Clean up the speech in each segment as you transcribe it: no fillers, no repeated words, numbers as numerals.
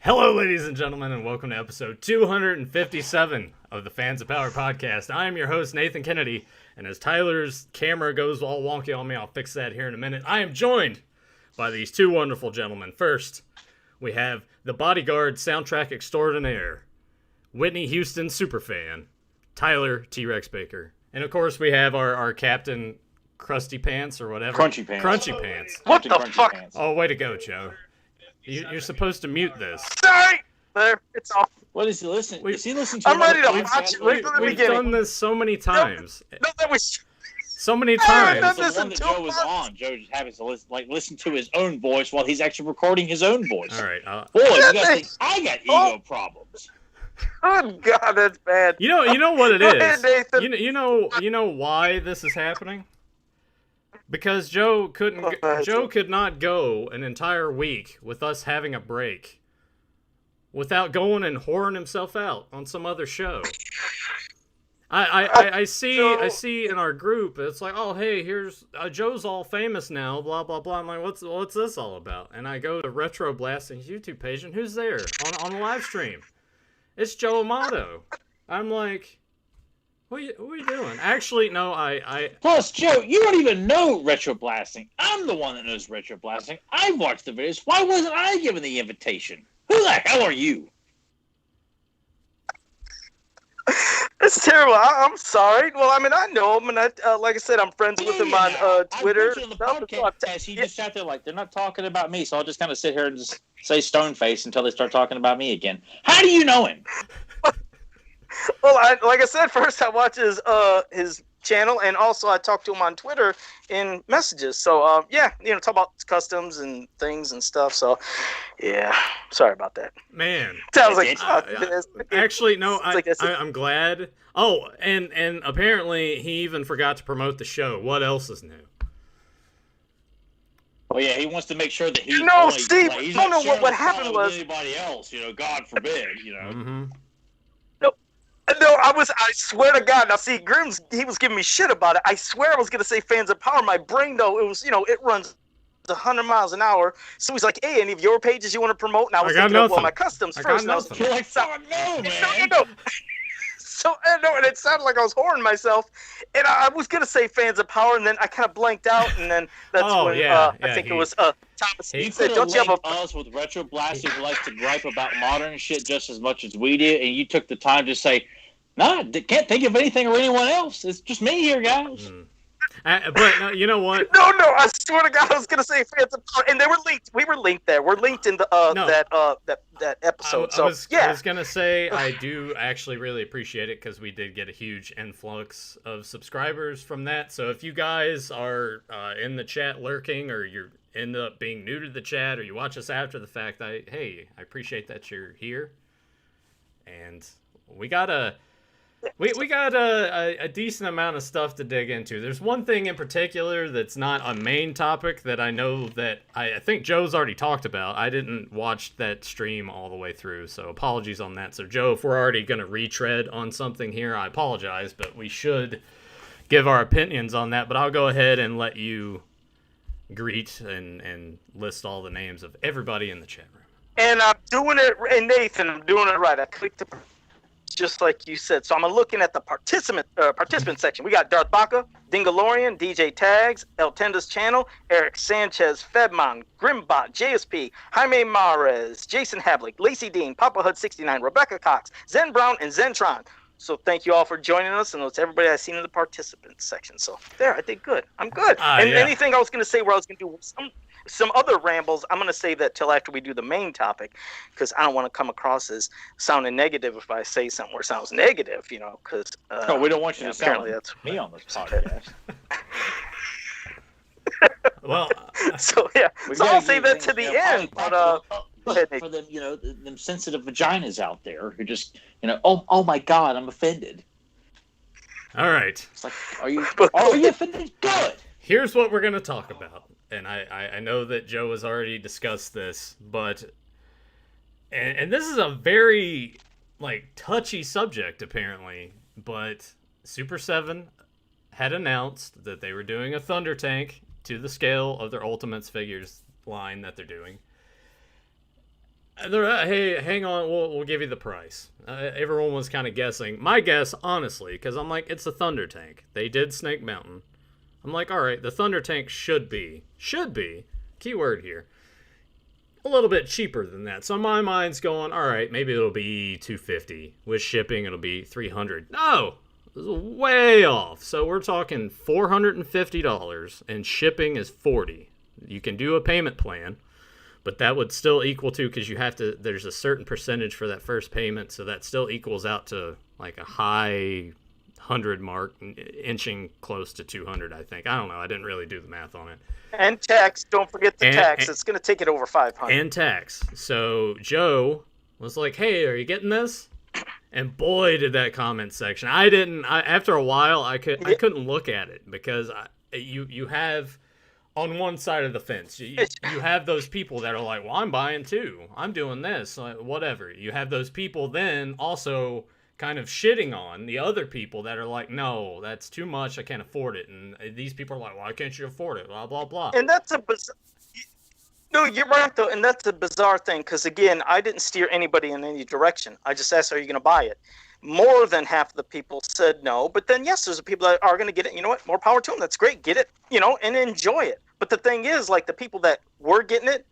Hello, ladies and gentlemen, and welcome to episode 257 of the Fans of Power podcast. I am your host, Nathan Kennedy, and as Tyler's camera goes all wonky on me, I'll fix that here in a minute. I am joined by these two wonderful gentlemen. First, we have the Bodyguard soundtrack extraordinaire, Whitney Houston superfan, Tyler T-Rex Baker. And of course, we have our captain, Krusty Pants or whatever. Crunchy Pants. Crunchy Pants. What the fuck? Pants. Oh, way to go, Joe. You're supposed to mute this. Sorry! There, it's off. What is he listening? Is he listening to? I'm ready to another watch podcast? it. Wait for the We've beginning. done this so many times. No, that was... So many I times. haven't done The this one in that 2 Joe was months. on. Joe just happens to listen to his own voice while he's actually recording his own voice. All right. Boy, you Goodness. gotta think I got ego Oh. problems. Good God, that's bad. You know what it Go ahead, is. Nathan. You know why this is happening? Because Joe could not go an entire week with us having a break without going and whoring himself out on some other show. I see in our group, it's like, oh hey, here's Joe's all famous now, blah blah blah. I'm like, what's this all about? And I go to Retro Blasting's YouTube page, and who's there on the live stream? It's Joe Amato. I'm like, what are you doing? Actually, no, I Plus, Joe, you don't even know Retro Blasting. I'm the one that knows Retro Blasting. I watched the videos. Why wasn't I given the invitation? Who the hell are you? It's terrible. I'm sorry. Well, I mean, I know him, and like I said, I'm friends with him on Twitter. I mentioned on the podcast, he just sat there like, they're not talking about me, so I'll just kind of sit here and just say stone face until they start talking about me again. How do you know him? Well, like I said, first I watch his channel, and also I talk to him on Twitter in messages. So yeah, talk about customs and things and stuff. So yeah, sorry about that. man. Sounds like Actually, no, It's like I said- I'm glad. Oh, and apparently he even forgot to promote the show. What else is new? Well, yeah, he wants to make sure that he's Steve, he's no, not no, sharing what his happened file with was- anybody else, God forbid, Mm-hmm. No, I swear to God. Now, see, Grimm's, he was giving me shit about it. I swear I was going to say Fans of Power. My brain, though, it was, it runs 100 miles an hour. So he's like, hey, any of your pages you want to promote? And I was I got thinking of, well, nothing. my customs I got first. And I was nothing. You're like, fuck no, man. no. So, no, and it sounded like I was whoring myself. And I was going to say Fans of Power, and then I kind of blanked out. And then that's when I think it was Thomas. You He said, could have don't you have linked a... us with Retro Blasting who likes to gripe about modern shit just as much as we do, and you took the time to say, nah, can't think of anything or anyone else. It's just me here, guys. But no, you know what? No, I swear to God, I was going to say Fans of Power. And they were linked. We were linked there. We're linked in the No. that episode. I yeah. was gonna say I do actually really appreciate it because we did get a huge influx of subscribers from that. So if you guys are in the chat lurking, or you end up being new to the chat, or you watch us after the fact, I appreciate that you're here. And we got a decent amount of stuff to dig into. There's one thing in particular that's not a main topic that I know that I think Joe's already talked about. I didn't watch that stream all the way through, so apologies on that. So Joe, if we're already going to retread on something here, I apologize, but we should give our opinions on that. But I'll go ahead and let you greet and list all the names of everybody in the chat room. And I'm doing it, and Nathan, I'm doing it right. I clicked the... just like you said. So I'm looking at the participant section. We got Darth Baca, Dingalorian, DJ Tags, El Tenda's Channel, Eric Sanchez, Fedmon, Grimbot, JSP, Jaime Mares, Jason Havlick, Lacey Dean, Papa Hud 69, Rebecca Cox, Zen Brown, and Zentron. So thank you all for joining us, and it's everybody I've seen in the participants section. So there, I did good. I'm good. And yeah. anything I was going to say where I was going to do some other rambles, I'm going to save that till after we do the main topic, because I don't want to come across as sounding negative if I say something where it sounds negative, because... No, we don't want you to sound apparently like that's me on this podcast. Well, So, yeah. We So gotta I'll save give that to things, the end, but... Go ahead, Nick. for them, them sensitive vaginas out there who just, oh my God, I'm offended. all right. It's like, are you offended? Good. Here's what we're going to talk about. And I know that Joe has already discussed this, but... And this is a very, touchy subject, apparently. But Super 7 had announced that they were doing a Thunder Tank, to the scale of their Ultimates figures line that they're doing. Hey, hang on. We'll give you the price. Everyone was kind of guessing. My guess, honestly, because I'm like, it's a Thunder Tank. They did Snake Mountain. I'm like, all right, the Thunder Tank should be, keyword here, a little bit cheaper than that. So my mind's going, all right, maybe it'll be $250 with shipping. It'll be $300. No, this is way off. So we're talking $450, and shipping is $40. You can do a payment plan. But that would still equal to, because you have to, there's a certain percentage for that first payment, so that still equals out to like a high 100 mark, inching close to 200, I think. I don't know. I didn't really do the math on it. And tax. Don't forget the tax. It's going to take it over 500. And tax. So Joe was like, hey, are you getting this? And boy, did that comment section. After a while, I couldn't look at it, because you have... on one side of the fence, you have those people that are like, well, I'm buying too. I'm doing this, whatever. You have those people then also kind of shitting on the other people that are like, no, that's too much. I can't afford it. And these people are like, why can't you afford it? Blah, blah, blah. And that's no, you're right, though. And that's a bizarre thing, because, again, I didn't steer anybody in any direction. I just asked, are you going to buy it? More than half of the people said no. But then, yes, there's the people that are going to get it. You know what? More power to them. That's great. Get it, and enjoy it. But the thing is, like, the people that were getting it,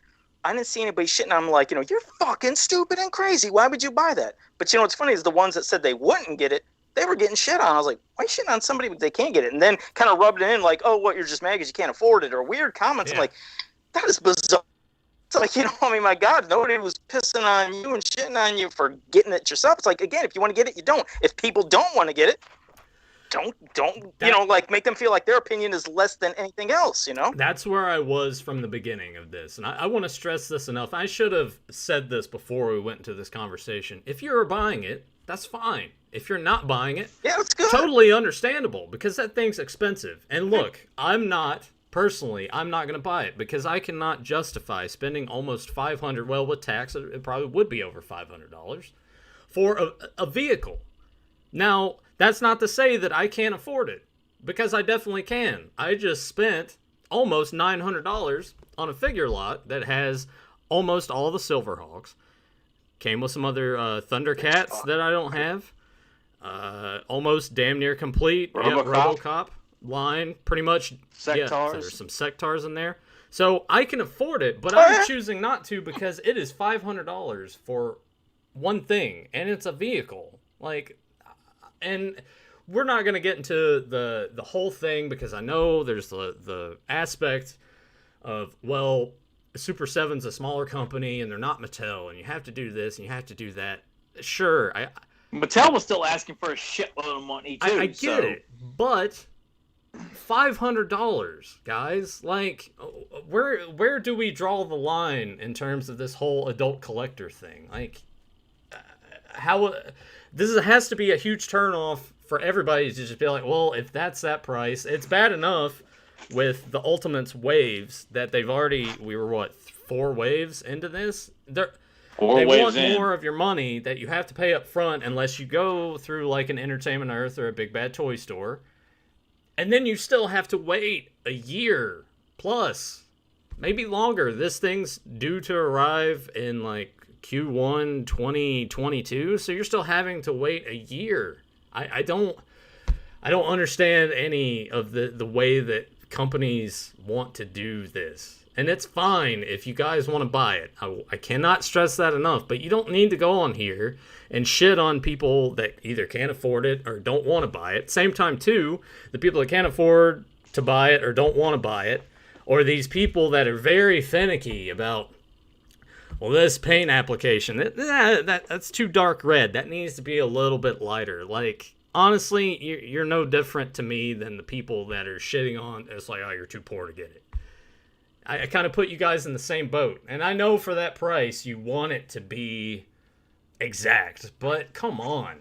I didn't see anybody shitting on them like, you're fucking stupid and crazy. Why would you buy that? But, what's funny is the ones that said they wouldn't get it, they were getting shit on. I was like, why are you shitting on somebody if they can't get it? And then kind of rubbed it in like, oh, what, you're just mad because you can't afford it, or weird comments. Yeah. I'm like, that is bizarre. It's like, my God, nobody was pissing on you and shitting on you for getting it yourself. It's like, again, if you want to get it, you don't. If people don't want to get it, don't make them feel like their opinion is less than anything else, That's where I was from the beginning of this. And I want to stress this enough. I should have said this before we went into this conversation. If you're buying it, that's fine. If you're not buying it, yeah, that's good. Totally understandable, because that thing's expensive. And look, I'm not going to buy it, because I cannot justify spending almost $500, well, with tax, it probably would be over $500 for a vehicle. Now, that's not to say that I can't afford it, because I definitely can. I just spent almost $900 on a figure lot that has almost all the Silverhawks. Came with some other Thundercats that I don't have. Almost damn near complete. RoboCop line, pretty much. Sectars. Yeah, there's some Sectars in there. So I can afford it, but I'm choosing not to, because it is $500 for one thing, and it's a vehicle. And we're not going to get into the whole thing, because I know there's the aspect of, well, Super 7's a smaller company, and they're not Mattel, and you have to do this, and you have to do that. Sure. Mattel was still asking for a shitload of money, too. I get it, but $500, guys. Where do we draw the line in terms of this whole adult collector thing? How this has to be a huge turnoff for everybody to just be like, well, if that's that price, it's bad enough with the Ultimates waves that they've already. We were 4 waves into this. They want more of your money that you have to pay up front, unless you go through like an Entertainment Earth or a Big Bad Toy Store. And then you still have to wait a year plus, maybe longer. This thing's due to arrive in Q1 2022, so you're still having to wait a year. I don't understand any of the way that companies want to do this. And it's fine if you guys want to buy it. I cannot stress that enough, but you don't need to go on here and shit on people that either can't afford it or don't want to buy it. Same time, too, the people that can't afford to buy it or don't want to buy it, or these people that are very finicky about, well, this paint application, that's too dark red. That needs to be a little bit lighter. Honestly, you're no different to me than the people that are shitting on, it's like, oh, you're too poor to get it. I kind of put you guys in the same boat. And I know for that price, you want it to be exact. But come on.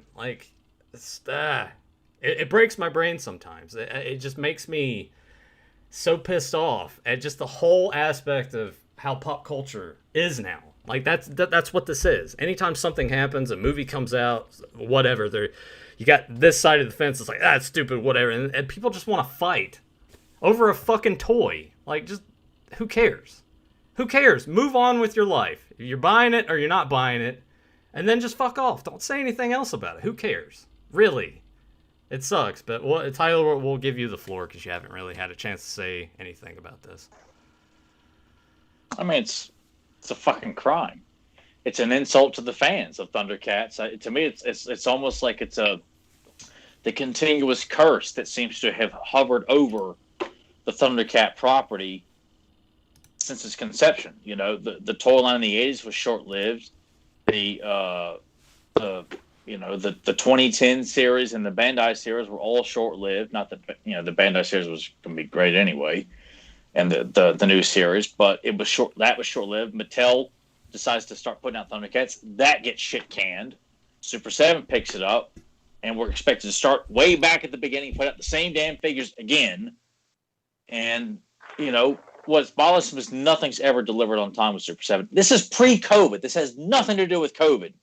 It breaks my brain sometimes. It just makes me so pissed off at just the whole aspect of how pop culture is now. That's what this is. Anytime something happens, a movie comes out, whatever, you got this side of the fence, it's like, it's stupid, whatever. And people just want to fight over a fucking toy. Just... who cares? Who cares? Move on with your life. If you're buying it or you're not buying it, and then just fuck off. Don't say anything else about it. Who cares? Really. It sucks, but Tyler, we'll give you the floor because you haven't really had a chance to say anything about this. I mean, it's a fucking crime. It's an insult to the fans of Thundercats. To me, it's almost like it's the continuous curse that seems to have hovered over the Thundercat property since its conception. You know, the toy line in the '80s was short-lived. The 2010 series and the Bandai series were all short-lived. Not that the Bandai series was going to be great anyway, and the new series, but it was short. That was short-lived. Mattel decides to start putting out Thundercats. That gets shit canned. Super 7 picks it up, and we're expected to start way back at the beginning, put out the same damn figures again. And, what's bothersome is nothing's ever delivered on time with Super 7. This is pre-COVID. This has nothing to do with COVID.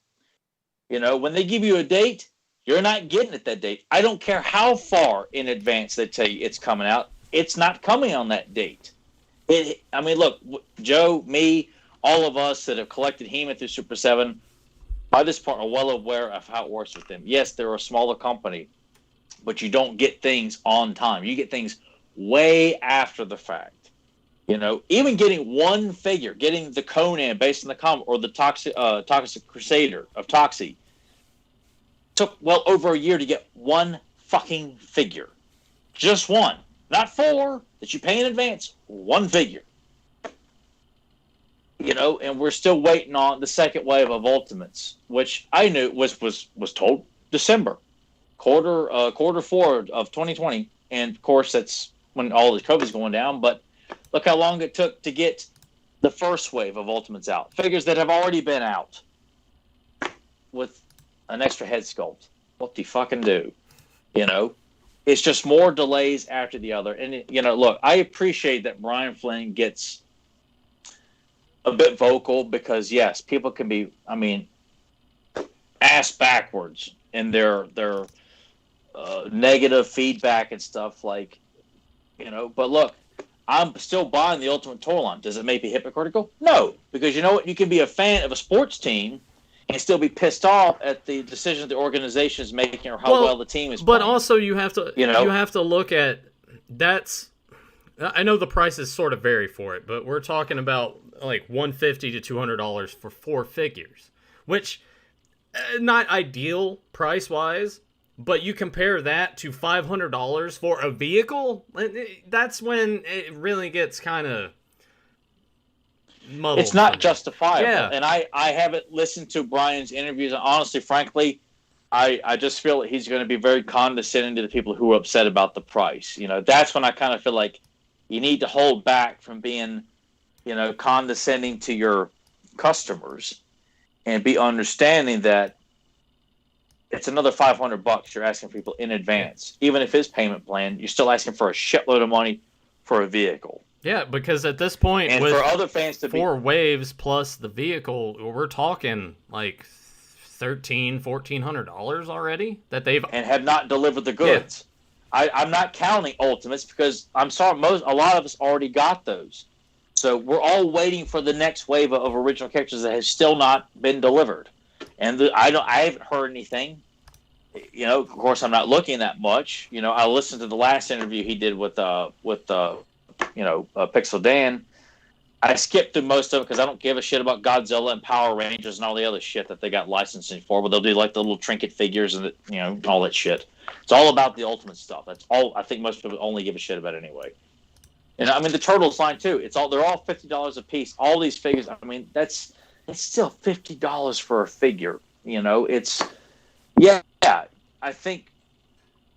When they give you a date, you're not getting it that date. I don't care how far in advance they tell you it's coming out. It's not coming on that date. Look, Joe, me, all of us that have collected He-Man through Super 7, by this point are well aware of how it works with them. Yes, they're a smaller company, but you don't get things on time. You get things way after the fact. Even getting one figure, getting the Conan based on the comic, or the Toxic Crusader of Toxie, took well over a year to get one fucking figure. Just one. Not 4 that you pay in advance. One figure. And we're still waiting on the second wave of Ultimates, which I knew was told December, quarter 4 of 2020, and of course that's when all the COVID's going down. But look how long it took to get the first wave of Ultimates out, figures that have already been out with an extra head sculpt. What do you fucking do? It's just more delays after the other. And look, I appreciate that Brian Flynn gets a bit vocal because yes, people can be, ass backwards in their negative feedback and stuff like, but look, I'm still buying the Ultimate Toy line. Does it make me hypocritical? No, because you know what? You can be a fan of a sports team and still be pissed off at the decision the organization is making or how well the team is playing. But also you have to you have to look at that's. I know the prices sort of vary for it, but we're talking about like $150 to $200 for 4 figures, which not ideal price wise. But you compare that to $500 for a vehicle, that's when it really gets kind of muddled. It's not justifiable. Yeah. And I haven't listened to Brian's interviews. And honestly, frankly, I just feel that he's going to be very condescending to the people who are upset about the price. That's when I kind of feel like you need to hold back from being, condescending to your customers and be understanding that it's another $500 you're asking people in advance. Even if his payment plan, you're still asking for a shitload of money for a vehicle. Yeah, because at this point, and with for other fans to 4 waves plus the vehicle, we're talking like $1,400 already that they've and have not delivered the goods. Yeah. I'm not counting Ultimates because I'm sorry, a lot of us already got those. So we're all waiting for the next wave of original characters that has still not been delivered. And I haven't heard anything. Of course, I'm not looking that much. I listened to the last interview he did with Pixel Dan. I skipped through most of it because I don't give a shit about Godzilla and Power Rangers and all the other shit that they got licensing for. But they'll do like the little trinket figures and all that shit. It's all about the Ultimate stuff. That's all I think most people only give a shit about anyway. And the Turtles line too. They're all $50 a piece. All these figures. It's still $50 for a figure. I think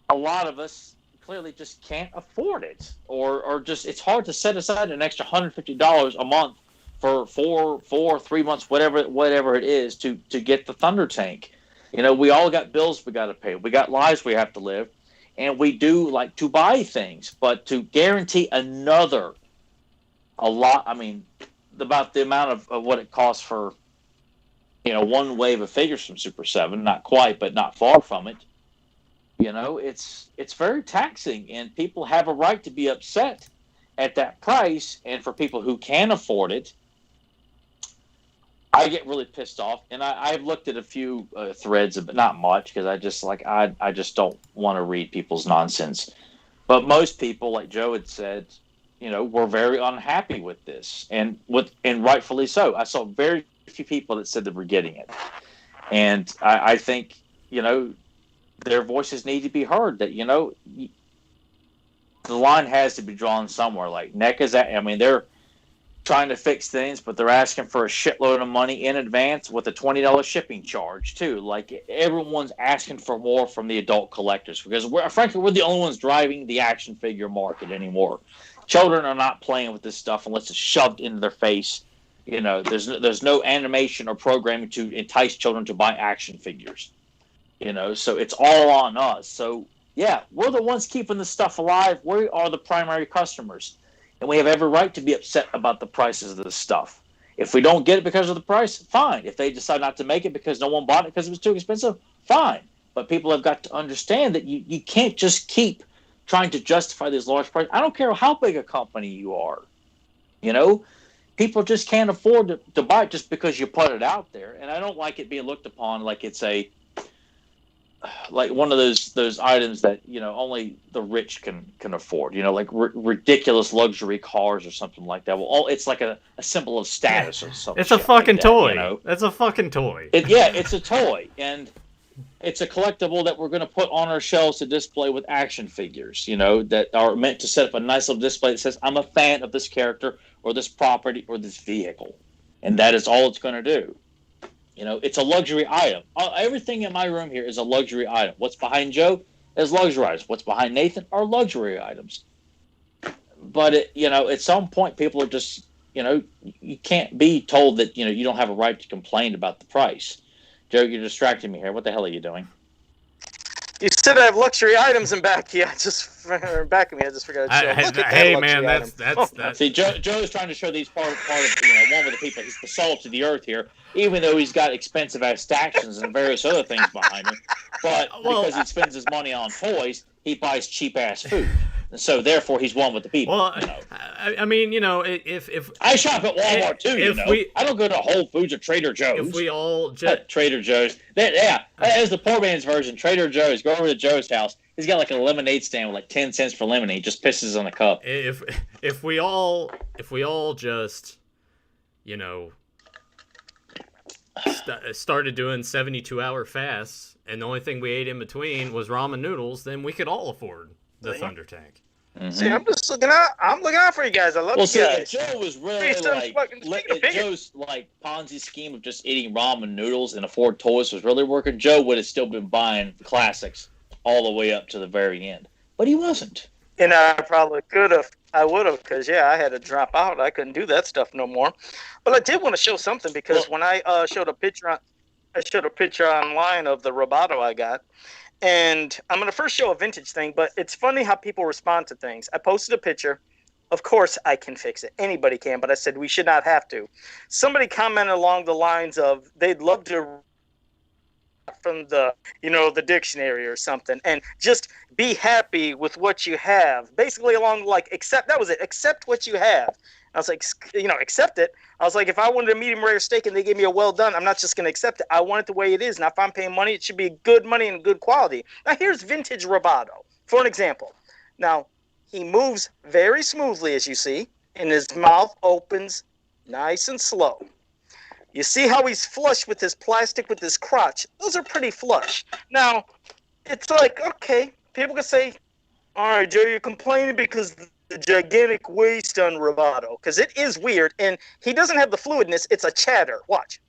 a lot of us clearly just can't afford it, or just it's hard to set aside an extra $150 a month for 3 months, whatever it is to get the Thunder Tank. We all got bills we got to pay. We got lives we have to live, and we do like to buy things, but to guarantee about the amount of what it costs for one wave of figures from Super 7, not quite, but not far from it. It's very taxing, and people have a right to be upset at that price. And for people who can afford it, I get really pissed off, and I've looked at a few threads, but not much, because I just don't want to read people's nonsense. But most people, like Joe had said, were very unhappy with this, and rightfully so. I saw very few people that said they were getting it, and I think their voices need to be heard. That the line has to be drawn somewhere. Like NECA's at, I mean, they're trying to fix things, but they're asking for a shitload of money in advance with a $20 shipping charge too. Like everyone's asking for more from the adult collectors because frankly we're the only ones driving the action figure market anymore. Children are not playing with this stuff unless it's shoved into their face. There's no animation or programming to entice children to buy action figures. So it's all on us. So yeah, we're the ones keeping the stuff alive. We are the primary customers. And we have every right to be upset about the prices of this stuff. If we don't get it because of the price, fine. If they decide not to make it because no one bought it because it was too expensive, fine. But people have got to understand that you can't just keep trying to justify these large prices. I don't care how big a company you are. People just can't afford to buy it just because you put it out there. And I don't like it being looked upon like it's like one of those items that only the rich can afford, like ridiculous luxury cars or something like that. Well, it's like a symbol of status or something. It's a fucking toy. That's a fucking toy. It's a toy, and it's a collectible that we're going to put on our shelves to display with action figures. That are meant to set up a nice little display that says, "I'm a fan of this character or this property or this vehicle," and that is all it's going to do. It's a luxury item. Everything in my room here is a luxury item. What's behind Joe is luxury items. What's behind Nathan are luxury items. But, at some point, people are just, you can't be told that, you don't have a right to complain about the price. Joe, you're distracting me here. What the hell are you doing? You said I have luxury items in back. Yeah, back of me. I just forgot to show. Hey man, that's. See, Joe's trying to show these part of one with the people. He's the salt of the earth here, even though he's got expensive ass stactions and various other things behind him. But because he spends his money on toys, he buys cheap ass food. And so therefore he's one with the people. Well, I mean, if I shop at Walmart too, I don't go to Whole Foods or Trader Joe's. If we all just Trader Joe's, that is the poor man's version. Trader Joe's. Go over to Joe's house. He's got like a lemonade stand with like 10 cents for lemonade. He just pisses on a cup. If we all just started doing 72-hour fasts, and the only thing we ate in between was ramen noodles, then we could all afford the Thunder Tank. Mm-hmm. See, I'm just looking out. I'm looking out for you guys. I love you guys. Joe was really Joe's like Ponzi scheme of just eating ramen noodles and afford toys was really working. Joe would have still been buying the classics all the way up to the very end, but he wasn't. And I probably could have. I would have, because I had to drop out. I couldn't do that stuff no more. But I did want to show something because when I showed a picture online of the Roboto I got. And I'm going to first show a vintage thing, but it's funny how people respond to things. I posted a picture. Of course, I can fix it. Anybody can, but I said we should not have to. Somebody commented along the lines of they'd love to from the dictionary or something and just be happy with what you have. Basically along accept what you have. I was like, accept it. I was like, if I wanted a medium rare steak and they gave me a well done, I'm not just going to accept it. I want it the way it is. Now, if I'm paying money, it should be good money and good quality. Now, here's vintage Roboto for an example. Now, he moves very smoothly, as you see, and his mouth opens nice and slow. You see how he's flush with his plastic, with his crotch. Those are pretty flush. Now, it's like, okay, people can say, all right, Joe, you're complaining because the gigantic waist on Roboto, because it is weird, and he doesn't have the fluidness. It's a chatter. Watch.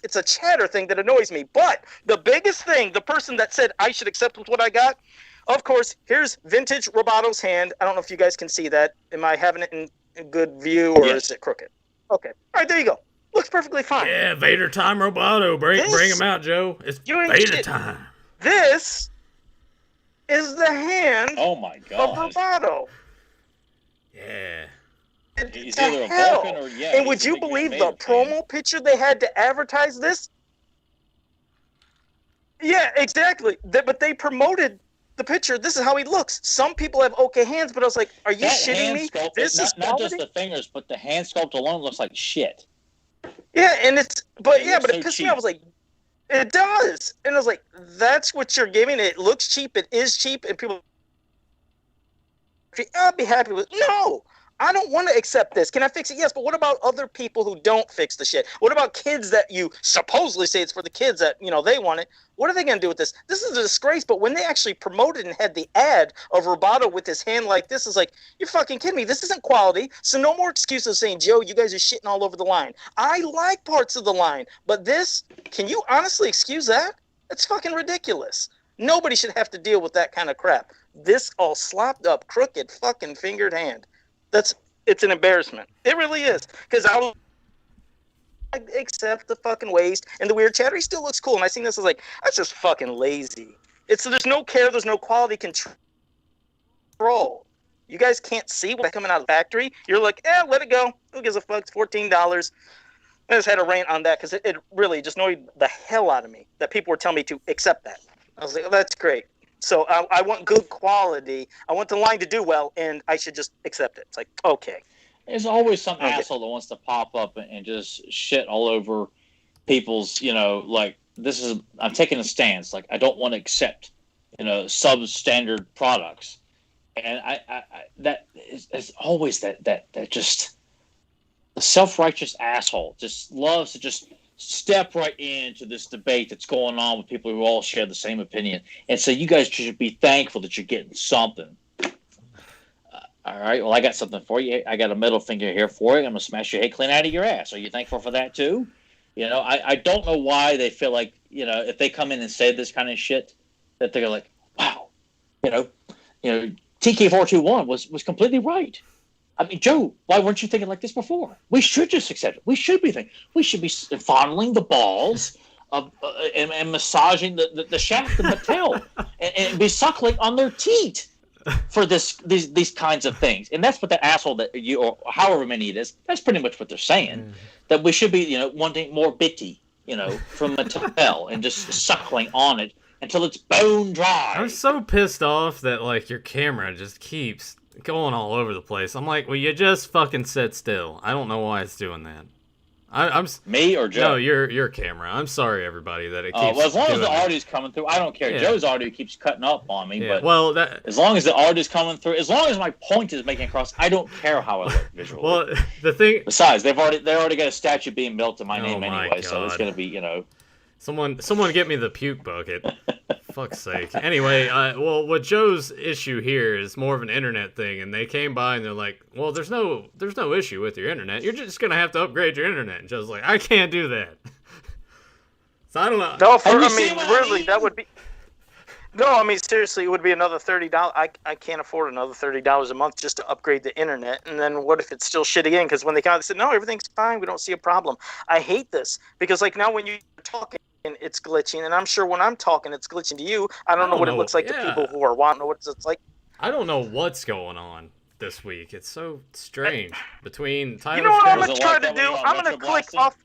It's a chatter thing that annoys me. But the biggest thing, the person that said I should accept with what I got, of course, here's vintage Roboto's hand. I don't know if you guys can see that. Am I having it in good view, or is it crooked? Okay. All right, there you go. Looks perfectly fine. Yeah, Vader time Roboto. Bring him out, Joe. It's Vader time. This is the hand of Roboto. Yeah. He's either a Vulcan or and would you believe the promo picture they had to advertise this? Yeah, exactly. But they promoted the picture. This is how he looks. Some people have okay hands, but I was like, are you shitting me? Sculpt, this is not just the fingers, but the hand sculpt alone looks like shit. Yeah, and it so pissed cheap. me off. I was like, it does. And I was like, that's what you're giving. It looks cheap. It is cheap. And people, I'll be happy with. No, I don't want to accept this. Can I fix it? Yes, but what about other people who don't fix the shit? What about kids that you supposedly say it's for the kids that, they want it? What are they going to do with this? This is a disgrace, but when they actually promoted and had the ad of Roboto with his hand like this, is like, you're fucking kidding me. This isn't quality, so no more excuses saying, Joe, you guys are shitting all over the line. I like parts of the line, but this, can you honestly excuse that? It's fucking ridiculous. Nobody should have to deal with that kind of crap. This all slopped up, crooked, fucking fingered hand. It's an embarrassment. It really is. Because I accept the fucking waste and the weird chatter. He still looks cool. And I seen this, I was like, that's just fucking lazy. There's no care, there's no quality control. You guys can't see what's coming out of the factory. You're like, let it go. Who gives a fuck? It's $14. I just had a rant on that because it really just annoyed the hell out of me that people were telling me to accept that. I was like, that's great. So I want good quality. I want the line to do well, and I should just accept it. It's like, okay. There's always some asshole that wants to pop up and just shit all over people's, like, I'm taking a stance. Like, I don't want to accept, substandard products. And that is always that just the self-righteous asshole just loves to just step right into this debate that's going on with people who all share the same opinion and say, you guys should be thankful that you're getting something. All right, well, I got something for you. I got a middle finger here for you. I'm going to smash your head clean out of your ass. Are you thankful for that too? I don't know why they feel like, if they come in and say this kind of shit, that they're like, wow, TK421 was completely right. I mean, Joe, why weren't you thinking like this before? We should just accept it. We should be fondling the balls of and massaging the shaft of Mattel and be suckling on their teat for these kinds of things. And that's what the asshole that you, or however many it is, that's pretty much what they're saying. That we should be, wanting more bitty, from Mattel and just suckling on it until it's bone dry. I'm so pissed off that, like, your camera just keeps going all over the place. I'm like, well, you just fucking sit still. I don't know why it's doing that. I'm me or Joe? No, your camera. I'm sorry, everybody, that it keeps. Well, as long as the that. audio's coming through, I don't care. Yeah. Joe's audio keeps cutting up on me, but as long as the audio's coming through, as long as my point is making across, I don't care how I look visually. Well, the thing. Besides, they already got a statue being built to my name anyway, so it's gonna be, Someone get me the puke bucket. Fuck's sake. Anyway, well, what Joe's issue here is more of an internet thing, and they came by and they're like, well, there's no issue with your internet. You're just gonna have to upgrade your internet. And Joe's like, I can't do that. So I don't know. No, really, that would be. No, I mean, seriously, it would be another $30. I can't afford another $30 a month just to upgrade the internet. And then what if it's still shit again? Because when they come out, they said, no, everything's fine. We don't see a problem. I hate this because, like, now when you're talking, it's glitching, and I'm sure when I'm talking, it's glitching to you. I don't know what it looks like to people who are wanting what it's like. I don't know what's going on this week. It's so strange between Tyler's. You know what I'm gonna try to do? I'm gonna click off.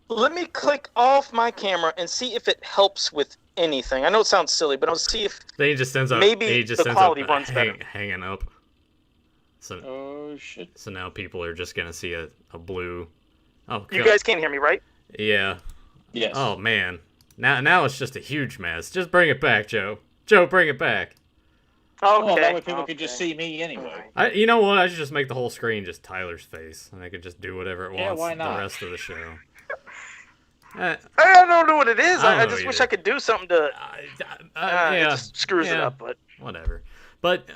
Let me click off my camera and see if it helps with anything. I know it sounds silly, but I'll see if then he just ends up maybe the quality runs better. Hanging up. So, oh shit! So now people are just gonna see a blue. Oh, God. You guys can't hear me, right? Yeah. Yes. Oh man. Now it's just a huge mess. Just bring it back, Joe. Joe, bring it back. Okay. Well, that way people could just see me anyway. You know what? I should just make the whole screen just Tyler's face, and I could just do whatever it wants why not? the rest of the show. I don't know what it is. I just wish either. I could do something to. Yeah, it just screws it up, but whatever. But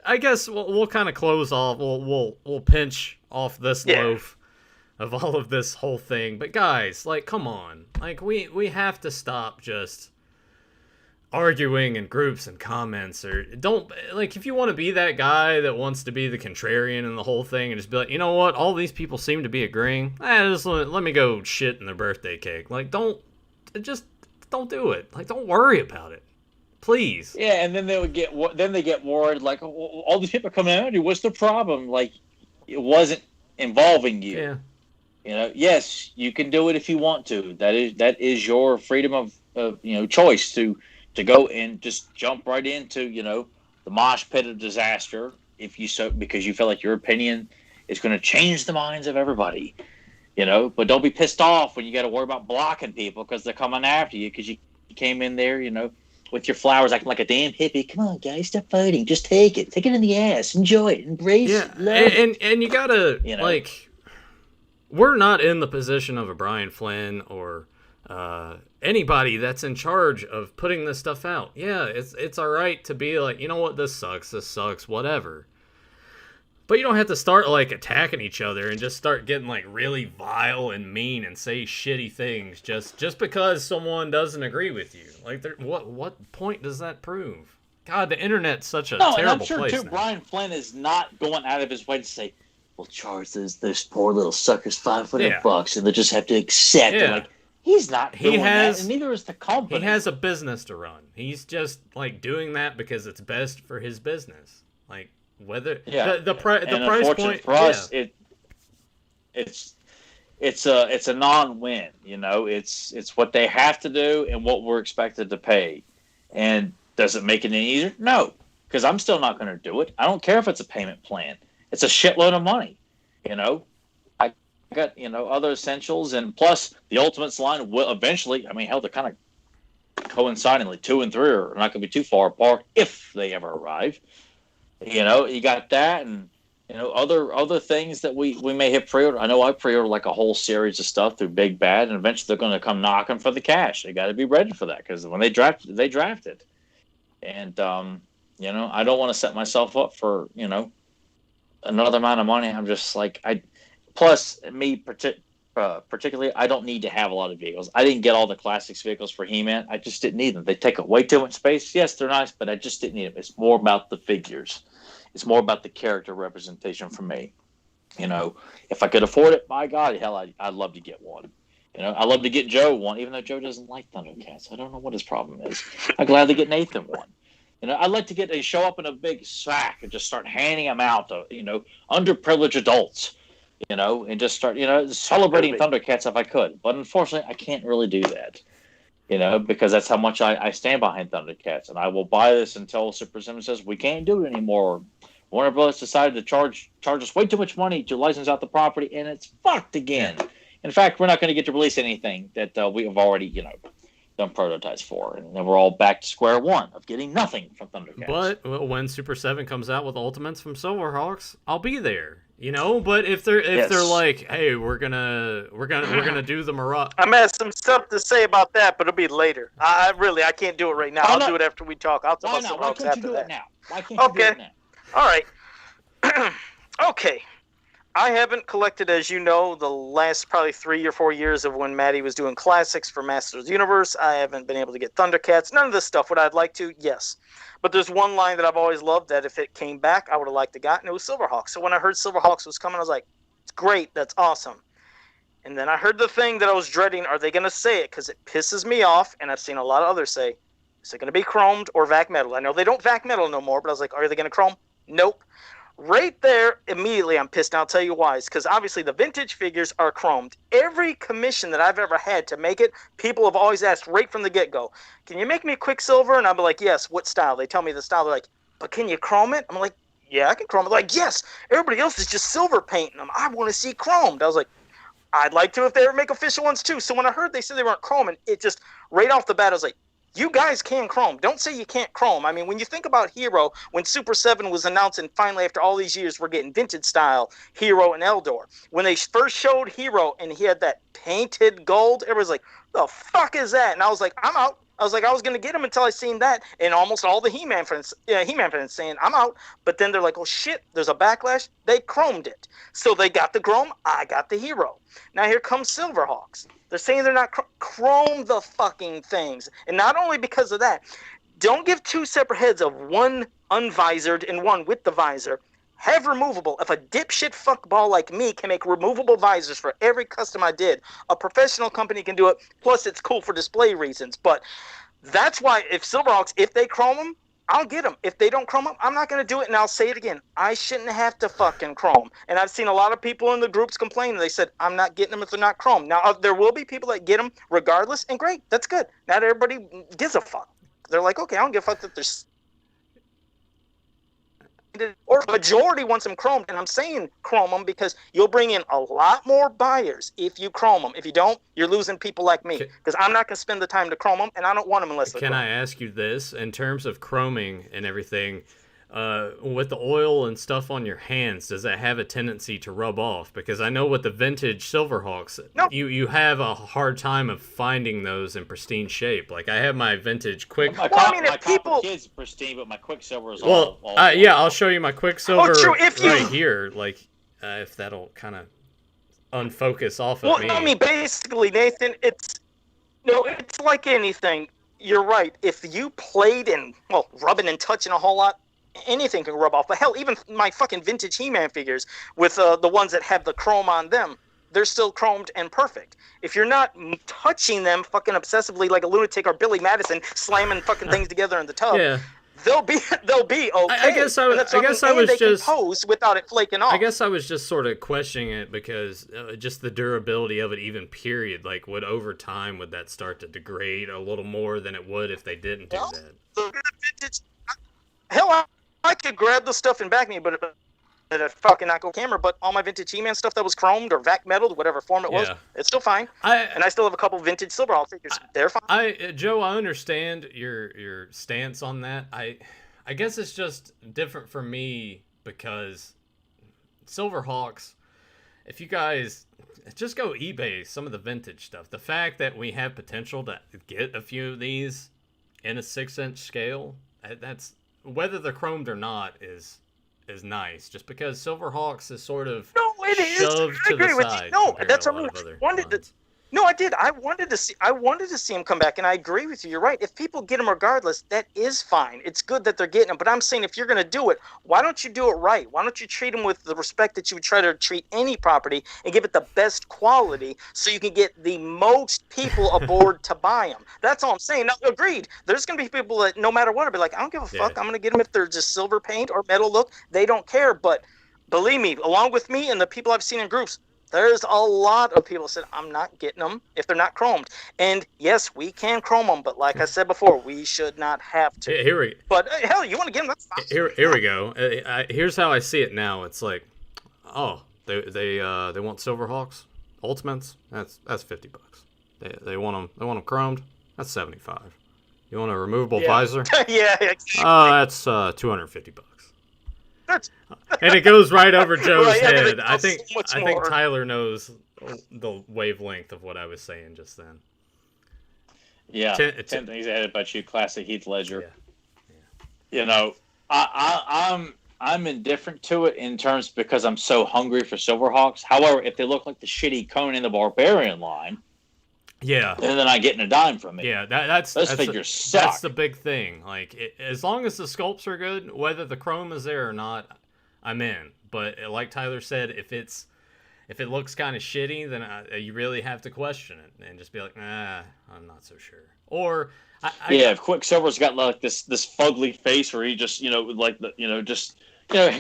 I guess we'll kind of close off. We'll pinch off this loaf of all of this whole thing. But guys, like, come on, like we have to stop just arguing in groups and comments, or don't, like, if you want to be that guy that wants to be the contrarian in the whole thing and just be like, you know what, all these people seem to be agreeing, just let me go shit in their birthday cake. Like, don't do it. Like, don't worry about it, please. Yeah, and then they get worried, like, all these people coming at you, what's the problem? Like, it wasn't involving you. Yeah. Yes, you can do it if you want to. That is your freedom of choice to to go and just jump right into, the mosh pit of disaster because you feel like your opinion is going to change the minds of everybody, but don't be pissed off when you got to worry about blocking people because they're coming after you because you came in there, with your flowers acting like a damn hippie. Come on, guys, stop fighting. Just take it in the ass. Enjoy it. Embrace it. Love it. And you gotta, we're not in the position of a Brian Flynn or anybody that's in charge of putting this stuff out. Yeah, it's all right to be like, you know what, this sucks, whatever. But you don't have to start attacking each other and just start getting really vile and mean and say shitty things just because someone doesn't agree with you. What point does that prove? God, the internet's such a terrible place. No, and I'm sure too, now. Brian Flynn is not going out of his way to say, "We'll charge those poor little suckers $500 and they'll just have to accept it." He's not doing that, and neither is the company. He has a business to run. He's just doing that because it's best for his business. Whether the price point for us, it's a non-win. It's what they have to do and what we're expected to pay. And does it make it any easier? No, because I'm still not going to do it. I don't care if it's a payment plan. It's a shitload of money. I got other essentials, and plus the Ultimates line will eventually. I mean, hell, they're kind of coincidingly 2 and 3 are not going to be too far apart if they ever arrive. You got that, and other things that we may have pre-ordered. I know I pre-ordered a whole series of stuff through Big Bad, and eventually they're going to come knocking for the cash. They got to be ready for that because when they drafted, and I don't want to set myself up for another amount of money. I'm just plus me particularly, I don't need to have a lot of vehicles. I didn't get all the classics vehicles for He-Man. I just didn't need them. They take up way too much space. Yes, they're nice, but I just didn't need them. It's more about the figures. It's more about the character representation for me. If I could afford it, by God, hell, I'd love to get one. I'd love to get Joe one, even though Joe doesn't like Thundercats. I don't know what his problem is. I'd gladly get Nathan one. I'd like to show up in a big sack and just start handing them out to, underprivileged adults. And just start, celebrating Thundercats if I could. But unfortunately, I can't really do that, because that's how much I stand behind Thundercats. And I will buy this until Super Sim says we can't do it anymore. Warner Bros. Decided to charge us way too much money to license out the property, and it's fucked again. In fact, we're not going to get to release anything that we have already, done prototypes for. And then we're all back to square one of getting nothing from Thundercats. But when Super 7 comes out with Ultimates from Silverhawks, I'll be there. But if they're like, hey, we're gonna do the Mirage. I'm have some stuff to say about that, but it'll be later. I can't do it right now. I'll do it after we talk. I'll talk about Why can't you do it now? Why can't you do it now? All right. Okay. I haven't collected, as you know, the last probably 3 or 4 years of when Maddie was doing classics for Masters of the Universe. I haven't been able to get Thundercats. None of this stuff. Would I'd like to? Yes. But there's one line that I've always loved that if it came back, I would have liked to got, and it was Silverhawks. So when I heard Silverhawks was coming, I was like, it's great. That's awesome. And then I heard the thing that I was dreading. Are they going to say it? Because it pisses me off, and I've seen a lot of others say, is it going to be chromed or vac metal? I know they don't vac metal no more, but I was like, are they going to chrome? Nope. Right there, immediately I'm pissed, and I'll tell you why. It's because obviously the vintage figures are chromed. Every commission that I've ever had to make it, people have always asked right from the get-go, can you make me Quicksilver? And I'll be like, yes, what style? They tell me the style. They're like, but can you chrome it? I'm like, yeah, I can chrome it. They're like, yes, everybody else is just silver painting them. I want to see chromed. I was like, I'd like to if they ever make official ones too. So when I heard they said they weren't chroming, it just, right off the bat, I was like, you guys can chrome. Don't say you can't chrome. I mean, when you think about Hero, when Super 7 was announced, and finally after all these years, we're getting vintage style Hero and Eldor. When they first showed Hero and he had that painted gold, everybody's like, the fuck is that? And I was like, I'm out. I was like, I was going to get him until I seen that. And almost all the He-Man fans saying, I'm out. But then they're like, oh, shit, there's a backlash. They chromed it. So they got the chrome. I got the Hero. Now here comes Silverhawks. They're saying they're not chrome the fucking things. And not only because of that, don't give two separate heads of one unvisored and one with the visor. Have removable. If a dipshit fuckball like me can make removable visors for every custom I did, a professional company can do it. Plus, it's cool for display reasons. But that's why if Silverhawks, if they chrome them, I'll get them. If they don't chrome them, I'm not going to do it. And I'll say it again. I shouldn't have to fucking chrome. And I've seen a lot of people in the groups complain. They said, I'm not getting them if they're not chrome. Now, there will be people that get them regardless. And great. That's good. Not everybody gives a fuck. They're like, okay, I don't give a fuck that there's, or majority wants them chromed, and I'm saying chrome them because you'll bring in a lot more buyers if you chrome them. If you don't, you're losing people like me, because I'm not gonna spend the time to chrome them, and I don't want them unless they're Can chromed. I ask you this, in terms of chroming and everything, with the oil and stuff on your hands, does that have a tendency to rub off? Because I know with the vintage Silverhawks, No. you have a hard time of finding those in pristine shape. Like I have my vintage Quick. My Copper Kid's pristine, but my Quicksilver is all yeah, I'll show you my Quicksilver true, if you- right here. Like, if that'll kind of unfocus off of me. Well, I mean, basically, Nathan, it's like anything. You're right. If you played and, well, rubbing and touching a whole lot, anything can rub off. But hell, even my fucking vintage He-Man figures with the ones that have the chrome on them, they're still chromed and perfect. If you're not touching them fucking obsessively like a lunatic or Billy Madison slamming fucking things together in the tub, Yeah. they'll be okay. I guess I was they just can pose without it flaking off. I guess I was just sort of questioning it because just the durability of it, even period. Like, would that start to degrade a little more than it would if they didn't do that? The vintage, hell, I could grab the stuff and back me, but a fucking not go camera. But all my vintage He-Man stuff that was chromed or vac metaled, whatever form it was, it's still fine. And I still have a couple vintage Silverhawk figures. They're fine. Joe, I understand your stance on that. I guess it's just different for me because Silverhawks, if you guys just go eBay some of the vintage stuff, the fact that we have potential to get a few of these in a 6-inch scale, that's whether they're chromed or not is nice. Just because Silverhawks is sort of shoved to the side. No, that's a what I wanted to. No, I did. I wanted to see him come back, and I agree with you. You're right. If people get him regardless, that is fine. It's good that they're getting him. But I'm saying if you're going to do it, why don't you do it right? Why don't you treat him with the respect that you would try to treat any property and give it the best quality so you can get the most people aboard to buy them? That's all I'm saying. Now, agreed. There's going to be people that no matter what, will be like, I don't give a fuck. I'm going to get them if they're just silver paint or metal look. They don't care. But believe me, along with me and the people I've seen in groups, there's a lot of people said, I'm not getting them if they're not chromed. And yes, we can chrome them, but like I said before, we should not have to. But hell, you want to get them? That's fine. Here we go. Here's how I see it now. It's like, oh, they want Silverhawks Ultimates. That's $50. They want them chromed. That's $75. You want a removable visor? Yeah, exactly. That's $250. And it goes right over Joe's head. I think Tyler knows the wavelength of what I was saying just then. Yeah, 10 things ahead about you, classic Heath Ledger. Yeah. You know, I'm indifferent to it in terms because I'm so hungry for Silverhawks. However, if they look like the shitty Conan the Barbarian line, and then I get a dime from it. Yeah, those figures suck. That's the big thing. Like, as long as the sculpts are good, whether the chrome is there or not, I'm in. But like Tyler said, if it looks kind of shitty, then you really have to question it and just be like, nah, I'm not so sure. Or if Quicksilver's got like this fugly face where he just kind of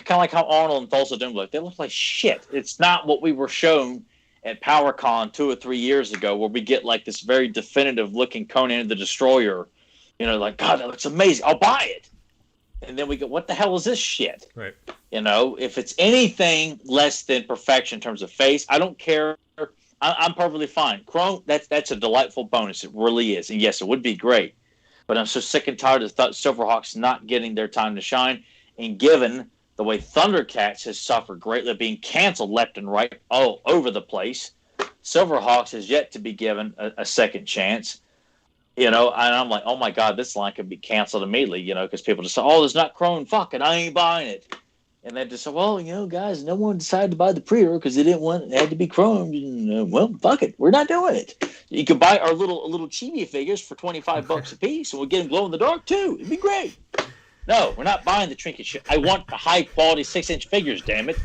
like how Arnold and Tulsa Doom look. They look like shit. It's not what we were shown at PowerCon 2 or 3 years ago, where we get like this very definitive looking Conan the Destroyer. You know, like, God, that looks amazing. I'll buy it. And then we go, what the hell is this shit? Right. You know, if it's anything less than perfection in terms of face, I don't care. I'm perfectly fine. Chrome, that's a delightful bonus. It really is. And yes, it would be great. But I'm so sick and tired of Silverhawks not getting their time to shine. And given the way Thundercats has suffered greatly, being canceled left and right all over the place, Silverhawks has yet to be given a second chance. You know, and I'm like, oh my God, this line could be canceled immediately, you know, because people just say, oh, there's not chrome, fuck it, I ain't buying it. And they just say, well, you know, guys, no one decided to buy the pre-order because they didn't want it had to be chromed. And, well, fuck it, we're not doing it. You can buy our little chibi figures for $25 a piece, and we'll get them glow in the dark too. It'd be great. No, we're not buying the trinket shit. I want the high quality 6-inch figures, damn it.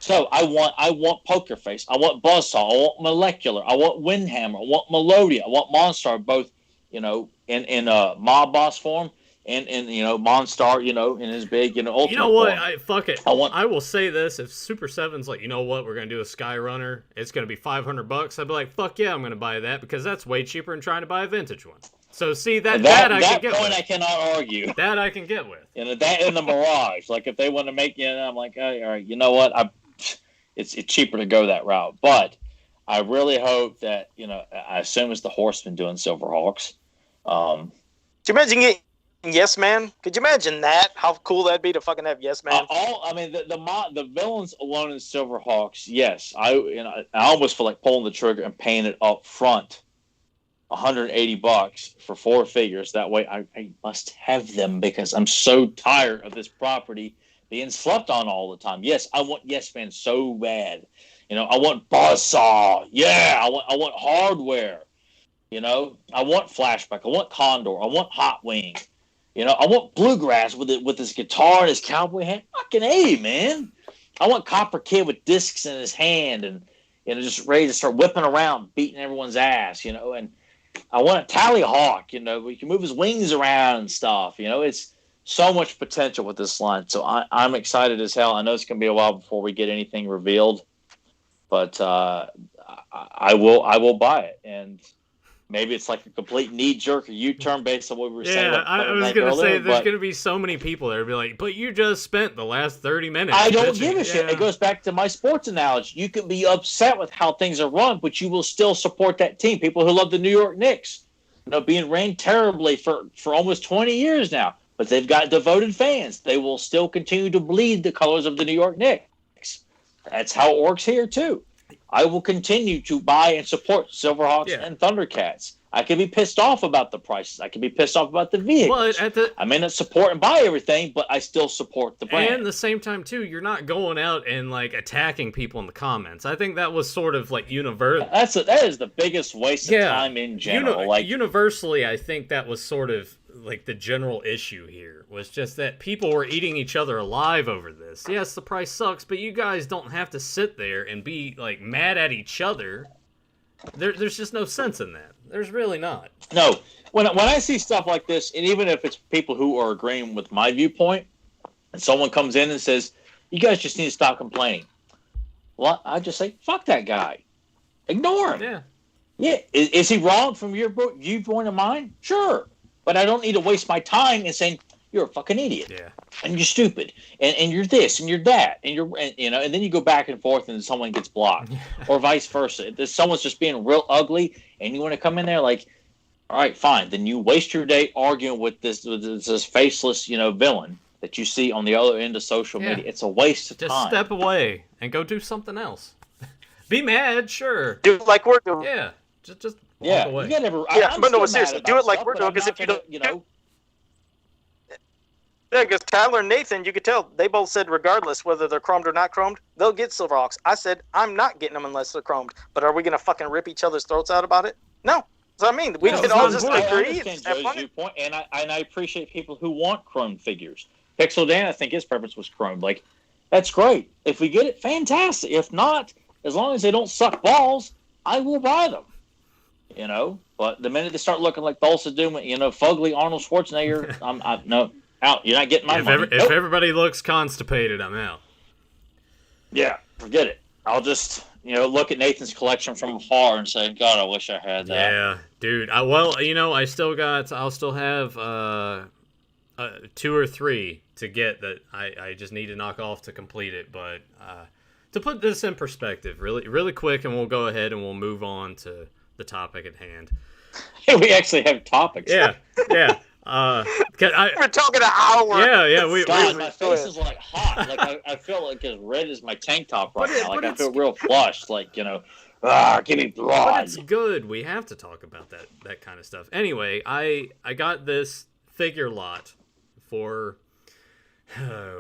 So I want Poker Face, I want Buzzsaw, I want Molecular, I want Windhammer, I want Melodia, I want Monstar, both, you know, in Mob Boss form, and you know, Monstar, you know, in his big, you know, ultimate. You know what? form. Fuck it. I will say this: if Super 7's like, you know what, we're gonna do a Sky Runner, it's gonna be $500. I'd be like, fuck yeah, I'm gonna buy that because that's way cheaper than trying to buy a vintage one. So see that I can get point with. I cannot argue. That I can get with. And that in the Mirage, like if they want to make, I'm like, all right, you know what? It's cheaper to go that route. But I really hope that I assume it's the Horsemen doing Silverhawks. Could you imagine getting Yes Man? Could you imagine that? How cool that'd be to fucking have Yes Man. The villains alone in Silverhawks. Yes, I almost feel like pulling the trigger and paying it up front. $180 for 4 figures. That way I must have them because I'm so tired of this property being slept on all the time. Yes, I want Yes Man so bad. I want Buzzsaw. Yeah, I want Hardware. I want Flashback. I want Condor. I want Hot Wing. I want Bluegrass with his guitar and his cowboy hat. Fucking A, man. I want Copper Kid with discs in his hand and just ready to start whipping around, beating everyone's ass. And I want a Tallyhawk, where you can move his wings around and stuff. It's so much potential with this line. So I'm excited as hell. I know it's going to be a while before we get anything revealed, but I will buy it. And maybe it's like a complete knee-jerk or U-turn based on what we were saying. Yeah, I was going to say there's going to be so many people there be like, but you just spent the last 30 minutes. I don't give a shit. It goes back to my sports analogy. You can be upset with how things are run, but you will still support that team. People who love the New York Knicks, being ran terribly for almost 20 years now, but they've got devoted fans. They will still continue to bleed the colors of the New York Knicks. That's how it works here, too. I will continue to buy and support Silverhawks and Thundercats. I can be pissed off about the prices. I can be pissed off about the vehicles. But I may not support and buy everything, but I still support the brand. And at the same time, too, you're not going out and attacking people in the comments. I think that was sort of universal. That is the biggest waste of time in general. Universally, I think that was sort of the general issue here was just that people were eating each other alive over this. Yes, the price sucks, but you guys don't have to sit there and be mad at each other. There's just no sense in that. There's really not. No. When I see stuff like this, and even if it's people who are agreeing with my viewpoint, and someone comes in and says, you guys just need to stop complaining. Well, I just say, fuck that guy. Ignore him. Yeah. Yeah. Is he wrong from your viewpoint of mine? Sure. But I don't need to waste my time in saying, you're a fucking idiot. Yeah. And you're stupid. And you're this and you're that. And then you go back and forth and someone gets blocked. Or vice versa. If someone's just being real ugly and you want to come in there all right, fine. Then you waste your day arguing with this faceless, villain that you see on the other end of social media. It's a waste of time. Just step away and go do something else. Be mad, sure. Do it like we're doing. Yeah. Just walk away. But no, seriously, do it like we're doing. Because if you don't, yeah, because Tyler and Nathan, you could tell they both said regardless whether they're chromed or not chromed, they'll get Silverhawks. I said I'm not getting them unless they're chromed. But are we gonna fucking rip each other's throats out about it? No. So I mean, we can all just agree. I understand Joe's viewpoint, and I appreciate people who want chromed figures. Pixel Dan, I think his preference was chromed. That's great. If we get it, fantastic. If not, as long as they don't suck balls, I will buy them. But the minute they start looking like Tulsa Doom, Fugly, Arnold Schwarzenegger, I'm no. Out. You're not getting my money. If everybody looks constipated, I'm out. Yeah, forget it. I'll just, look at Nathan's collection from afar and say, God, I wish I had that. Yeah, dude. I'll still have 2 or 3 to get that I just need to knock off to complete it. But to put this in perspective, really, really quick, and we'll go ahead and we'll move on to the topic at hand. We actually have topics. Yeah. We're talking an hour. Yeah. My face is hot. I feel as red as my tank top right now. I feel real flushed. Give me blood. But it's good. We have to talk about that kind of stuff. Anyway, I got this figure lot for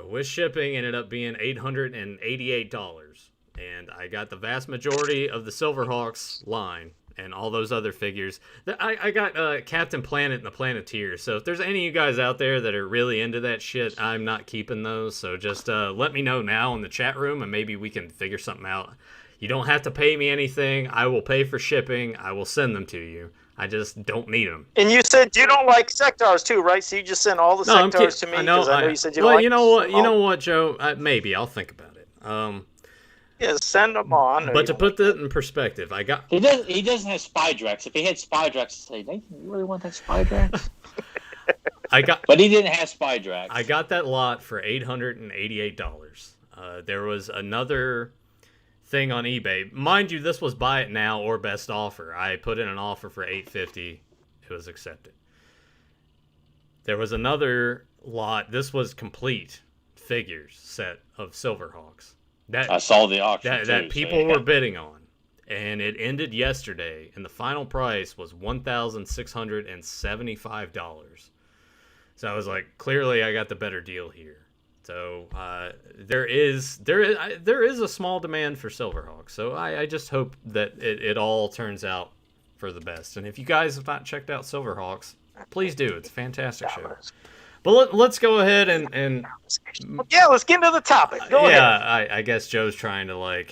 with shipping ended up being $888, and I got the vast majority of the Silverhawks line. And all those other figures. I got Captain Planet and the Planeteer. So if there's any of you guys out there that are really into that shit, I'm not keeping those. So just let me know now in the chat room, and maybe we can figure something out. You don't have to pay me anything. I will pay for shipping. I will send them to you. I just don't need them. And you said you don't like sectors too, right? So you just sent all the sectors to me? I know. You said you don't like you know what, Joe? Maybe I'll think about it. Yeah, send them on. But to put that in perspective, He doesn't have Spydrax. If he had Spydrax, I'd say, Nathan, you really want that Spydrax? But he didn't have Spydrax. I got that lot for $888. There was another thing on eBay. Mind you, this was buy it now or best offer. I put in an offer for $850. It was accepted. There was another lot. This was complete figures set of Silverhawks. I saw the auction that people were bidding on, and it ended yesterday, and the final price was $1,675. So I was like, clearly I got the better deal here. So there is a small demand for Silverhawks. So I just hope that it all turns out for the best. And if you guys have not checked out Silverhawks, please do. It's a fantastic show. But let's go ahead and yeah, let's get into the topic. Go ahead. I guess Joe's trying to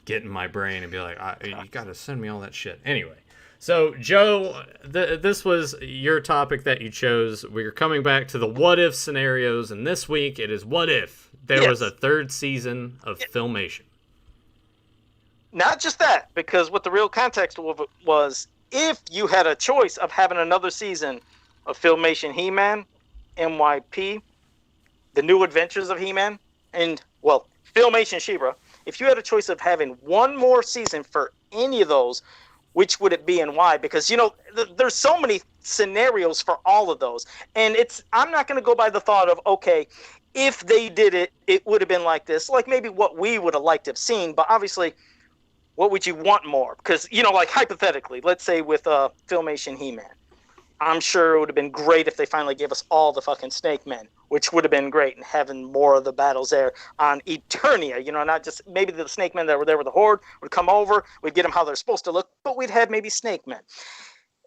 get in my brain and be like, you got to send me all that shit. Anyway, so Joe, this was your topic that you chose. We're coming back to the what if scenarios, and this week it is what if there was a third season of Filmation. Not just that, because what the real context of it was, if you had a choice of having another season of Filmation He-Man, NYP, The New Adventures of He-Man, and, Filmation She-Ra, if you had a choice of having one more season for any of those, which would it be and why? Because, there's so many scenarios for all of those. And I'm not going to go by the thought of, okay, if they did it, it would have been like this, like maybe what we would have liked to have seen, but obviously, what would you want more? Because, hypothetically, let's say with Filmation He-Man, I'm sure it would have been great if they finally gave us all the fucking Snake Men, which would have been great, and having more of the battles there on Eternia, not just maybe the Snake Men that were there with the Horde would come over, we'd get them how they're supposed to look, but we'd have maybe Snake Men.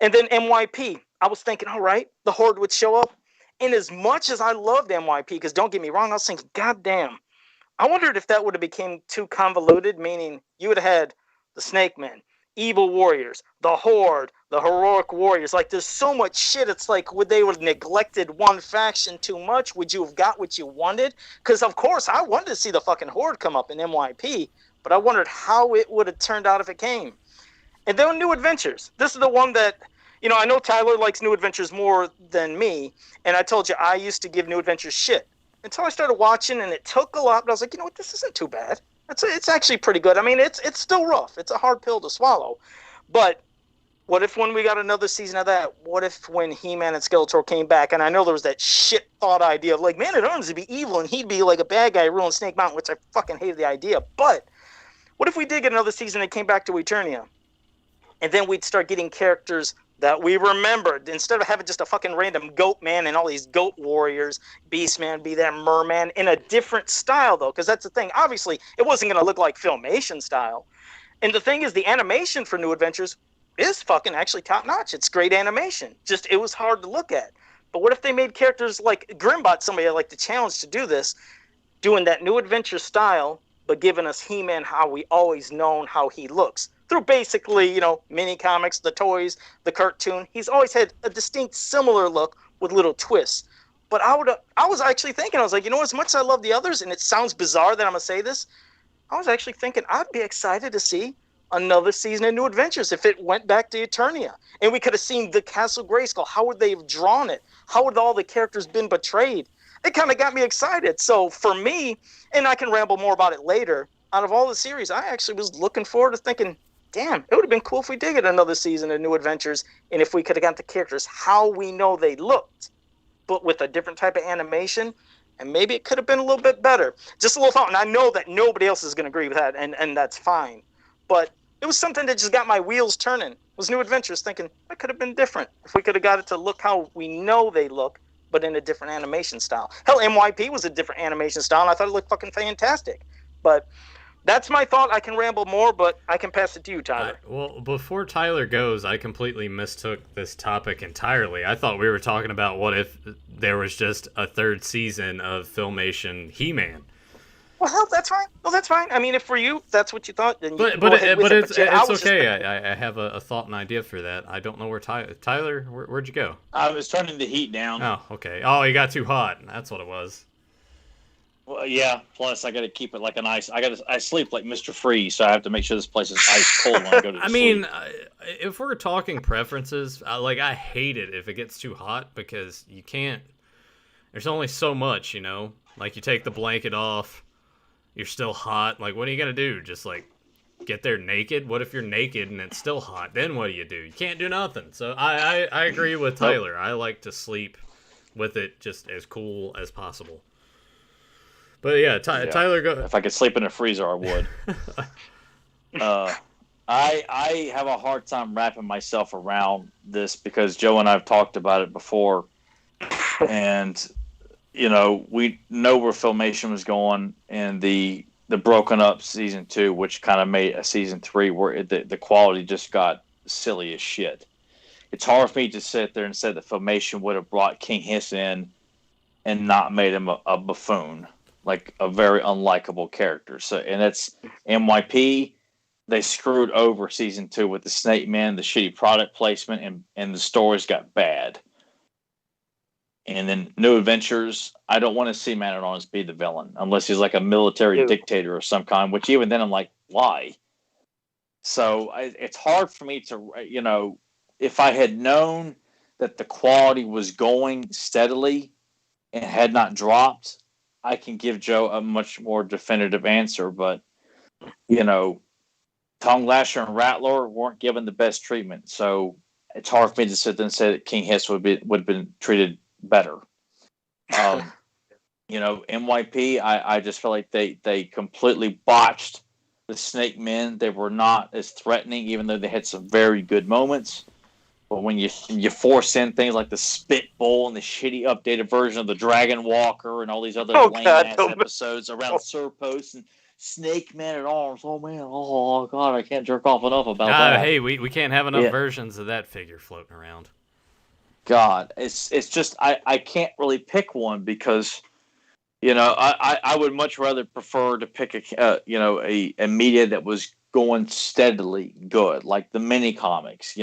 And then NYP, I was thinking, all right, the Horde would show up, and as much as I loved NYP, because don't get me wrong, I was thinking, goddamn, I wondered if that would have became too convoluted, meaning you would have had the Snake Men, Evil Warriors, the Horde, the Heroic Warriors. Like, there's so much shit. It's like, would they have neglected one faction too much? Would you have got what you wanted? Because, of course, I wanted to see the fucking Horde come up in NYP, but I wondered how it would have turned out if it came. And then New Adventures. This is the one that, I know Tyler likes New Adventures more than me, and I told you I used to give New Adventures shit. Until I started watching, and it took a lot, but I was like, what, this isn't too bad. It's actually pretty good. I mean, it's still rough. It's a hard pill to swallow. But what if when we got another season of that, what if when He-Man and Skeletor came back, and I know there was that shit thought idea of Man at Arms would be evil, and he'd be like a bad guy ruling Snake Mountain, which I fucking hated the idea. But what if we did get another season and came back to Eternia? And then we'd start getting characters that we remembered, instead of having just a fucking random goat man and all these goat warriors, Beastman, be that merman, in a different style, though, because that's the thing. Obviously, it wasn't going to look like Filmation style. And the thing is, the animation for New Adventures is fucking actually top-notch. It's great animation. Just, it was hard to look at. But what if they made characters like Grimbot, somebody I'd like to challenge to do this, doing that New Adventure style, but giving us He-Man how we always known how he looks. Through basically, mini comics, the toys, the cartoon. He's always had a distinct similar look with little twists. But I was actually thinking, I was like, as much as I love the others, and it sounds bizarre that I'm going to say this, I was actually thinking I'd be excited to see another season of New Adventures if it went back to Eternia. And we could have seen the Castle Grayskull. How would they have drawn it? How would all the characters been portrayed? It kind of got me excited. So for me, and I can ramble more about it later, out of all the series, I actually was looking forward to thinking, damn, it would have been cool if we did get another season of New Adventures, and if we could have got the characters how we know they looked, but with a different type of animation, and maybe it could have been a little bit better. Just a little thought, and I know that nobody else is going to agree with that, and that's fine. But it was something that just got my wheels turning. It was New Adventures, thinking, that could have been different. If we could have got it to look how we know they look, but in a different animation style. Hell, NYP was a different animation style, and I thought it looked fucking fantastic. But that's my thought. I can ramble more, but I can pass it to you, Tyler. Well, before Tyler goes, I completely mistook this topic entirely. I thought we were talking about what if there was just a third season of Filmation He-Man. Well, hell, that's fine. Well, that's fine. I mean, if for you, that's what you thought, then you but it's okay. I have a thought and idea for that. I don't know where Tyler, where'd you go? I was turning the heat down. Oh, okay. Oh, you got too hot. That's what it was. Well, yeah. Plus, I got to keep it like an ice. I sleep like Mr. Freeze, so I have to make sure this place is ice cold when I go to I sleep. mean, if we're talking preferences, I hate it if it gets too hot because you can't. There's only so much, you know. Like you take the blanket off, you're still hot. Like what are you gonna do? Just like get there naked? What if you're naked and it's still hot? Then what do? You can't do nothing. So I agree with Tyler. I like to sleep with it just as cool as possible. But yeah, Tyler, go. If I could sleep in a freezer, I would. I have a hard time wrapping myself around this because Joe and I have talked about it before, and we know where Filmation was going, and the broken up season 2, which kind of made a season 3 where the quality just got silly as shit. It's hard for me to sit there and say that Filmation would have brought King Hiss in and not made him a buffoon, like a very unlikable character. So, and that's NYP. They screwed over season 2 with the Snake Man, the shitty product placement, and the stories got bad. And then New Adventures, I don't want to see Man at Arms be the villain unless he's like a military dictator of some kind, which even then I'm like, why? So it's hard for me to, if I had known that the quality was going steadily and had not dropped, I can give Joe a much more definitive answer. But, Tongue Lasher and Rattler weren't given the best treatment. So it's hard for me to sit there and say that King Hiss would have been treated better. NYP, I just feel like they completely botched the Snake Men. They were not as threatening, even though they had some very good moments. But when you force in things like the Spit Bowl and the shitty updated version of the Dragon Walker and all these other lame-ass episodes around Surpost and Snake Man at Arms, oh God, I can't jerk off enough about that. Hey, we can't have enough versions of that figure floating around. God, it's just I can't really pick one because I would much rather prefer to pick a media that was going steadily good, like the mini comics,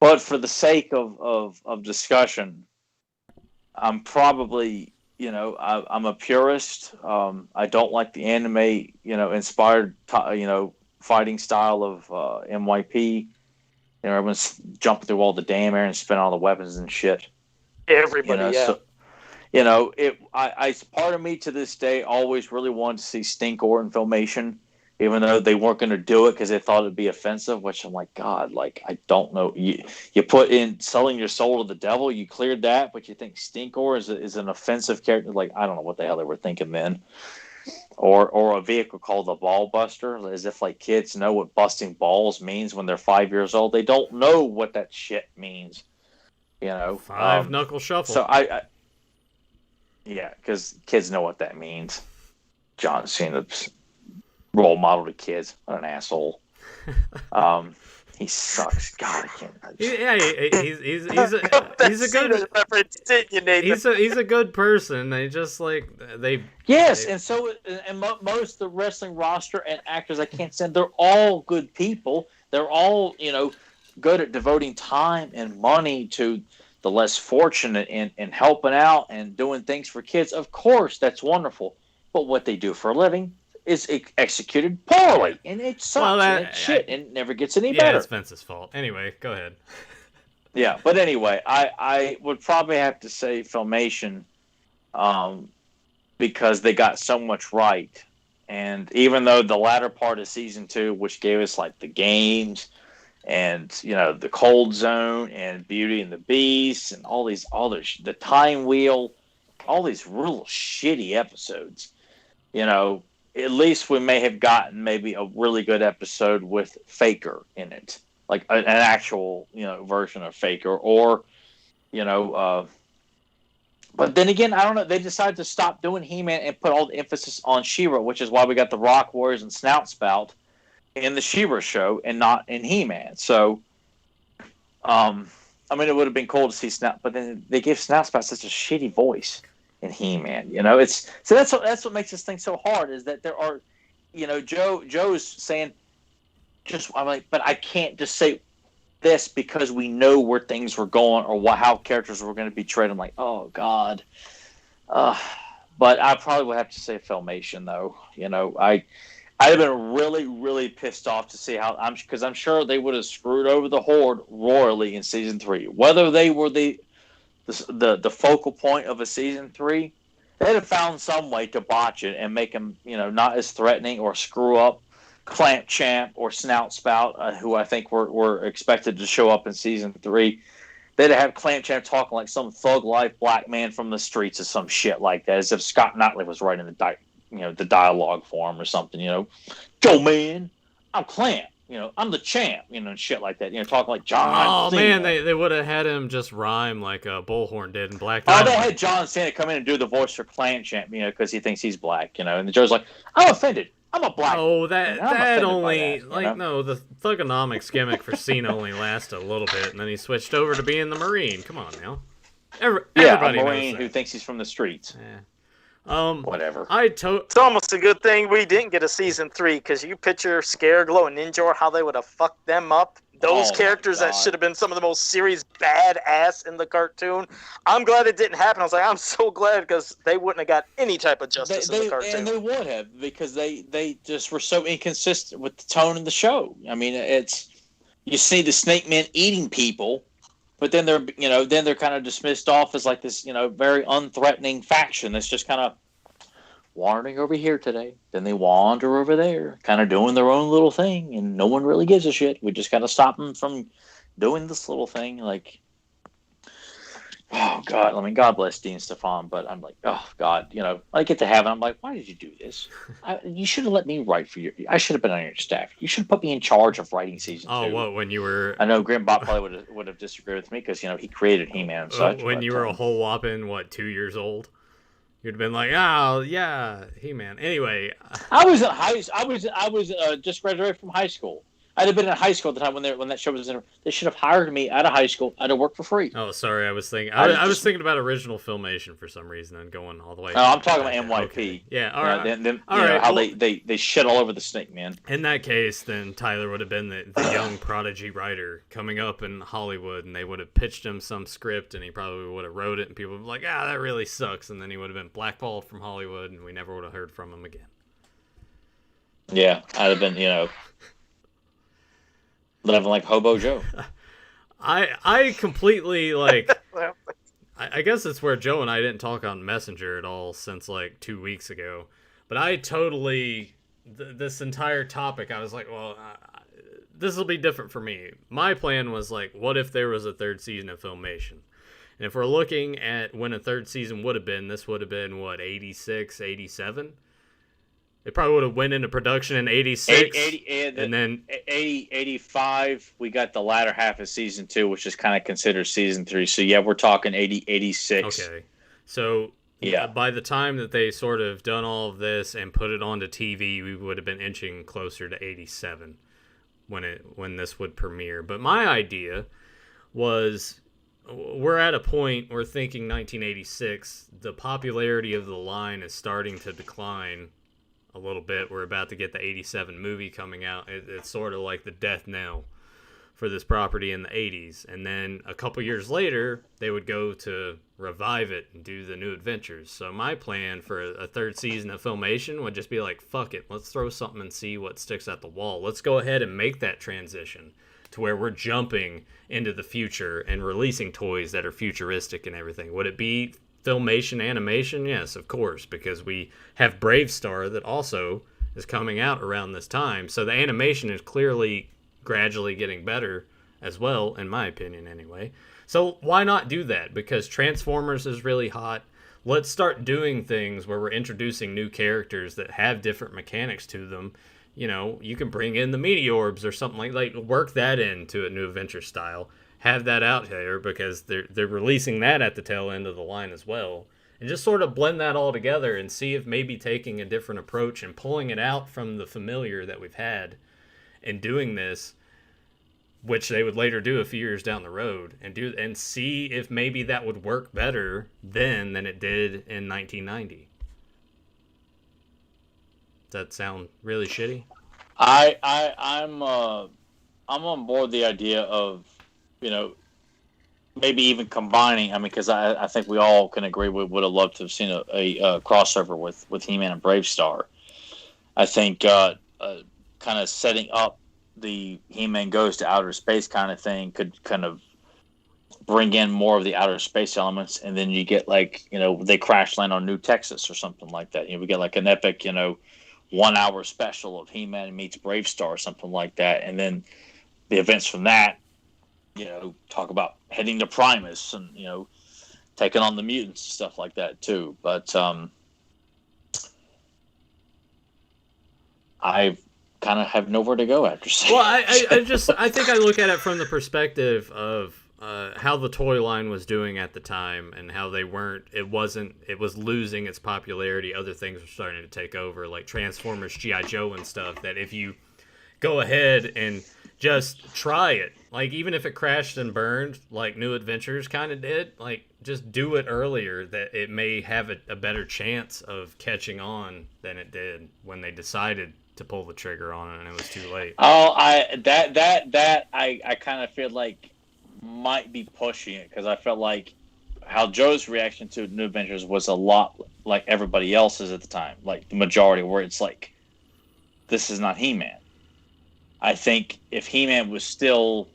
But for the sake of discussion, I'm probably I'm a purist. I don't like the anime inspired fighting style of NYP. Everyone's jumping through all the damn air and spinning all the weapons and shit. Everybody, yeah. So, part of me to this day always really wanted to see Stinkor in Filmation, even though they weren't going to do it because they thought it'd be offensive. Which I'm like, God, I don't know. You put in selling your soul to the devil. You cleared that, but you think Stinkor is an offensive character? Like, I don't know what the hell they were thinking then. Or a vehicle called the Ball Buster, as if like kids know what busting balls means when they're 5 years old. They don't know what that shit means. Five knuckle shuffle. So because kids know what that means. John Cena's role model to kids. What an asshole. He sucks. God, I can't. He's a good reference. He's a good person. They just and most of the wrestling roster and actors I can't stand. They're all good people. They're all good at devoting time and money to the less fortunate and helping out and doing things for kids. Of course, that's wonderful. But what they do for a living is executed poorly, and it sucks. And it's shit, and it never gets any better. Yeah, it's Vince's fault. Anyway, go ahead. Yeah, but anyway, I would probably have to say Filmation, because they got so much right, and even though the latter part of season 2, which gave us like the games, and the Cold Zone and Beauty and the Beast, and all these the Time Wheel, all these real shitty episodes, at least we may have gotten maybe a really good episode with Faker in it, like an actual, version of Faker, or, but then again, I don't know. They decided to stop doing He-Man and put all the emphasis on She-Ra, which is why we got the Rock Warriors and Snout Spout in the She-Ra show and not in He-Man. So, it would have been cool to see Snout, but then they gave Snout Spout such a shitty voice in He-Man. It's so that's what makes this thing so hard, is that there are, Joe's saying, I'm like, but I can't just say this because we know where things were going or how characters were going to be treated. I'm like, oh God, But I probably would have to say Filmation, though. I'd have been really, really pissed off to see how because I'm sure they would have screwed over the Horde royally in season 3. Whether they were the focal point of a season 3, they'd have found some way to botch it and make them, not as threatening or screw up Clamp Champ or Snout Spout, who I think were expected to show up in season 3. They'd have Clamp Champ talking like some thug life black man from the streets or some shit like that, as if Scott Knightley was writing the dialogue for him or something. Yo man, I'm Clamp. I'm the champ. And shit like that. Talking like John. Oh man, they would have had him just rhyme like Bullhorn did in Black Dynamite. Dynamite. They had John Cena come in and do the voice for Clamp Champ, because he thinks he's black. And Joe's like, I'm offended. I'm a black. Oh, that only that, no, the Thugonomics gimmick for Cena only lasted a little bit, and then he switched over to being the Marine. Come on now, everybody a knows Marine that. who thinks he's from the streets. Yeah. Whatever. It's almost a good thing we didn't get a season 3, because you picture Scareglow and Ninja, how they would have fucked them up. Those characters that should have been some of the most serious badass in the cartoon. I'm glad it didn't happen. I was like, I'm so glad, because they wouldn't have got any type of justice in the cartoon. And they would have, because they just were so inconsistent with the tone of the show. I mean, you see the Snake Men eating people, but then they're kind of dismissed off as like this, very unthreatening faction that's just kind of wandering over here today. Then they wander over there, kind of doing their own little thing, and no one really gives a shit. We just got to stop them from doing this little thing. Like, oh God, I mean, God bless Dean Stefan, but I'm like, oh God, I get to heaven, I'm like, why did you do this? You should have let me write for you. I should have been on your staff. You should have put me in charge of writing season 2. Oh, what, when you were? I know Grant Bot probably would have disagreed with me, because he created He-Man and such. When you were a whole whopping 2 years old, you'd have been like, oh yeah, He-Man. Anyway, I was just graduated from high school. I'd have been in high school at the time when that show was in. They should have hired me out of high school. I'd have worked for free. Oh, sorry, I was thinking. I was thinking about original Filmation for some reason and going all the way. No, I'm talking about NYP. Okay. Yeah, all right. How they shit all over the Snake Man. In that case, then Tyler would have been the young prodigy writer coming up in Hollywood, and they would have pitched him some script, and he probably would have wrote it, and people would be like, that really sucks, and then he would have been blackballed from Hollywood, and we never would have heard from him again. Yeah, I'd have been, living like Hobo Joe. I completely, I guess it's where Joe and I didn't talk on Messenger at all since 2 weeks ago. But I totally, this entire topic, I was like, well, this will be different for me. My plan was what if there was a third season of Filmation? And if we're looking at when a third season would have been, this would have been, 86, 87? They probably would have went into production in 86. And then 85, we got the latter half of season 2, which is kind of considered season 3. So, yeah, we're talking 86. Okay. So, yeah, by the time that they sort of done all of this and put it onto TV, we would have been inching closer to 87 when this would premiere. But my idea was, we're at a point, we're thinking 1986, the popularity of the line is starting to decline a little bit. We're about to get the 87 movie coming out. It's sort of like the death knell for this property in the 80s. And then a couple years later, they would go to revive it and do the New Adventures. So my plan for a third season of Filmation would just be fuck it, let's throw something and see what sticks at the wall. Let's go ahead and make that transition to where we're jumping into the future and releasing toys that are futuristic and everything. Would it be Filmation animation? Yes, of course, because we have Brave Star that also is coming out around this time. So the animation is clearly gradually getting better as well, in my opinion anyway. So why not do that? Because Transformers is really hot. Let's start doing things where we're introducing new characters that have different mechanics to them. You can bring in the Meteorbs or something like work that into a New Adventure style. Have that out there, because they're releasing that at the tail end of the line as well, and just sort of blend that all together and see if maybe taking a different approach and pulling it out from the familiar that we've had and doing this, which they would later do a few years down the road, and see if maybe that would work better then than it did in 1990. Does that sound really shitty? I'm on board the idea of maybe even combining. I mean, because I think we all can agree we would have loved to have seen a crossover with He-Man and Brave Star. I think kind of setting up the He-Man goes to outer space kind of thing could kind of bring in more of the outer space elements, and then you get like, they crash land on New Texas or something like that. We get like an epic 1 hour special of He-Man meets Brave Star or something like that, and then the events from that, talk about heading to Primus and taking on the mutants and stuff like that too. But I kind of have nowhere to go after seeing. Well, I think I look at it from the perspective of how the toy line was doing at the time, and how it was losing its popularity. Other things were starting to take over, like Transformers, G.I. Joe and stuff, that if you go ahead and just try it, like even if it crashed and burned like New Adventures kind of did, like just do it earlier, that it may have a better chance of catching on than it did when they decided to pull the trigger on it and it was too late. I kind of feel like might be pushing it, because I felt like how Joe's reaction to New Adventures was a lot like everybody else's at the time, like the majority, where it's like, this is not He-Man. I think if He-Man was still,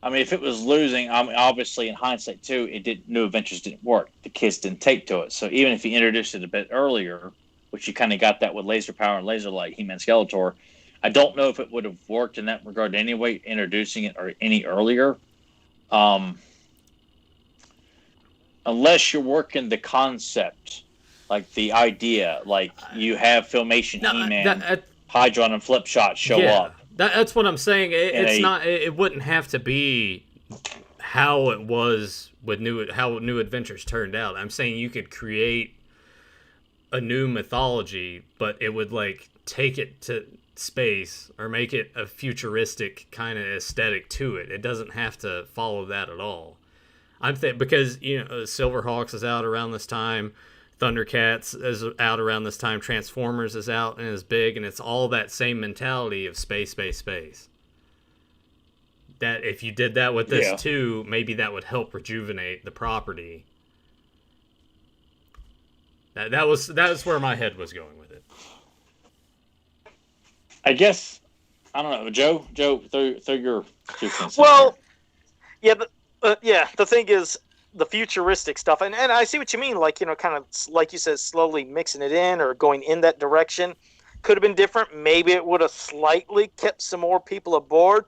if it was losing, obviously in hindsight too, New Adventures didn't work. The kids didn't take to it. So even if you introduced it a bit earlier, which you kind of got that with Laser Power and Laser Light, He-Man Skeletor, I don't know if it would have worked in that regard anyway, introducing it or any earlier. Unless you're working the concept, like the idea, like you have Filmation He-Man, Hydron and Flipshot show up. That's what I'm saying. It wouldn't have to be how it was with how New Adventures turned out. I'm saying you could create a new mythology, but it would like take it to space or make it a futuristic kind of aesthetic to it. It doesn't have to follow that at all. Because Silverhawks is out around this time, Thundercats is out around this time, Transformers is out and is big, and it's all that same mentality of space. That if you did that with this too, maybe that would help rejuvenate the property. That was where my head was going with it. I guess, I don't know, Joe, throw your 2 cents. Well, the thing is, the futuristic stuff, and I see what you mean, like, kind of, like you said, slowly mixing it in or going in that direction could have been different. Maybe it would have slightly kept some more people aboard.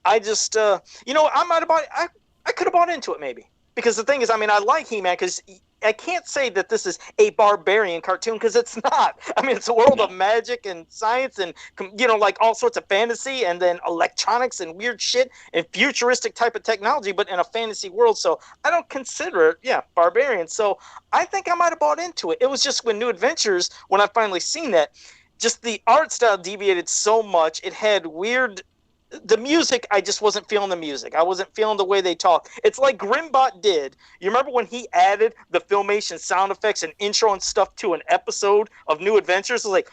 I just, I could have bought into it maybe. Because the thing is, I like He-Man because I can't say that this is a barbarian cartoon, because it's not. It's a world of magic and science and, like all sorts of fantasy and then electronics and weird shit and futuristic type of technology, but in a fantasy world. So I don't consider it, barbarian. So I think I might have bought into it. It was just when New Adventures, when I finally seen that, just the art style deviated so much. It had weird... The music, I just wasn't feeling the music. I wasn't feeling the way they talk. It's like Grimbot did. You remember when he added the Filmation sound effects and intro and stuff to an episode of New Adventures? It was like,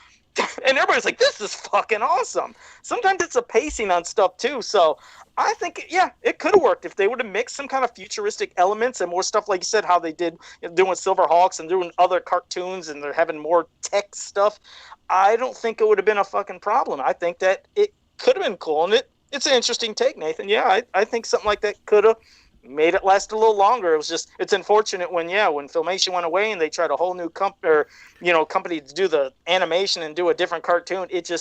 and everybody's like, this is fucking awesome. Sometimes it's a pacing on stuff too. So I think, it could have worked if they would have mixed some kind of futuristic elements and more stuff, like you said, how they did doing Silverhawks and doing other cartoons, and they're having more tech stuff. I don't think it would have been a fucking problem. I think that it could have been cool, and it's an interesting take, Nathan. I think something like that could have made it last a little longer. It's unfortunate when Filmation went away and they tried a whole new company to do the animation and do a different cartoon. It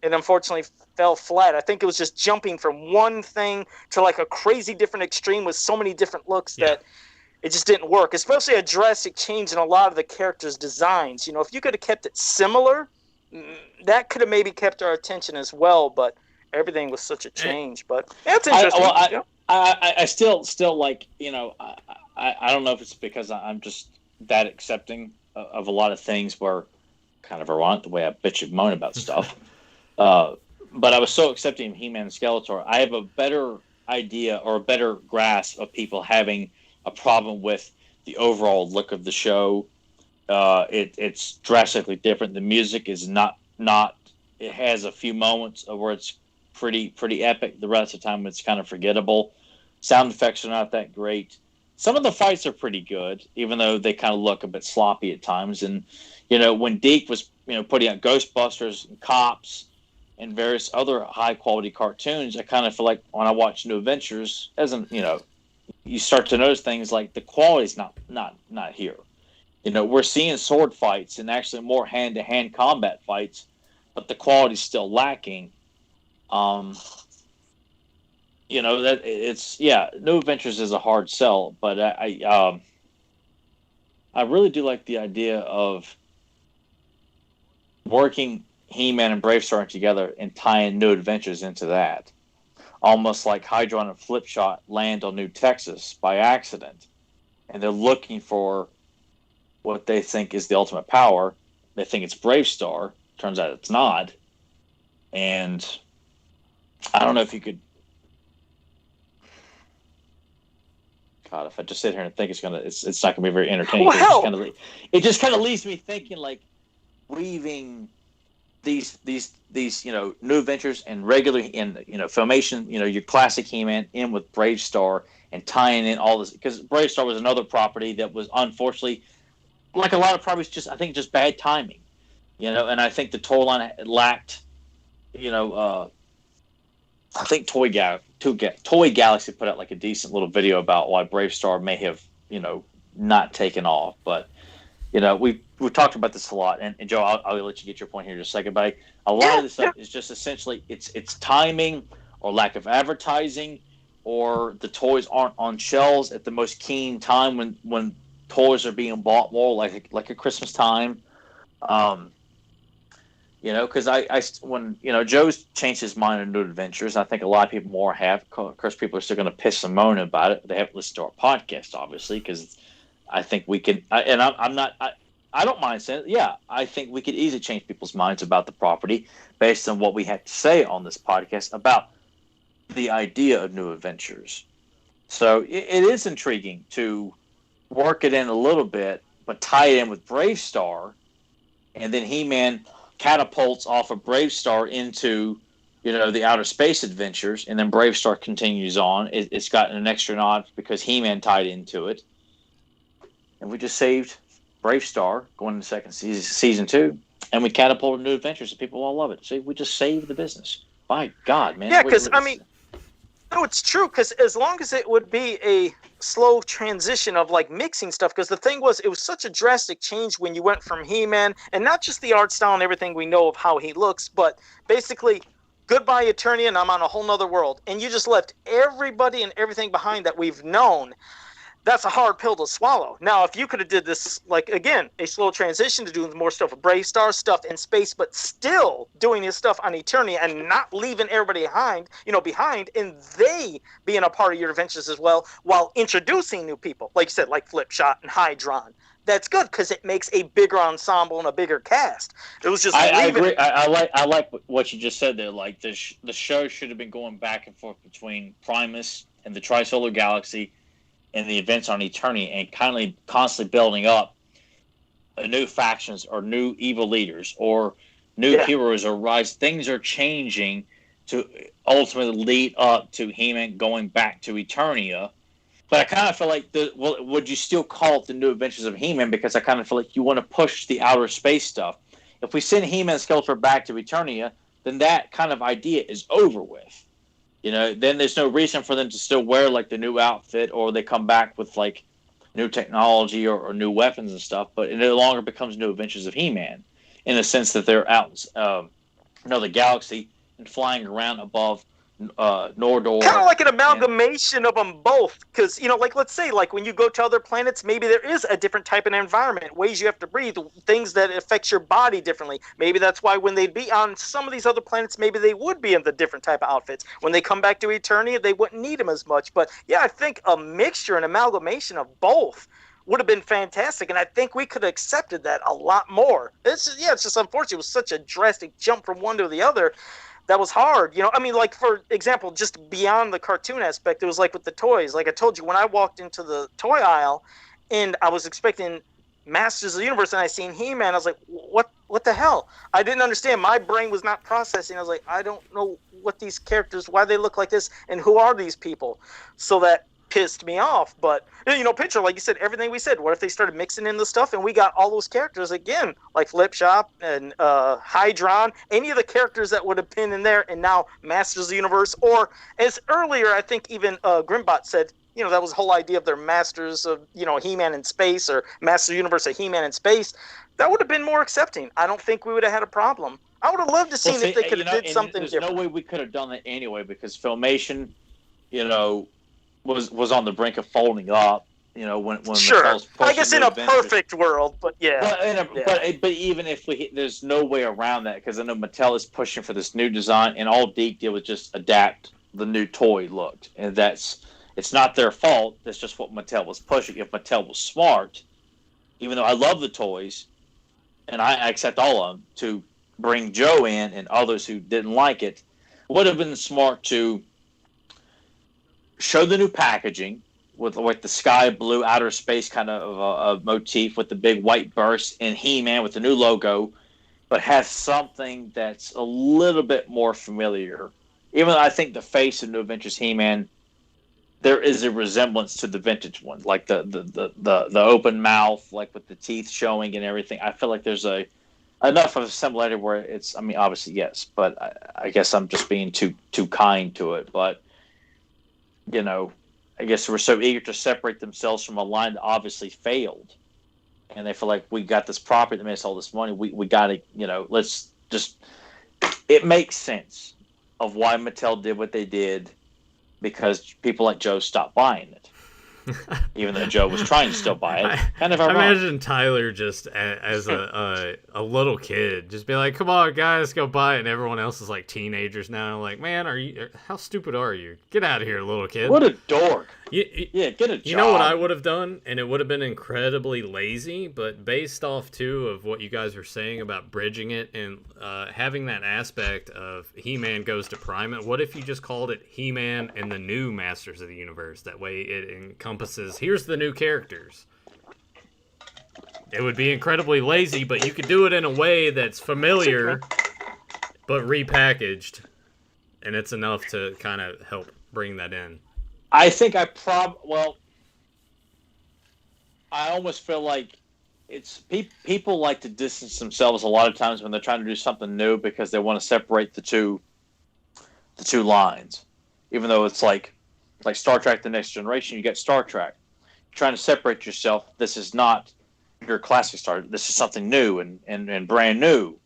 unfortunately fell flat. I think it was just jumping from one thing to like a crazy different extreme with so many different looks that it just didn't work, especially a drastic change in a lot of the characters' designs. If you could have kept it similar, that could have maybe kept our attention as well, but everything was such a change. But that's interesting. I still like, I don't know if it's because I'm just that accepting of a lot of things, where kind of ironic the way I bitch and moan about stuff. But I was so accepting of He-Man and Skeletor. I have a better idea or a better grasp of people having a problem with the overall look of the show. It's drastically different. The music is not. It has a few moments where it's pretty epic. The rest of the time, it's kind of forgettable. Sound effects are not that great. Some of the fights are pretty good, even though they kind of look a bit sloppy at times. And when Deke was putting out Ghostbusters and Cops and various other high quality cartoons, I kind of feel like when I watch New Adventures, you start to notice things like the quality's not here. We're seeing sword fights and actually more hand to hand combat fights, but the quality's still lacking. New Adventures is a hard sell, but I really do like the idea of working He-Man and Bravestar together and tying New Adventures into that. Almost like Hydron and Flipshot land on New Texas by accident, and they're looking for what they think is the ultimate power. They think it's Bravestar. Turns out it's not. And I don't know if you could. God, if I just sit here and think it's not gonna be very entertaining. Well, it just kind of leaves me thinking, like, weaving these New Adventures and regular Filmation, your classic He-Man in with Bravestar and tying in all this, because Bravestar was another property that was unfortunately, like a lot of properties, just bad timing, and I think the toy line lacked, I think Toy Galaxy put out like a decent little video about why Bravestar may have, not taken off, but we've talked about this a lot, and Joe, I'll let you get your point here in just a second. But a lot of this stuff is just essentially it's timing or lack of advertising, or the toys aren't on shelves at the most keen time when toys are being bought more, like at Christmas time. Because when Joe's changed his mind on New Adventures, I think a lot of people more have. Of course, people are still going to piss and moan about it. They haven't listened to our podcast, obviously, because I think we can. I don't mind saying it. Yeah, I think we could easily change people's minds about the property based on what we have to say on this podcast about the idea of New Adventures. So it is intriguing to work it in a little bit, but tie it in with Bravestar, and then He-Man catapults off of Bravestar into, the outer space adventures, and then Bravestar continues on. It's gotten an extra nod because He-Man tied into it, and we just saved Bravestar going into second season 2, and we catapulted New Adventures, and people all love it. See, we just saved the business. My God, man! Yeah, because no, it's true. Because as long as it would be a slow transition of like mixing stuff, because the thing was, it was such a drastic change when you went from He-Man, and not just the art style and everything we know of how he looks, but basically goodbye Eternia and I'm on a whole nother world, and you just left everybody and everything behind that we've known. That's a hard pill to swallow. Now, if you could have did this, like, again, a slow transition to doing more stuff with Bravestar, stuff in space, but still doing his stuff on Eternia and not leaving everybody behind, and they being a part of your adventures as well, while introducing new people, like you said, like Flipshot and Hydron. That's good because it makes a bigger ensemble and a bigger cast. It was just I agree. I like what you just said there. Like the show should have been going back and forth between Primus and the Trisolar Galaxy and the events on Eternia, and constantly building up new factions or new evil leaders or new heroes or rise. Things are changing to ultimately lead up to He-Man going back to Eternia. But I kind of feel like, would you still call it the New Adventures of He-Man? Because I kind of feel like you want to push the outer space stuff. If we send He-Man and Skeletor back to Eternia, then that kind of idea is over with. Then there's no reason for them to still wear like the new outfit, or they come back with like new technology or new weapons and stuff. But it no longer becomes New Adventures of He-Man in the sense that they're out, the galaxy and flying around above Nordor. Kind of like an amalgamation of them both, because like let's say like when you go to other planets, maybe there is a different type of environment, ways you have to breathe, things that affects your body differently. Maybe that's why when they'd be on some of these other planets, maybe they would be in the different type of outfits. When they come back to Eternia, they wouldn't need them as much. But yeah, I think a mixture, an amalgamation of both would have been fantastic, and I think we could have accepted that a lot more. It's just unfortunate. It was such a drastic jump from one to the other. That was hard, like, for example, just beyond the cartoon aspect, it was like with the toys. Like I told you, when I walked into the toy aisle and I was expecting Masters of the Universe and I seen He-Man, I was like, what what the hell? I didn't understand. My brain was not processing. I was like, I don't know what these characters, why they look like this, and who are these people? So that pissed me off. But, picture, like you said, everything we said. What if they started mixing in the stuff and we got all those characters again, like Flipshop and Hydron, any of the characters that would have been in there, and now Masters of the Universe, or as earlier, I think even Grimbot said, that was the whole idea of their Masters of, He-Man in space, or Masters of the Universe of He-Man in space. That would have been more accepting. I don't think we would have had a problem. I would have loved to see if they could have did something there's different. There's no way we could have done that anyway, because Filmation, was on the brink of folding up. When sure. Mattel's I guess in a Adventures. Perfect world, but yeah. But even if there's no way around that, because I know Mattel is pushing for this new design, and all Deke did was just adapt the new toy looked, and it's not their fault. That's just what Mattel was pushing. If Mattel was smart, even though I love the toys, and I accept all of them, to bring Joe in and others who didn't like it, would have been smart to show the new packaging with the sky blue outer space kind of a motif with the big white burst, and He-Man with the new logo, but have something that's a little bit more familiar. Even though I think the face of New Adventures He-Man, there is a resemblance to the vintage one, like the open mouth, like with the teeth showing and everything. I feel like there's enough of a similarity where it's. I mean, obviously yes, but I guess I'm just being too kind to it. But I guess they were so eager to separate themselves from a line that obviously failed, and they feel like we got this property that made us all this money. We got to let's just. It makes sense of why Mattel did what they did, because people like Joe stopped buying it, even though Joe was trying to still buy it. Kind of I ironic. imagine Tyler just as a little kid just be like, "Come on, guys, go buy it," and everyone else is like teenagers now. Like, man, how stupid are you? Get out of here, little kid. What a dork. Yeah, get a job. You know what I would have done, and it would have been incredibly lazy, but based off too of what you guys were saying about bridging it and having that aspect of He-Man goes to Primet. What if you just called it He-Man and the new Masters of the Universe? That way it encompasses, here's the new characters. It would be incredibly lazy, but you could do it in a way that's familiar, but repackaged, and it's enough to kind of help bring that in. I think I almost feel like it's people like to distance themselves a lot of times when they're trying to do something new, because they want to separate the two lines. Even though it's like Star Trek: The Next Generation, you get Star Trek. You're trying to separate yourself. This is not your classic Star. This is something new and brand new.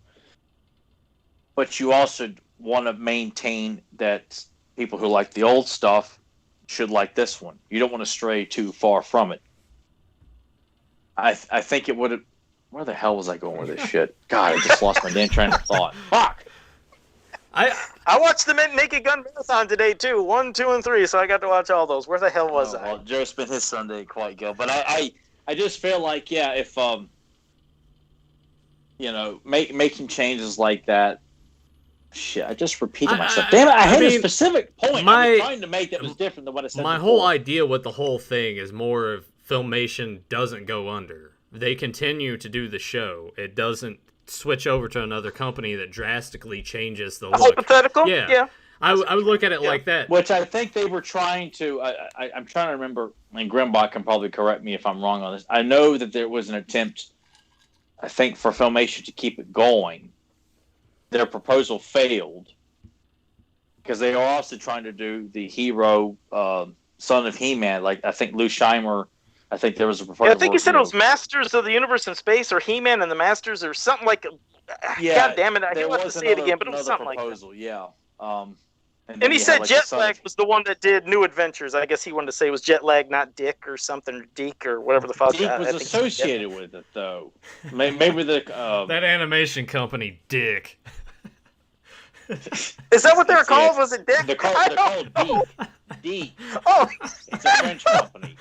But you also want to maintain that people who like the old stuff should like this one. You don't want to stray too far from it. I think it would have. Where the hell was I going with this shit? God, I just lost my damn train of thought. Fuck. I watched the Naked Gun Marathon today too, 1, 2, and 3. So I got to watch all those. Where the hell was I? Well, Joe spent his Sunday quite good, but I just feel like if making changes like that. Shit, I just repeated myself. Damn it, I had a specific point I was trying to make that was different than what I said My before. whole idea with the whole thing is more of Filmation doesn't go under. They continue to do the show. It doesn't switch over to another company that drastically changes the look. Hypothetical? Yeah. I would look at it like that. Which I think they were trying to... I'm trying to remember, and Grimbach can probably correct me if I'm wrong on this. I know that there was an attempt, I think, for Filmation to keep it going. Their proposal failed because they are also trying to do the hero Son of He-Man. Like, I think Lou Scheimer, I think there was a proposal. Yeah, I think he said it was Masters of the Universe in Space, or He-Man and the Masters, or something like. Yeah, God damn it! I didn't want to say it again, but it was something proposal, like that. Yeah. And he said Jetlag was the one that did New Adventures. I guess he wanted to say it was Jetlag, not Dick or something, or Deke or whatever the fuck. Deke was associated with it, though. Maybe the that animation company, Dick. Is that what they're called? Was it Dick? They're called Deke. Oh, it's a French company.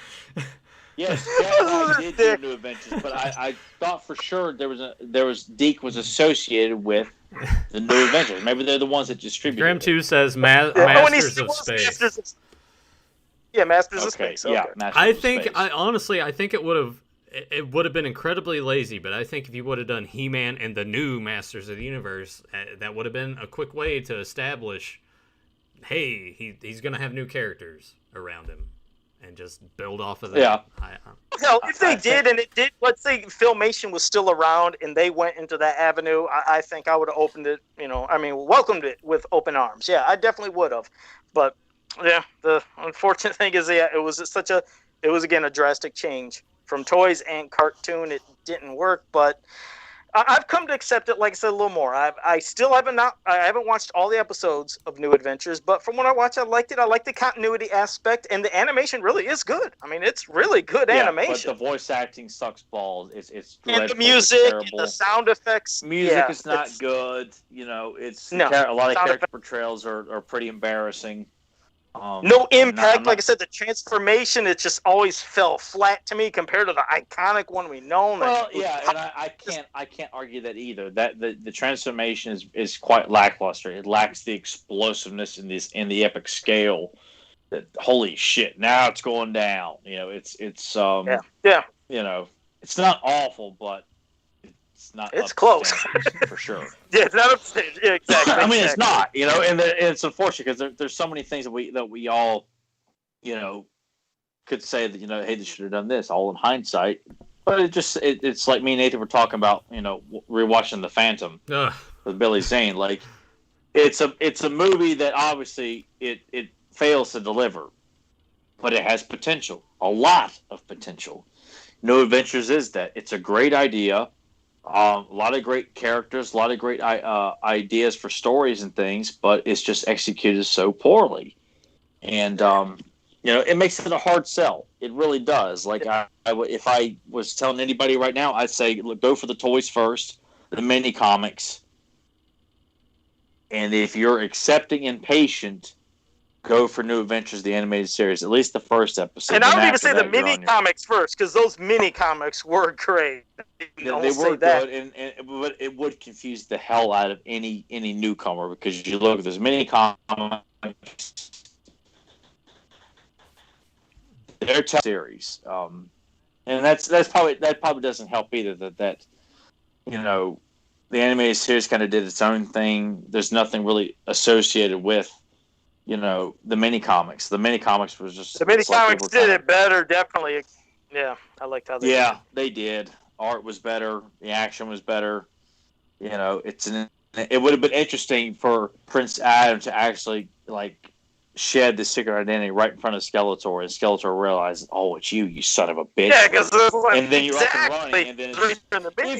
Yes, Jetlag did do New Adventures, but I thought for sure Deke was associated with the New Adventures. Maybe they're the ones that distributed. Graham 2 says Masters of Space. Yeah, Masters of Space. Okay. Yeah, Masters of Space. I think it would have it would have been incredibly lazy, but I think if you would have done He-Man and the new Masters of the Universe, that would have been a quick way to establish, hey, he's going to have new characters around him, and just build off of that. Yeah. Hell, if they did, and it did, let's say Filmation was still around and they went into that avenue, I think I would have opened it, welcomed it with open arms. Yeah, I definitely would have. But, yeah, the unfortunate thing is, it was again a drastic change. From toys and cartoon, it didn't work, but I've come to accept it, like I said, a little more. I haven't watched all the episodes of New Adventures, but from what I watched, I liked it. I like the continuity aspect, and the animation really is good. I mean, it's really good animation. But the voice acting sucks balls. It's and the music, and the sound effects. Music is not good. A lot of character portrayals are pretty embarrassing. No impact. Like I said, the transformation, it just always fell flat to me compared to the iconic one we know. Well, yeah, and I can't argue that either. That the transformation is quite lackluster. It lacks the explosiveness in the epic scale. That holy shit! Now it's going down. It's it's not awful, but it's close for sure. Yeah, it's not upstage. Yeah, exactly. I mean, it's not. And it's unfortunate because there's so many things that we all, could say that hey, they should have done this. All in hindsight, but it's like me and Nathan were talking about. Rewatching The Phantom with Billy Zane. Like, it's a movie that obviously it fails to deliver, but it has potential, a lot of potential. No Adventures is that. It's a great idea. A lot of great characters, a lot of great ideas for stories and things, but it's just executed so poorly. And, it makes it a hard sell. It really does. Like, if I was telling anybody right now, I'd say, look, go for the toys first, the mini comics. And if you're accepting and patient, go for New Adventures, the animated series, at least the first episode. And I would even say the mini comics first, because those mini comics were great. They were good, but it would confuse the hell out of any newcomer, because you look at those mini comics, they're series, and that probably doesn't help either. That the animated series kind of did its own thing. There's nothing really associated with the mini comics. The mini comics was just the mini comics did it better, definitely. Yeah, I liked how they did it. They did. Art was better. The action was better. It would have been interesting for Prince Adam to actually shed the secret identity right in front of Skeletor, and Skeletor realizes, oh, it's you son of a bitch. Yeah, because and then you're up and running, and then if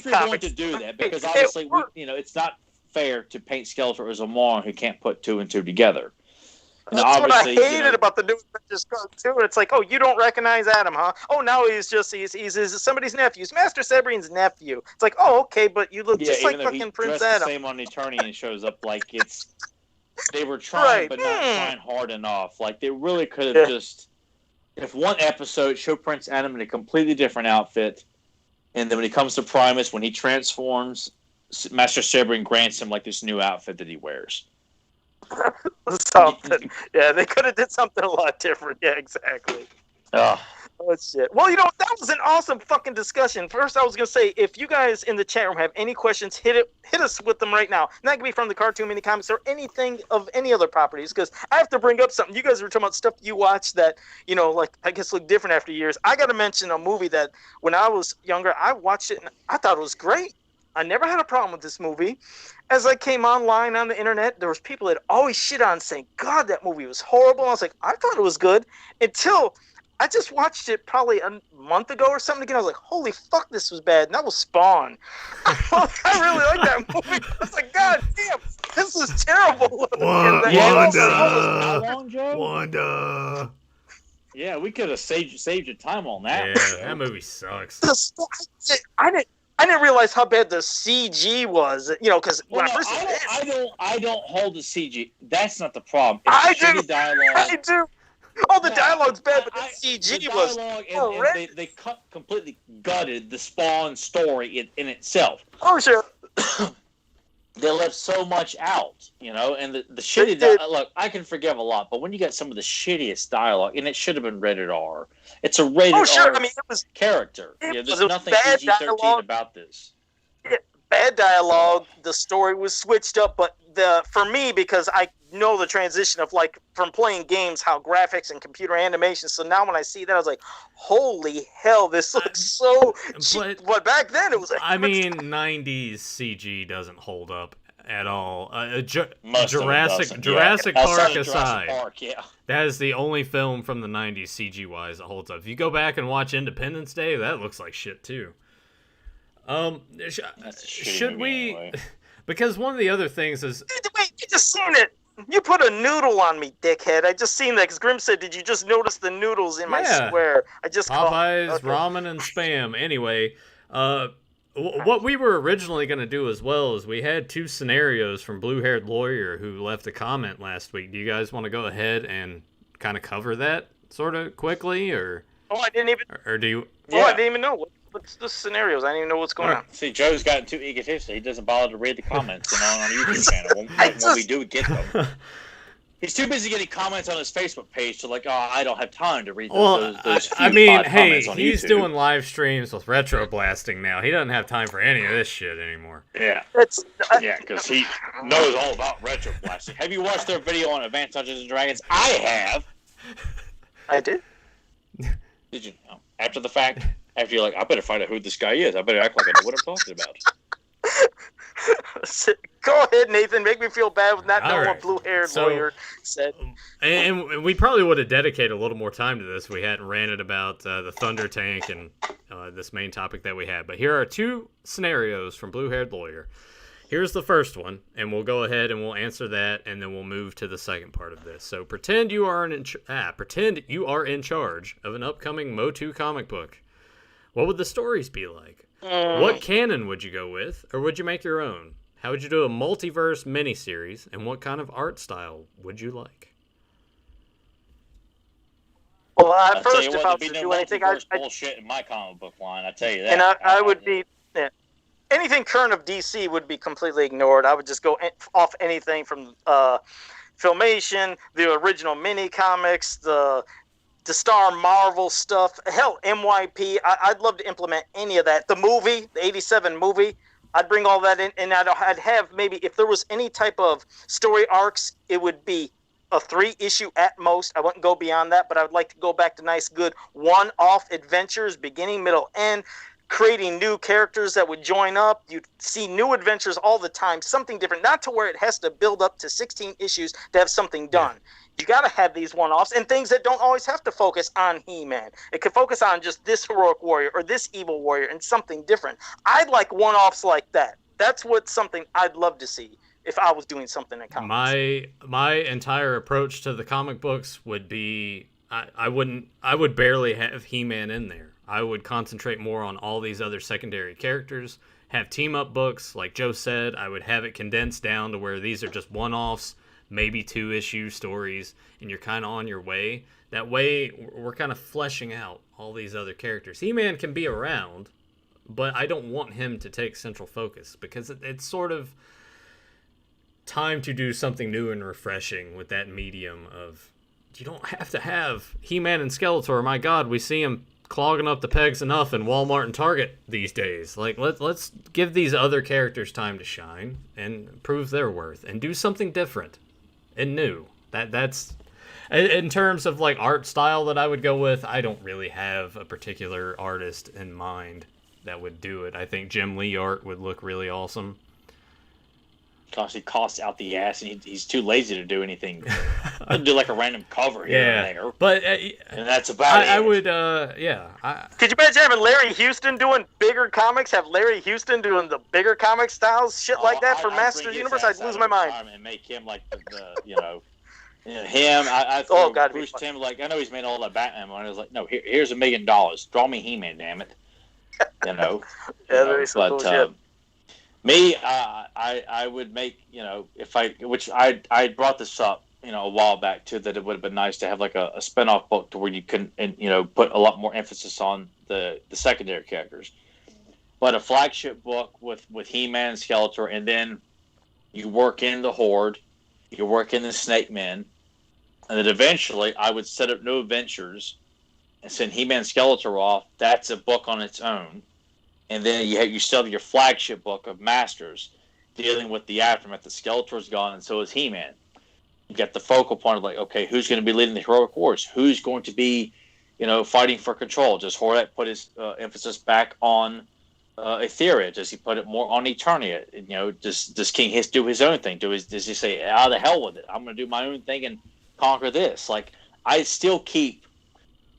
you're going to do that, because obviously it's not fair to paint Skeletor as a moron who can't put two and two together. That's what I hated about the New Adventures cartoon. It's like, oh, you don't recognize Adam, huh? Oh, now he's somebody's nephew. He's Master Cerebrine's nephew. It's like, oh, okay, but you look just like fucking Prince Adam. The same on Eternian shows up like it's they were trying, but not trying hard enough. Like, they really could have just, if one episode showed Prince Adam in a completely different outfit, and then when he comes to Primus, when he transforms, Master Cerebrine grants him this new outfit that he wears. Something. Yeah, they could have did something a lot different. Yeah, exactly. Oh, shit. Well, that was an awesome fucking discussion. First, I was going to say, if you guys in the chat room have any questions, hit us with them right now. And that can be from the cartoon, mini comics, or anything of any other properties, because I have to bring up something. You guys were talking about stuff you watched that, I guess look different after years. I got to mention a movie that when I was younger, I watched it and I thought it was great. I never had a problem with this movie. As I came online on the internet, there was people that always shit on saying, God, that movie was horrible. I was like, I thought it was good until I just watched it probably a month ago or something again. I was like, holy fuck, this was bad. And that was Spawn. I really like that movie. I was like, God damn, this is terrible. Wanda. Yeah, we could have saved your time on that. Yeah, that movie sucks. I didn't realize how bad the CG was, because I don't hold the CG. That's not the problem. I do. Oh, the dialogue's bad, but the CG was and they completely gutted the Spawn story in itself. Oh, sure. they left so much out, and the shitty look, I can forgive a lot, but when you got some of the shittiest dialogue, and it should have been rated R. It's a rated R I mean, it was character. There's nothing bad PG-13 dialogue about this. Bad dialogue. The story was switched up, but for me, because I know the transition of like from playing games, how graphics and computer animation. So now when I see that, I was like, "Holy hell, this looks so cheap." But back then, it was. I mean, '90s CG doesn't hold up at all. Jurassic Park aside, that is the only film from the '90s CG wise that holds up. If you go back and watch Independence Day, that looks like shit too. Should we? Anyway. Because one of the other things is. Wait, you just seen it. You put a noodle on me, dickhead. I just seen that because Grim said, "Did you just notice the noodles in my square?" I just Popeyes, ramen, and spam. Anyway, what we were originally going to do as well is we had 2 scenarios from Blue Haired Lawyer who left a comment last week. Do you guys want to go ahead and kind of cover that sort of quickly, or? Oh, I didn't even. Or do you? Oh, I didn't even know. What's the scenarios? I didn't even know what's going on. See, Joe's gotten too egotistic. He doesn't bother to read the comments on the YouTube channel when we do get them. He's too busy getting comments on his Facebook page to I don't have time to read those I mean, comments on he's YouTube. doing live streams with retro blasting now. He doesn't have time for any of this shit anymore. Yeah. Because he knows all about retro blasting. Have you watched their video on Advanced Dungeons and Dragons? I have. I did. Did you? Oh, after the fact? After you're like, I better find out who this guy is. I better act like I know what I'm talking about. Go ahead, Nathan. Make me feel bad with not knowing what blue-haired lawyer said. And we probably would have dedicated a little more time to this if we hadn't ranted about the Thunder Tank and this main topic that we had. But here are 2 scenarios from Blue-Haired Lawyer. Here's the first one, and we'll go ahead and we'll answer that, and then we'll move to the second part of this. So pretend you are in charge of an upcoming Motu comic book. What would the stories be like? What canon would you go with, or would you make your own? How would you do a multiverse miniseries, and what kind of art style would you like? Well, first, if I was to do anything, I'd bullshit in my comic book line. I tell you that. And I would be anything current of DC would be completely ignored. I would just go off anything from Filmation, the original mini comics, the Star Marvel stuff, hell, MYP. I'd love to implement any of that. The movie, the '87 movie, I'd bring all that in, and I'd have maybe, if there was any type of story arcs, it would be a 3-issue at most. I wouldn't go beyond that, but I would like to go back to nice, good one-off adventures, beginning, middle, end, creating new characters that would join up. You'd see new adventures all the time, something different, not to where it has to build up to 16 issues to have something done. You got to have these one-offs and things that don't always have to focus on He-Man. It could focus on just this heroic warrior or this evil warrior and something different. I'd like one-offs like that. That's something I'd love to see if I was doing something in comics. My entire approach to the comic books would be I would barely have He-Man in there. I would concentrate more on all these other secondary characters, have team-up books. Like Joe said, I would have it condensed down to where these are just one-offs, maybe 2-issue stories, and you're kind of on your way. That way, we're kind of fleshing out all these other characters. He-Man can be around, but I don't want him to take central focus, because it's sort of time to do something new and refreshing with that medium of, you don't have to have He-Man and Skeletor. My God, we see him clogging up the pegs enough in Walmart and Target these days. Like, let's give these other characters time to shine and prove their worth and do something different and new. That's in terms of like art style that I would go with. I don't really have a particular artist in mind that would do it. I think Jim Lee art would look really awesome. He costs out the ass, and he's too lazy to do anything. He'll do like a random cover here and there. But and that's about it. I would, Could you imagine having Larry Houston doing bigger comics? Have Larry Houston doing the bigger comic styles, shit like that for Masters Universe? I'd lose my mind. And make him like him. I throw Bruce Timm, like, I know he's made all that Batman money. I was like, no, here's $1 million. Draw me He-Man, damn it. Me, I would make, I brought this up, a while back too, that it would have been nice to have like a spinoff book to where you can, put a lot more emphasis on the secondary characters. But a flagship book with He-Man and Skeletor, and then you work in the Horde, you work in the Snake Men, and then eventually I would set up New Adventures and send He-Man Skeletor off. That's a book on its own. And then you still have your flagship book of Masters dealing with the aftermath. The Skeletor's gone, and so is He-Man. You got the focal point of like, okay, who's going to be leading the heroic wars? Who's going to be, fighting for control? Does Hordak put his emphasis back on Etheria? Does he put it more on Eternia? Does King Hiss do his own thing? Does he say, the hell with it? I'm going to do my own thing and conquer this? Like, I still keep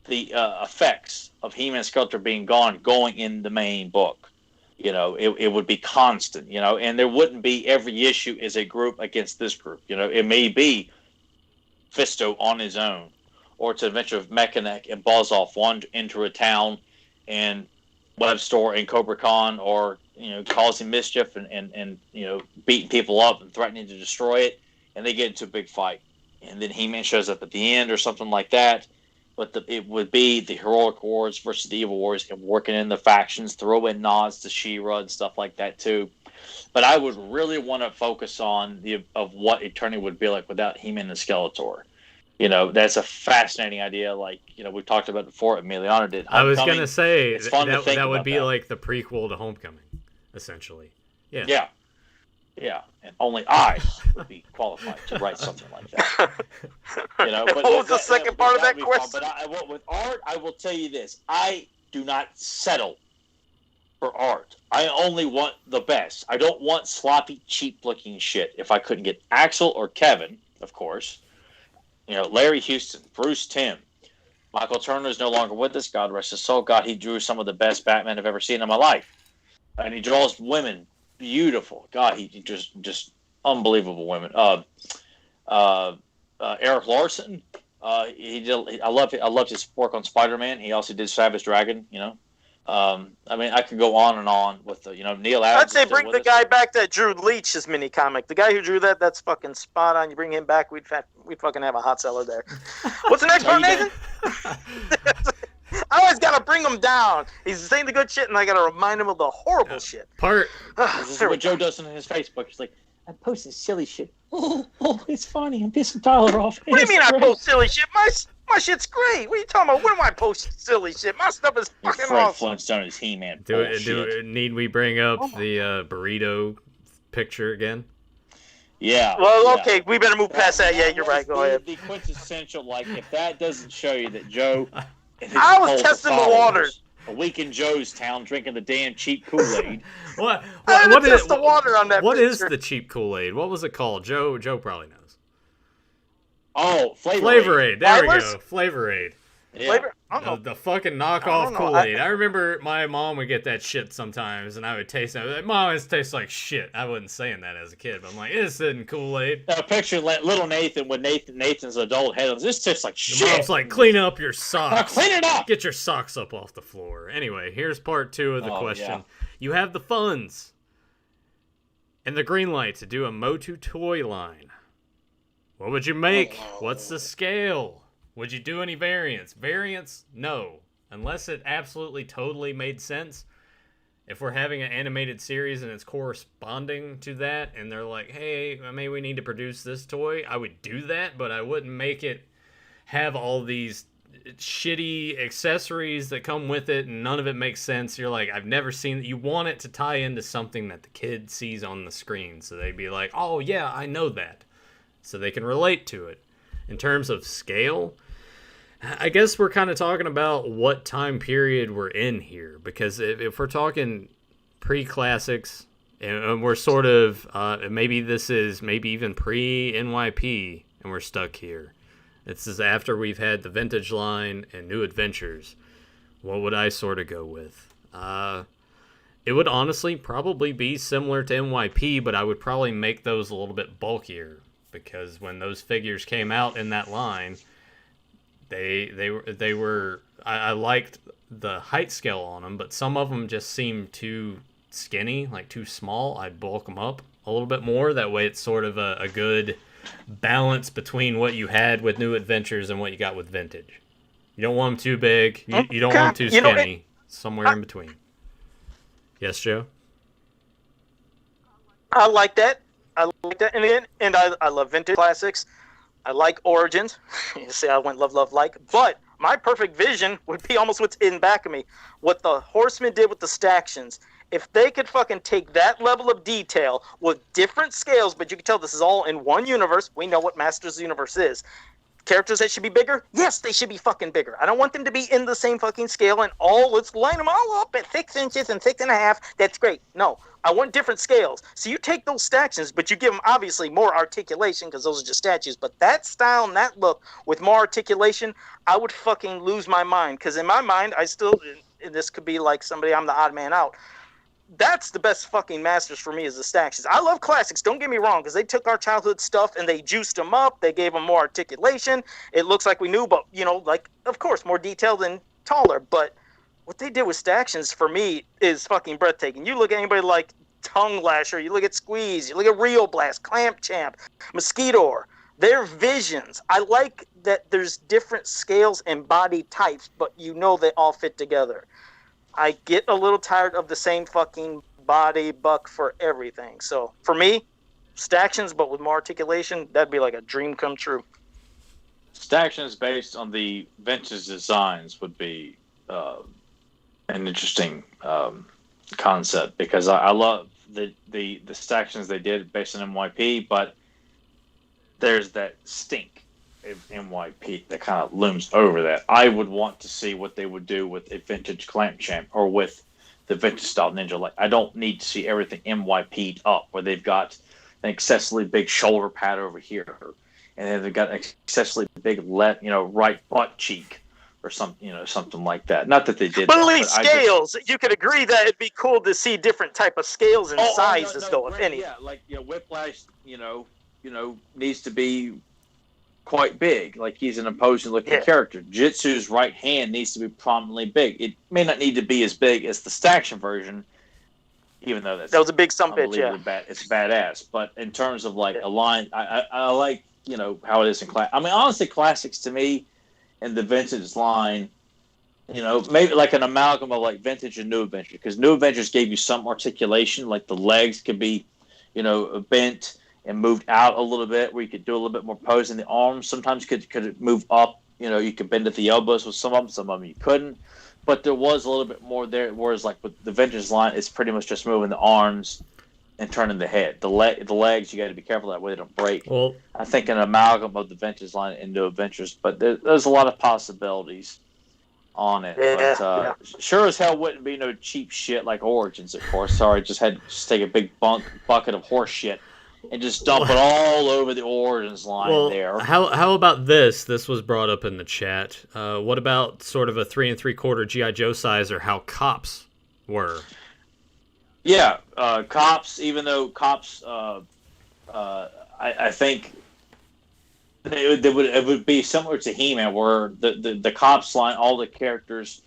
the effects of He-Man Skeletor being gone going in the main book. It would be constant, and there wouldn't be every issue as a group against this group. It may be Fisto on his own, or it's an adventure of Mechanic and Buzzoff wander into a town and Webstore and Cobra Khan, or causing mischief and beating people up and threatening to destroy it, and they get into a big fight, and then He-Man shows up at the end or something like that. But it would be the heroic wars versus the evil wars, and working in the factions, throw in nods to She-Ra and stuff like that too. But I would really want to focus on of what Eternia would be like without He-Man and Skeletor. That's a fascinating idea. Like, we talked about it before. Emiliano did. I was going to say, it's fun to think that would about be that. like the prequel to Homecoming, essentially. Yeah. Yeah. Yeah. And only I would be qualified to write something like that. But what was the second part of that question? But with art, I will tell you this. I do not settle for art. I only want the best. I don't want sloppy, cheap-looking shit. If I couldn't get Axel or Kevin, of course, Larry Houston, Bruce Timm, Michael Turner is no longer with us. God rest his soul. God, he drew some of the best Batman I've ever seen in my life. And he draws women beautiful. God, he just unbelievable women. Eric Larson, I loved his work on Spider-Man. He also did Savage Dragon. I could go on and on with Neil Adams. I'd say bring the guy back that drew Leech's mini comic. The guy who drew that's fucking spot on. You bring him back, we'd fucking have a hot seller there. What's the next part, Nathan? I always gotta bring him down. He's saying the good shit, and I gotta remind him of the horrible shit. This is what Joe does in his Facebook. He's like, I posted silly shit. Oh, it's funny. I'm pissing Tyler off. What do you mean I post silly shit? My shit's great. What are you talking about? When am I posting silly shit? My stuff is fucking Fred awesome. Flintstone is He-Man. Need we bring up the burrito picture again? Yeah. Well, okay, we better move past that. Yeah, you're right. Go ahead. The quintessential, if that doesn't show you that Joe... I was testing the waters. A week in Joe's town drinking the damn cheap Kool-Aid. What is the water on that What picture. is the cheap Kool-Aid? What was it called? Joe probably knows. Oh, Flavor Aid. There we go. Flavor Aid. Yeah. Flavor? I don't know. The fucking knockoff Kool-Aid. I remember my mom would get that shit sometimes, and I would taste it. I'd be like, Mom, it tastes like shit. I wasn't saying that as a kid, but I'm like, this isn't Kool-Aid. Now, picture little Nathan with Nathan's adult head on. This tastes like shit. Mom's like, clean up your socks. Clean it up. Get your socks up off the floor. Anyway, here's part 2 of the question. Yeah. You have the funds and the green light to do a Motu toy line. What would you make? What's the scale? Would you do any variants? Variants? No. Unless it absolutely totally made sense. If we're having an animated series and it's corresponding to that, and they're like, hey, maybe we need to produce this toy, I would do that, but I wouldn't make it have all these shitty accessories that come with it, and none of it makes sense. You're like, I've never seen it. You want it to tie into something that the kid sees on the screen, so they'd be like, oh, yeah, I know that. So they can relate to it. In terms of scale, I guess we're kind of talking about what time period we're in here, because if we're talking pre-classics, and we're sort of, maybe this is maybe even pre-NYP, and we're stuck here. This is after we've had the Vintage line and New Adventures. What would I sort of go with? It would honestly probably be similar to NYP, but I would probably make those a little bit bulkier, because when those figures came out in that line, they were I liked the height scale on them, but some of them just seemed too skinny, like too small. I'd bulk them up a little bit more. That way it's sort of a good balance between what you had with New Adventures and what you got with Vintage. You don't want them too big. You don't want them too skinny. Somewhere in between. Yes, Joe? I like that. I like that, and I love vintage classics. I like Origins. You see, I went love, like. But my perfect vision would be almost what's in back of me. What the Horsemen did with the Stactions. If they could fucking take that level of detail with different scales, but you can tell this is all in one universe. We know what Masters Universe is. Characters that should be bigger? Yes, they should be fucking bigger. I don't want them to be in the same fucking scale and let's line them all up at 6 inches and 6.5. That's great. No, I want different scales. So you take those statues, but you give them obviously more articulation because those are just statues. But that style and that look with more articulation, I would fucking lose my mind. Because in my mind, and this could be like somebody, I'm the odd man out. That's the best fucking Masters for me is the stactions. I love classics, don't get me wrong, because they took our childhood stuff and they juiced them up. They gave them more articulation. It looks like we knew, but, like, of course, more detailed and taller. But what they did with stactions for me is fucking breathtaking. You look at anybody like Tongue Lasher, you look at Squeeze, you look at Rio Blast, Clamp Champ, Mosquito. Their visions. I like that there's different scales and body types, but they all fit together. I get a little tired of the same fucking body buck for everything. So for me, stactions, but with more articulation, that'd be like a dream come true. Stactions based on the vintage designs would be an interesting concept because I love the stactions they did based on MYP, but there's that stink NYP that kind of looms over that. I would want to see what they would do with a vintage Clamp Champ or with the vintage style Ninja. Like, I don't need to see everything NYP'd up where they've got an excessively big shoulder pad over here, and then they've got an excessively big right butt cheek or something like that. Not that they did. But at least scales. You could agree that it'd be cool to see different type of scales and sizes, though, if any. Yeah, like Whiplash, needs to be quite big, like he's an opposing looking character. Jitsu's right hand needs to be prominently big. It may not need to be as big as the Staction version, even though that was a big bitch, yeah. It's badass. But in terms of like a line, I like how it is in class. I mean, honestly, classics to me in the vintage line, maybe like an amalgam of like vintage and new adventure, because new adventures gave you some articulation, like the legs could be, bent and moved out a little bit, where you could do a little bit more posing. The arms sometimes could move up. You could bend at the elbows with some of them you couldn't. But there was a little bit more there, whereas like with the vintage line, it's pretty much just moving the arms and turning the head. The legs, you got to be careful that way they don't break. Well, I think an amalgam of the vintage line and new adventures, but there's a lot of possibilities on it. Yeah, but sure as hell wouldn't be no cheap shit like Origins, of course. Sorry, just take a big bucket of horse shit and just dump it all over the Origins line there. How about this? This was brought up in the chat. What about sort of a 3 3/4 G.I. Joe size, or how Cops were? Yeah, Cops, even though Cops, I think it would be similar to He-Man, where the Cops line, all the characters,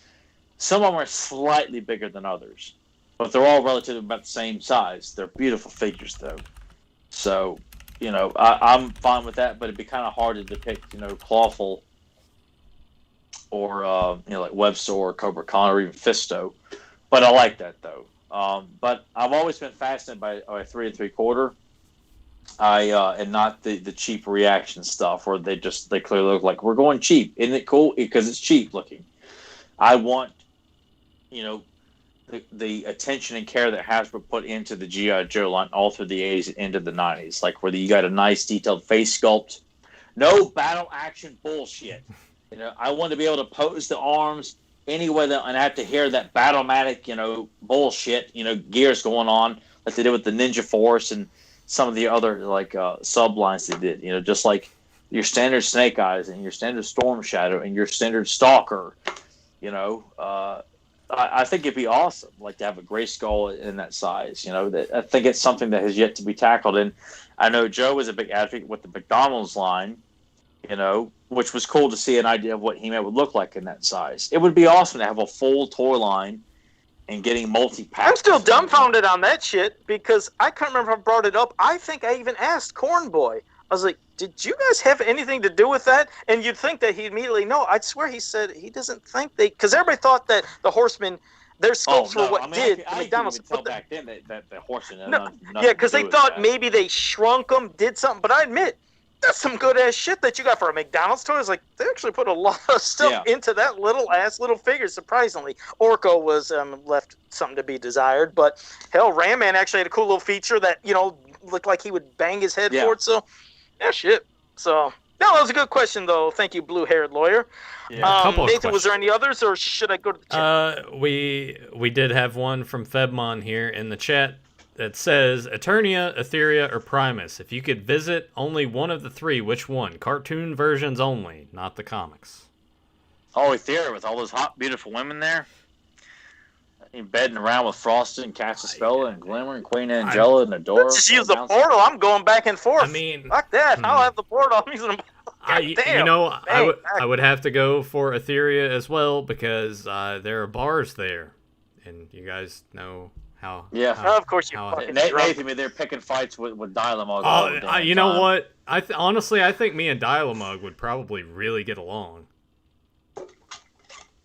some of them are slightly bigger than others, but they're all relatively about the same size. They're beautiful figures, though. So, I'm fine with that, but it'd be kind of hard to depict, Clawful or, like Webster or Cobra Khan or even Fisto. But I like that, though. But I've always been fascinated by 3 3/4. And not the cheap reaction stuff where they clearly look like we're going cheap. Isn't it cool? Because it's cheap looking. I want, the attention and care that Hasbro put into the G.I. Joe line all through the 80s and into the 90s. Like where you got a nice detailed face sculpt. No battle action bullshit. I want to be able to pose the arms any way and I have to hear that Battlematic, bullshit, gears going on like they did with the Ninja Force and some of the other like sublines they did. Just like your standard Snake Eyes and your standard Storm Shadow and your standard Stalker. I think it'd be awesome, like to have a Grayskull in that size. I think it's something that has yet to be tackled. And I know Joe was a big advocate with the McDonald's line, which was cool to see an idea of what He-Man would look like in that size. It would be awesome to have a full toy line and getting multi-packs. I'm still dumbfounded on that shit because I can't remember if I brought it up. I think I even asked Corn Boy. I was like, did you guys have anything to do with that? And you'd think that he immediately know. I'd swear he said he doesn't think they... Because everybody thought that the Horsemen Their sculpts were what I mean, did I the McDonald's couldn't even put tell back then that the horse and no, yeah, because they thought maybe they shrunk them, did something. But I admit, that's some good ass shit that you got for a McDonald's toy. It's like they actually put a lot of stuff into that little figure. Surprisingly, Orko was left something to be desired, but hell, Ram Man actually had a cool little feature that looked like he would bang his head for it. So yeah, shit. So no, that was a good question though. Thank you, blue-haired lawyer. Yeah, Nathan, was there any others, or should I go to the chat? We did have one from Febmon here in the chat that says Eternia, Etheria, or Primus. If you could visit only one of the three, which one? Cartoon versions only, not the comics. Oh, Etheria with all those hot, beautiful women there. Bedding around with Frosted and Cassispella and Glimmer and Queen Angela and Adora. Let's just use the portal. I'm going back and forth. I mean, fuck that. I'll have the portal. I'm using the I would have to go for Etheria as well because there are bars there, and you guys know how. Yeah, of course you fucking. Nathan, they're picking fights with Dialemog. You know what? Honestly, I think me and Dialemog would probably really get along.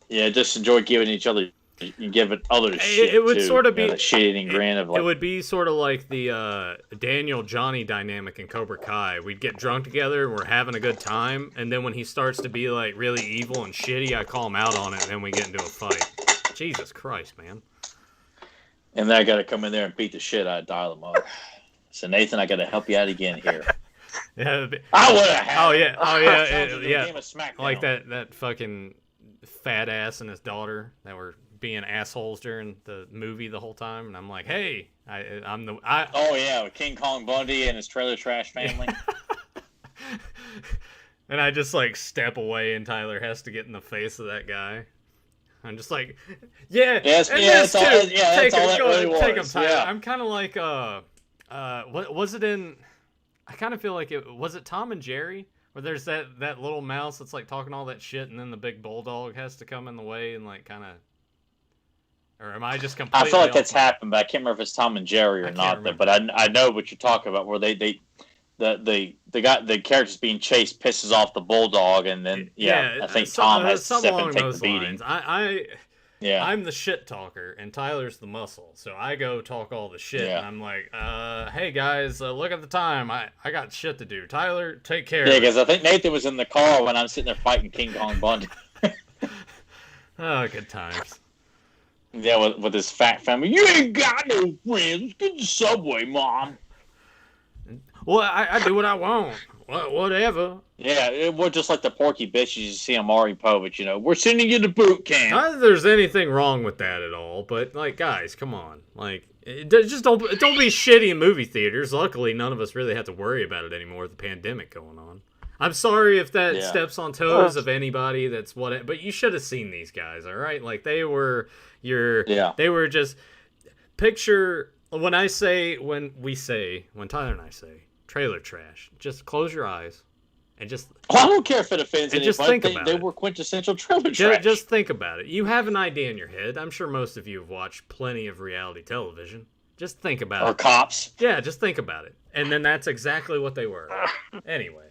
Yeah, just enjoy giving each other. You give it others shit. It would sort of be the shit-eating grin of like. It would be sort of like the Daniel Johnny dynamic in Cobra Kai. We'd get drunk together and we're having a good time, and then when he starts to be like really evil and shitty, I call him out on it, and then we get into a fight. Jesus Christ, man! And then I got to come in there and beat the shit out of Dialemog. So Nathan, I got to help you out again here. Yeah, I would have. Oh yeah, yeah. Game of SmackDown. Like that fucking fat ass and his daughter that were being assholes during the movie the whole time, and I'm like, hey, Oh yeah, with King Kong Bundy and his trailer trash family. And I just like step away, and Tyler has to get in the face of that guy. I'm just like, take him, Tyler. Yeah. I'm kind of like, what was it in? I kind of feel like was it Tom and Jerry, where there's that little mouse that's like talking all that shit, and then the big bulldog has to come in the way and like kind of. Or am I just completely? I feel like that's happened, but I can't remember if it's Tom and Jerry or not. But I know what you're talking about, where the character's being chased pisses off the bulldog, and then I think Tom has to step and take the beating. I'm the shit talker, and Tyler's the muscle, so I go talk all the shit, and I'm like, hey guys, look at the time, I got shit to do. Tyler, take care. Yeah, because I think Nathan was in the car when I'm sitting there fighting King Kong Bundy. Oh, good times. Yeah, with his fat family. You ain't got no friends. Get the subway, Mom. Well, I do what I want. Whatever. Yeah, we're just like the porky bitches you see on Maury Povich, we're sending you to boot camp. Not that there's anything wrong with that at all, but, like, guys, come on. Like, just don't be shitty in movie theaters. Luckily, none of us really have to worry about it anymore with the pandemic going on. I'm sorry if that steps on toes of anybody that's but you should have seen these guys, all right? Like, they were they were just, picture, when Tyler and I say trailer trash, just close your eyes and just. I don't care if it offends anybody. Just think about it. They were quintessential trailer trash. Just think about it. You have an idea in your head. I'm sure most of you have watched plenty of reality television. Just think about it. Or cops. Yeah, just think about it. And then that's exactly what they were. Anyway.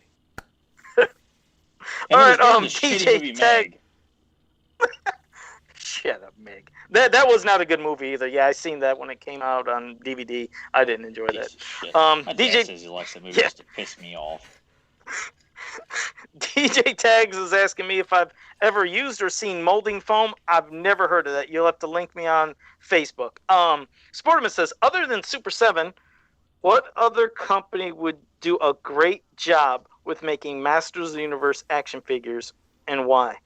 All right, DJ Tag. Shut up, Meg. That was not a good movie either. Yeah, I seen that when it came out on DVD. I didn't enjoy that. DJ says he likes the movie just to piss me off. DJ Tags is asking me if I've ever used or seen molding foam. I've never heard of that. You'll have to link me on Facebook. Sportman says, other than Super 7, what other company would do a great job with making Masters of the Universe action figures, and why?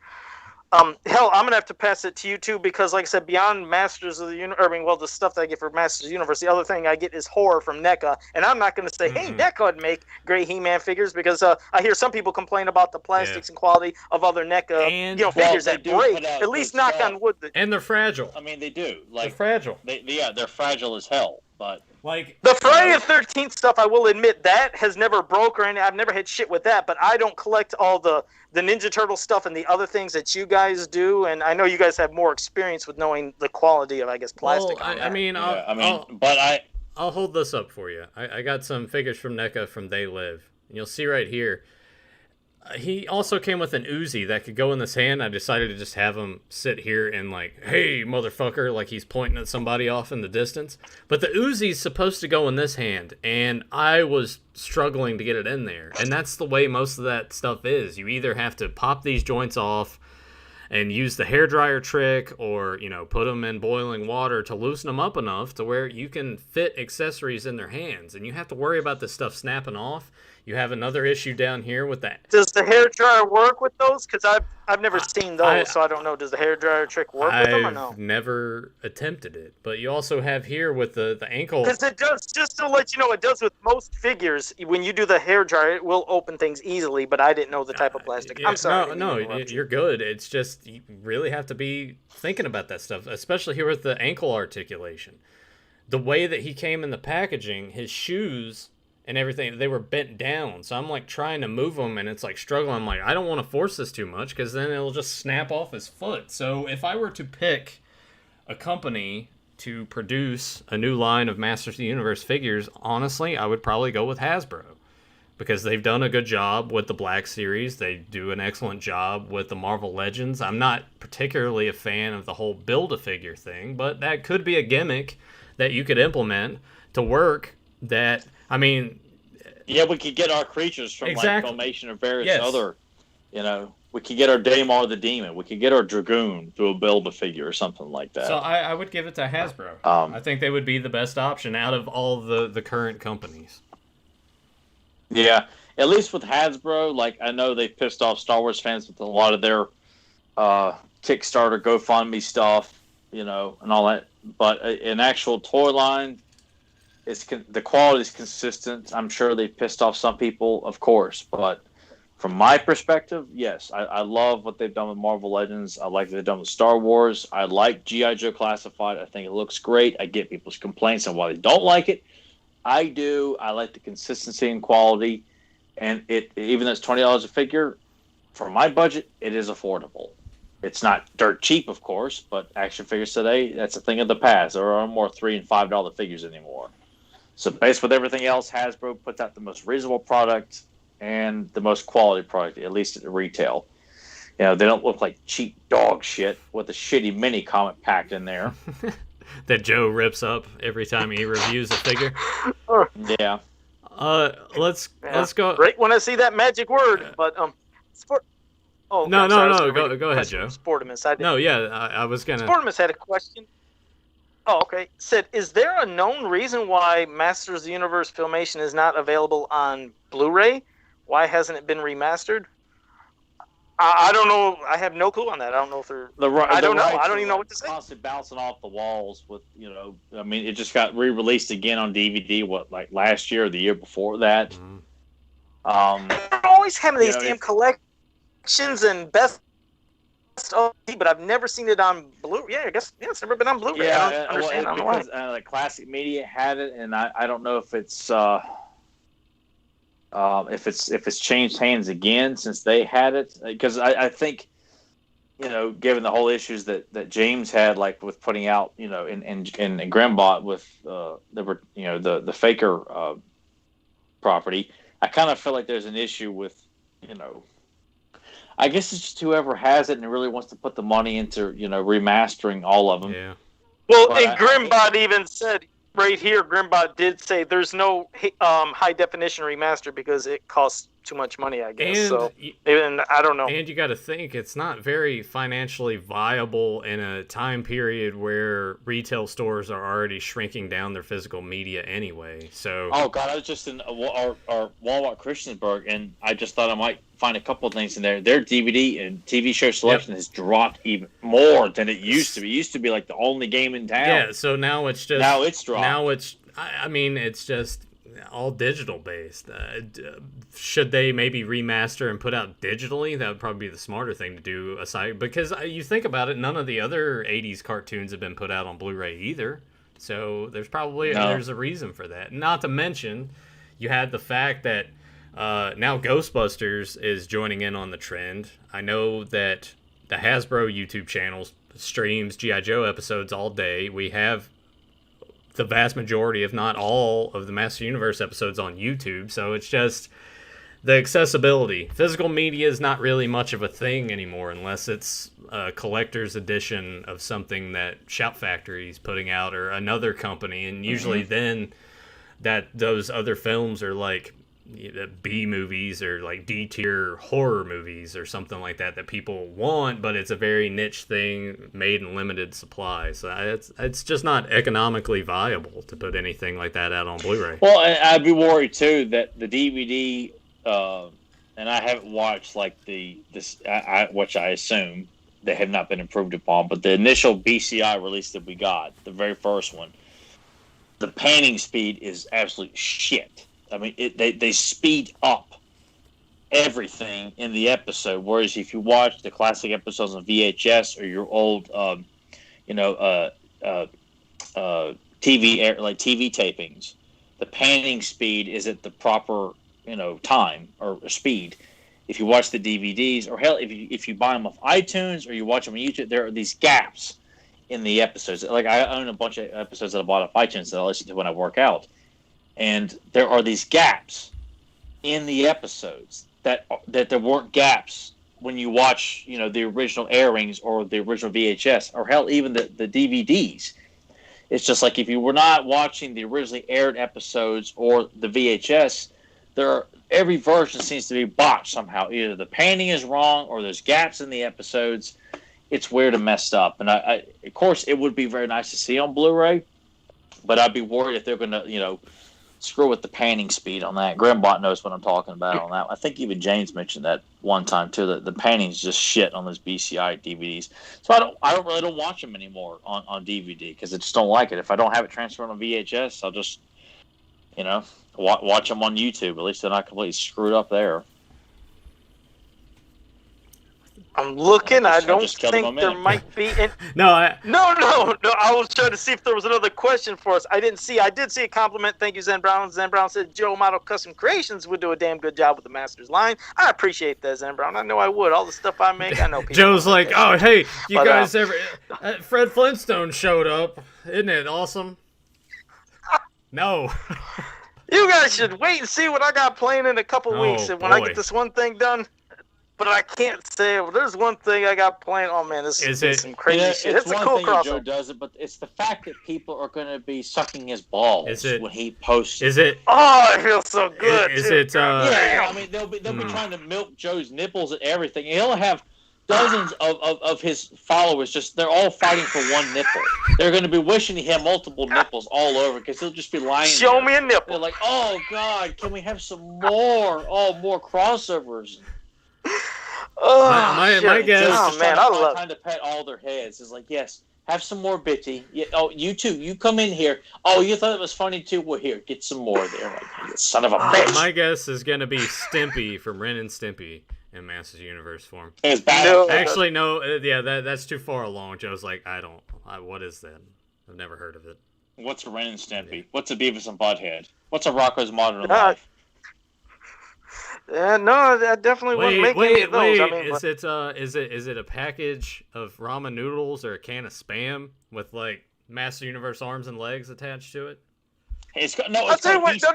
Hell, I'm gonna have to pass it to you too, because like I said, beyond Masters of the Universe, the stuff that I get for Masters of the Universe, the other thing I get is horror from NECA, and I'm not gonna say, hey, NECA would make great He-Man figures, because I hear some people complain about the plastics and quality of other NECA figures that break. At least knock on wood. And they're fragile. I mean, they do. Like, they're fragile. They're fragile as hell. But like the Friday the 13th stuff, I will admit that has never broke or anything. I've never had shit with that, but I don't collect all the Ninja Turtle stuff and the other things that you guys do, and I know you guys have more experience with knowing the quality of, I guess, plastic. I'll hold this up for you. I got some figures from NECA from They Live. And you'll see right here. He also came with an Uzi that could go in this hand. I decided to just have him sit here and like, hey, motherfucker, like he's pointing at somebody off in the distance. But the Uzi's supposed to go in this hand, and I was struggling to get it in there. And that's the way most of that stuff is. You either have to pop these joints off and use the hairdryer trick, or, you know, put them in boiling water to loosen them up enough to where you can fit accessories in their hands. And you have to worry about this stuff snapping off. You have another issue down here with that. Does the hairdryer work with those? Because I've never seen those, so I don't know. Does the hairdryer trick work with them or no? I've never attempted it. But you also have here with the ankle. Because it does, just to let you know, it does with most figures. When you do the hairdryer, it will open things easily, but I didn't know the type of plastic. Yeah, I'm sorry. No, you're good. It's just you really have to be thinking about that stuff, especially here with the ankle articulation. The way that he came in the packaging, his shoes and everything, they were bent down. So I'm like trying to move them and it's like struggling. I'm like, I don't want to force this too much because then it'll just snap off his foot. So if I were to pick a company to produce a new line of Masters of the Universe figures, honestly, I would probably go with Hasbro because they've done a good job with the Black Series. They do an excellent job with the Marvel Legends. I'm not particularly a fan of the whole Build-A-Figure thing, but that could be a gimmick that you could implement to work that... I mean, yeah, we could get our creatures from exactly. like Filmation or various other, you know, we could get our Daimar the Demon. We could get our Dragoon through a Build-A-Figure or something like that. So I would give it to Hasbro. I think they would be the best option out of all the current companies. Yeah, at least with Hasbro, like I know they've pissed off Star Wars fans with a lot of their Kickstarter, GoFundMe stuff, you know, and all that. But an actual toy line, the quality is consistent. I'm sure they pissed off some people, of course, but from my perspective, yes, I love what they've done with Marvel Legends. I like what they've done with Star Wars. I like G.I. Joe Classified. I think it looks great. I get people's complaints on why they don't like it. I do. I like the consistency and quality, and even though it's $20 a figure, for my budget, it is affordable. It's not dirt cheap, of course, but action figures today, that's a thing of the past. There are more $3 and $5 figures anymore. So based with everything else, Hasbro puts out the most reasonable product and the most quality product, at least at the retail. You know, they don't look like cheap dog shit with a shitty mini comic packed in there. That Joe rips up every time he reviews a figure. Yeah. Let's go. Right when I see that magic word, but sport. Oh no. Go ahead, Joe. Sportimus. I was gonna. Sportimus had a question. Oh, okay. Said, is there a known reason why Masters of the Universe Filmation is not available on Blu-ray? Why hasn't it been remastered? I don't know. I have no clue on that. I don't know if they're... I don't know. I don't even know what to say. Constantly bouncing off the walls with, you know... I mean, it just got re-released again on DVD, like last year or the year before that. Mm-hmm. They're always having these damn collections and best of, but I've never seen it on Blu-ray. Yeah, I guess it's never been on Blu-ray. Yeah, I don't understand. Well, because like Classic Media had it, and I don't know if it's changed hands again since they had it. Because I think, you know, given the whole issues that James had, like with putting out, you know, in Grimbot with the Faker property, I kind of feel like there's an issue with, you know. I guess it's just whoever has it and really wants to put the money into, you know, remastering all of them. Yeah. Well, and Grimbot even said right here, Grimbot did say there's no high definition remaster because it costs too much money, I guess. And I don't know. And you got to think it's not very financially viable in a time period where retail stores are already shrinking down their physical media anyway. So. Oh God, I was just in our Walmart Christiansburg, and I just thought I might find a couple of things in there. Their DVD and TV show selection has dropped even more than it used to be. It used to be like the only game in town. Yeah. So now it's just. Now it's dropped. Now it's. I mean, it's just all digital based. Should they maybe remaster and put out digitally? That would probably be the smarter thing to do. Aside, because you think about it, none of the other '80s cartoons have been put out on Blu-ray either. So there's probably there's a reason for that. Not to mention, you had the fact that now Ghostbusters is joining in on the trend. I know that the Hasbro YouTube channel streams G.I. Joe episodes all day. We have the vast majority, if not all, of the Master Universe episodes on YouTube. So it's just the accessibility. Physical media is not really much of a thing anymore unless it's a collector's edition of something that Shout Factory's putting out or another company, and usually then that those other films are like B movies or like D tier horror movies or something like that people want, but it's a very niche thing made in limited supply. So it's just not economically viable to put anything like that out on Blu-ray. Well, I'd be worried too that the DVD, and I haven't watched like which I assume they have not been improved upon, but the initial BCI release that we got, the very first one, the panning speed is absolute shit. I mean, they speed up everything in the episode. Whereas if you watch the classic episodes on VHS or your old, TV tapings, the panning speed is at the proper, time or speed. If you watch the DVDs, or hell, if you buy them off iTunes or you watch them on YouTube, there are these gaps in the episodes. Like I own a bunch of episodes that I bought off iTunes that I listen to when I work out. And there are these gaps in the episodes that there weren't gaps when you watch, the original airings or the original VHS, or hell, even the DVDs. It's just like if you were not watching the originally aired episodes or the VHS, every version seems to be botched somehow. Either the panning is wrong or there's gaps in the episodes. It's weird and messed up. And I of course, it would be very nice to see on Blu-ray, but I'd be worried if they're going to, screw with the panning speed on that. Grimbot knows what I'm talking about on that. I think even James mentioned that one time too. That the panning is just shit on those BCI DVDs. So I don't really watch them anymore on DVD because I just don't like it. If I don't have it transferred on VHS, I'll just watch them on YouTube. At least they're not completely screwed up there. I'm looking. I don't think there might be. No. I was trying to see if there was another question for us. I did see a compliment. Thank you, Zen Brown. Zen Brown said Joe Model Custom Creations would do a damn good job with the Masters line. I appreciate that, Zen Brown. I know I would. All the stuff I make, I know people. Joe's like, oh, hey, you guys ever? Fred Flintstone showed up. Isn't it awesome? No. You guys should wait and see what I got playing in a couple weeks, and when I get this one thing done. But I can't say. Well, there's one thing I got playing. Oh man, this is some crazy shit. It's a cool crossover. Joe does it, but it's the fact that people are going to be sucking his balls when he posts. Is it? Oh, it feels so good. Is it? Yeah, I mean they'll be trying to milk Joe's nipples and everything. He'll have dozens of his followers. They're all fighting for one nipple. They're going to be wishing he had multiple nipples all over because he'll just be lying. Show me a nipple. They're like, oh God, can we have some more? Oh, more crossovers. Oh, my guess. Oh man, I love trying to pet all their heads. It's like, yes, have some more, Bitty. Yeah, oh, you too. You come in here. Oh, you thought it was funny too. Well, here, get some more there. Like, you son of a bitch. My guess is gonna be Stimpy from Ren and Stimpy in Masters Universe form. It's bad. Actually, no. Yeah, that's too far along. Joe's like, what is that? I've never heard of it. What's a Ren and Stimpy? Yeah. What's a Beavis and Butthead? What's a Rocko's Modern Life? No, I definitely wouldn't make any of those. I mean, is it a package of ramen noodles or a can of Spam with like Master Universe arms and legs attached to it? I'll tell you what. No.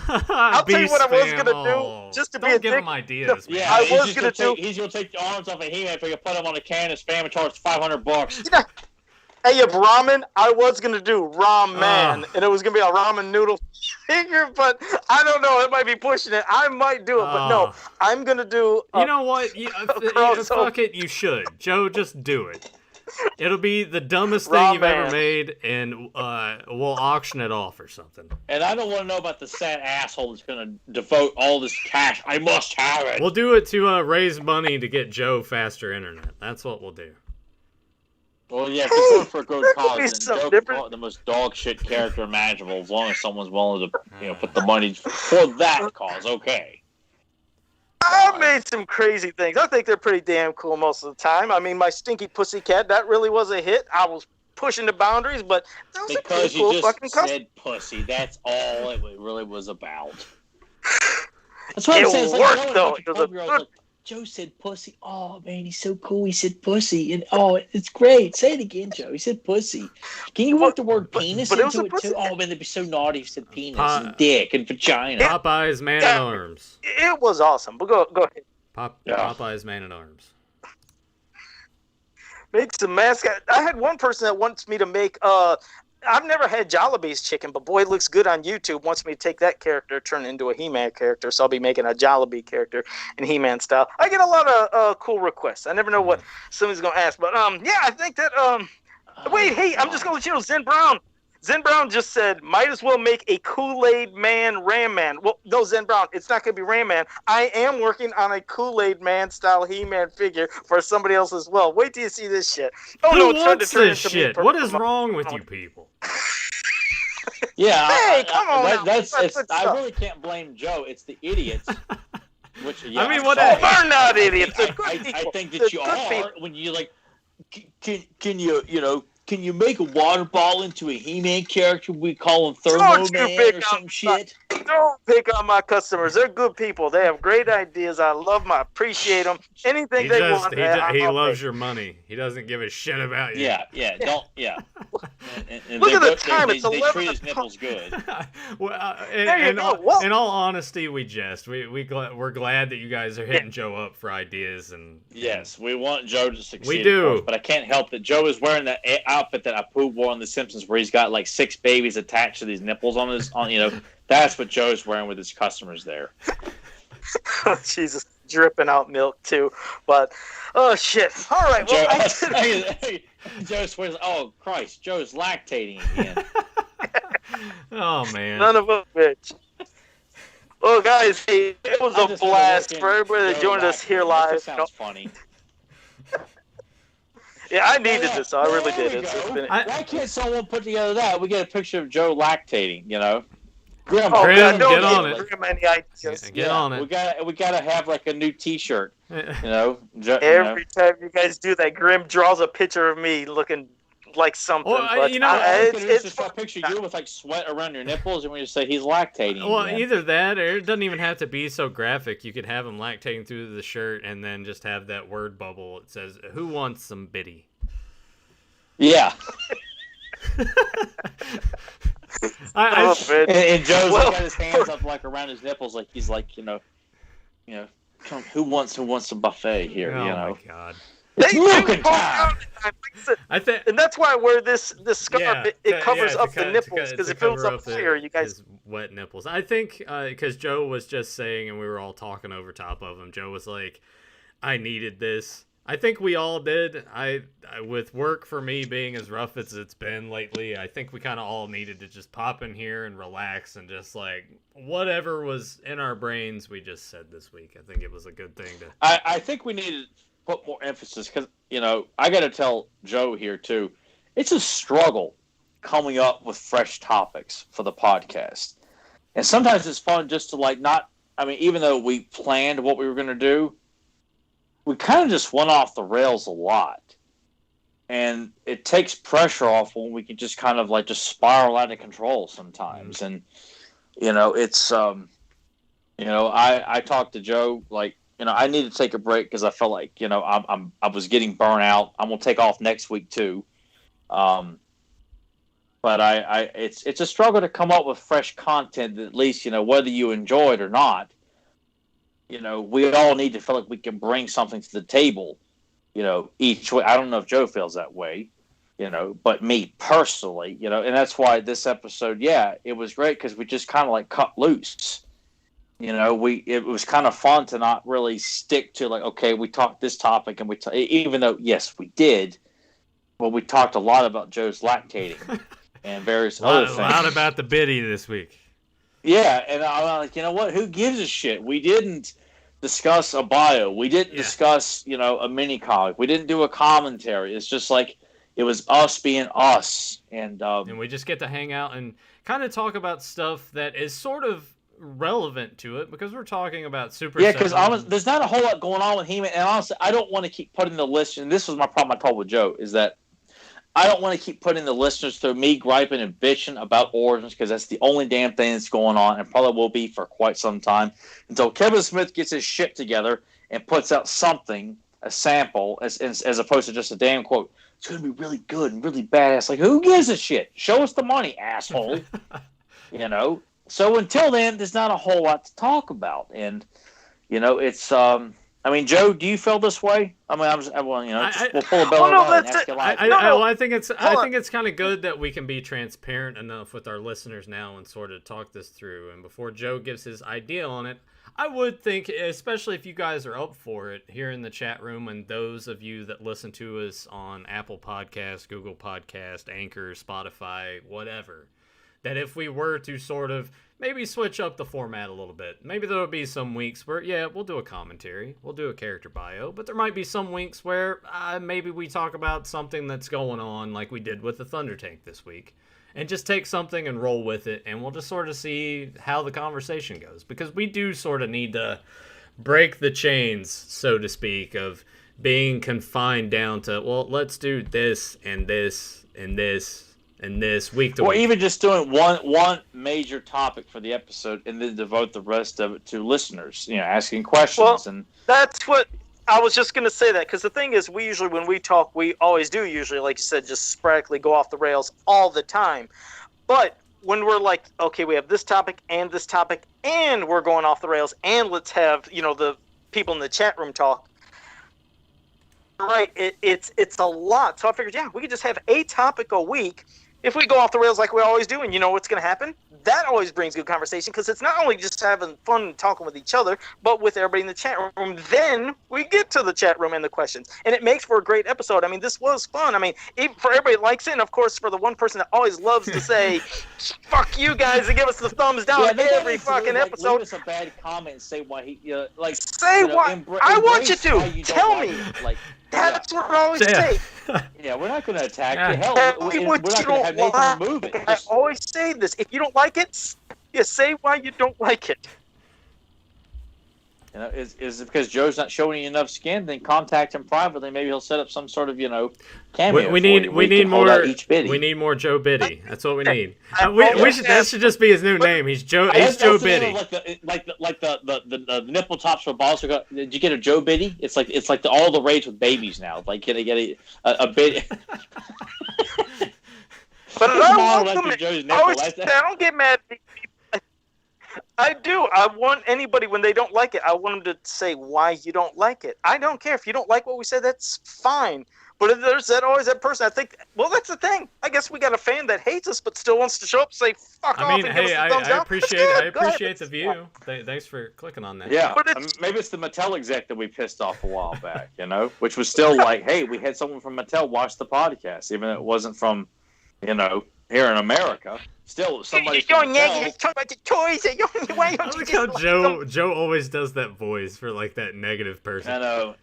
I'll tell you what I was gonna do, just to be a give dick. Him ideas. Yeah, I was gonna do. He's gonna take the arms off of He-Man if you put them on a can of Spam and charge $500. Yeah. Hey, if ramen, I was going to do ramen, and it was going to be a ramen noodle figure, but I don't know. It might be pushing it. I might do it, but no. I'm going to do You know what? Fuck it, you should. Joe, just do it. It'll be the dumbest thing you've ever made, and we'll auction it off or something. And I don't want to know about the sad asshole that's going to devote all this cash. I must have it. We'll do it to raise money to get Joe faster internet. That's what we'll do. Well, yeah, if it's going for a good cause, then Joe can the most dog shit character imaginable, as long as someone's willing to, put the money for that cause. Okay. I've made some crazy things. I think they're pretty damn cool most of the time. I mean, my Stinky Pussycat, that really was a hit. I was pushing the boundaries, but that was because a pretty cool fucking custom. Said pussy. That's all it really was about. That's what I'm saying. It worked, though. Joe said pussy. Oh man, he's so cool. He said pussy, and it's great. Say it again, Joe. He said pussy. Can you work the word penis but it was into a it pussy. too? Oh man, they'd be so naughty if he said penis and dick and vagina. Popeye's man at arms. It was awesome. But go ahead. Popeye's man at arms. Make some mascot. I had one person that wants me to make. I've never had Jollibee's chicken, but boy, it looks good on YouTube. Wants me to take that character, turn it into a He-Man character. So I'll be making a Jollibee character in He-Man style. I get a lot of cool requests. I never know what somebody's gonna ask, but yeah, I think that wait, hey, I'm just gonna let you know, Zen Brown. Zen Brown just said, might as well make a Kool-Aid Man Ram Man. Well, no, Zen Brown, it's not going to be Ram Man. I am working on a Kool-Aid Man style He-Man figure for somebody else as well. Wait till you see this shit. Oh, Who no, it's wants turn this into shit? me. What is wrong with you people? Yeah, Hey, come on now. That's Good I stuff. really can't blame Joe. It's the idiots. Which I mean, I'm what? sorry. We're not idiots. They're good I people. think that They're you good are people. when you like. Can you make a water ball into a He-Man character? We call him Thermo Don't you Man pick or on some my- shit. Don't pick on my customers. They're good people. They have great ideas. I love them. I appreciate them. Anything He they just want, he I'll loves make. your money. He doesn't give a shit about you. Yeah. And Look at they the time. It's They 11 treat his nipples good. Well, There you go. Well- in all honesty, we jest. We're glad that you guys are hitting Joe up for ideas and Yes, we want Joe to succeed. We do. of course, but I can't help that Joe is wearing that outfit that Apu wore on The Simpsons, where he's got like 6 babies attached to these nipples on his. That's what Joe's wearing with his customers there. Jesus, dripping out milk too. But oh shit! All right, well, Joe swears. Oh Christ, Joe's lactating again. Oh man. none of them, bitch. Well, guys, hey, it was I a just blast wanna for look everybody that Joe joined us lactating. here That live. just sounds funny. Yeah, I needed Yeah, this. I really there did. we It's go. been. Why can't someone put together that? We get a picture of Joe lactating. Grim, Oh, Grim, God, don't get on give it. Grim any ideas. Get on it. We gotta have like a new T-shirt. Every time you guys do that, Grim draws a picture of me looking like something. Well, but It's just fun. a picture of you with like sweat around your nipples, and we just say he's lactating. Well, again. either that, or it doesn't even have to be so graphic. You could have him lactating through the shirt, and then just have that word bubble. It says, "Who wants some biddy?" Yeah. Oh, man. And Joe's Well, got his hands up like around his nipples, like he's like, come, who wants a buffet here? Oh my god! It's They milking do fall time. down at times. I think. And that's why I wear this scarf. Yeah, it covers to up the co- nipples to because if it cover was up up higher, you guys. his wet nipples. I think because Joe was just saying, and we were all talking over top of him. Joe was like, "I needed this." I think we all did. I with work for me being as rough as it's been lately, I think we kind of all needed to just pop in here and relax and just like whatever was in our brains, we just said this week. I think it was a good thing to. I think we need to put more emphasis because I got to tell Joe here too. It's a struggle coming up with fresh topics for the podcast, and sometimes it's fun just to like not. I mean, even though we planned what we were going to do, we kind of just went off the rails a lot. And it takes pressure off when we can just kind of like just spiral out of control sometimes. And, it's, I talked to Joe, like, I need to take a break because I felt like, I was getting burnt out. I'm going to take off next week too. But it's a struggle to come up with fresh content that at least, whether you enjoy it or not, we all need to feel like we can bring something to the table, each way. I don't know if Joe feels that way, but me personally, and that's why this episode, it was great because we just kind of like cut loose. It was kind of fun to not really stick to like, okay, we talked this topic and even though, yes, we did, but we talked a lot about Joe's lactating and various other things. A lot about the biddy this week. Yeah, and I'm like, you know what? Who gives a shit? We didn't discuss a bio. We didn't discuss, a mini comic. We didn't do a commentary. It's just like it was us being us, and we just get to hang out and kind of talk about stuff that is sort of relevant to it because we're talking about Super. Yeah, because there's not a whole lot going on with He-Man, and honestly, I don't want to keep putting the list. And this was my problem I told with Joe is that I don't want to keep putting the listeners through me griping and bitching about Origins because that's the only damn thing that's going on and probably will be for quite some time until Kevin Smith gets his shit together and puts out something, a sample, as opposed to just a damn quote. It's going to be really good and really badass. Like, who gives a shit? Show us the money, asshole. So until then, there's not a whole lot to talk about. And, it's, I mean, Joe, do you feel this way? I mean, we'll pull a bell and ask you live. I think it's kind of good that we can be transparent enough with our listeners now and sort of talk this through. And before Joe gives his idea on it, I would think, especially if you guys are up for it here in the chat room, and those of you that listen to us on Apple Podcasts, Google Podcasts, Anchor, Spotify, whatever, that if we were to sort of maybe switch up the format a little bit, maybe there will be some weeks where, we'll do a commentary, we'll do a character bio, but there might be some weeks where maybe we talk about something that's going on like we did with the Thunder Tank this week. And just take something and roll with it, and we'll just sort of see how the conversation goes. Because we do sort of need to break the chains, so to speak, of being confined down to, well, let's do this and this and this and this week to week. Or even just doing one major topic for the episode and then devote the rest of it to listeners, asking questions. Well, that's what I was just going to say, that because the thing is, we usually, when we talk, we always do usually, like you said, just sporadically go off the rails all the time. But when we're like, okay, we have this topic, and we're going off the rails, and let's have, the people in the chat room talk. Right, it's a lot. So I figured, we could just have a topic a week. If we go off the rails like we always do, and you know what's going to happen? That always brings good conversation, because it's not only just having fun and talking with each other, but with everybody in the chat room. Then we get to the chat room and the questions, and it makes for a great episode. I mean, this was fun. I mean, even for everybody that likes it, and of course for the one person that always loves to say, "Fuck you guys," and give us the thumbs down every fucking episode. Leave us a bad comment and say why he say why. I want you to tell me. That's what I always say. Yeah, we're not going to attack you. Hell, we're not going to have Nathan remove it. I always say this. If you don't like it, say why you don't like it. Is it because Joe's not showing you enough skin? Then contact him privately. Maybe he'll set up some sort of cameo. We need more Joe Biddy. That's what we need. That should just be his new name. He's Joe. He's Joe Biddy. Like the nipple tops for balls. Did you get a Joe Biddy? It's like all the rage with babies now. Like, can I get a Biddy? But I don't get mad at people. I do. I want anybody, when they don't like it, I want them to say why you don't like it. I don't care. If you don't like what we said, that's fine. But if there's always that person, I think, well, that's the thing. I guess we got a fan that hates us but still wants to show up and say, fuck off and give us the thumbs down. I appreciate the view. Thanks for clicking on that. Yeah, maybe it's the Mattel exec that we pissed off a while back, which was still like, hey, we had someone from Mattel watch the podcast, even though it wasn't from, here in America. Still, somebody. You're negative. Talk about the toys. I like how Joe always does that voice for like that negative person. I know.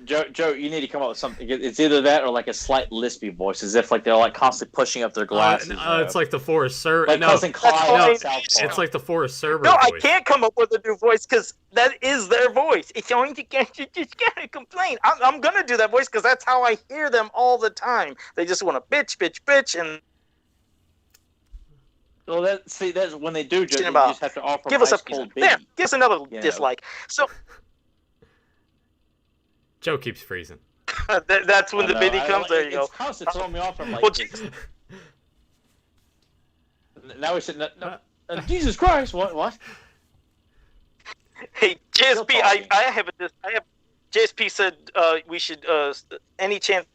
Joe, you need to come up with something. It's either that or like a slight lispy voice, as if like they're like constantly pushing up their glasses. It's like the Forrest Server. Like cousin Clyde. It's like the Forrest Server. No, voice. I can't come up with a new voice because that is their voice. It's only to get you just gotta complain. I'm gonna do that voice because that's how I hear them all the time. They just want to bitch, and. Well, that's when they do, Joe, you just have to offer give us a cold there. Give us another dislike. So Joe keeps freezing. That's when the biddy comes. There you go. It's constantly throwing me off. I'm like, now we said, Jesus Christ, what? Hey, JSP, I have JSP said we should any chance.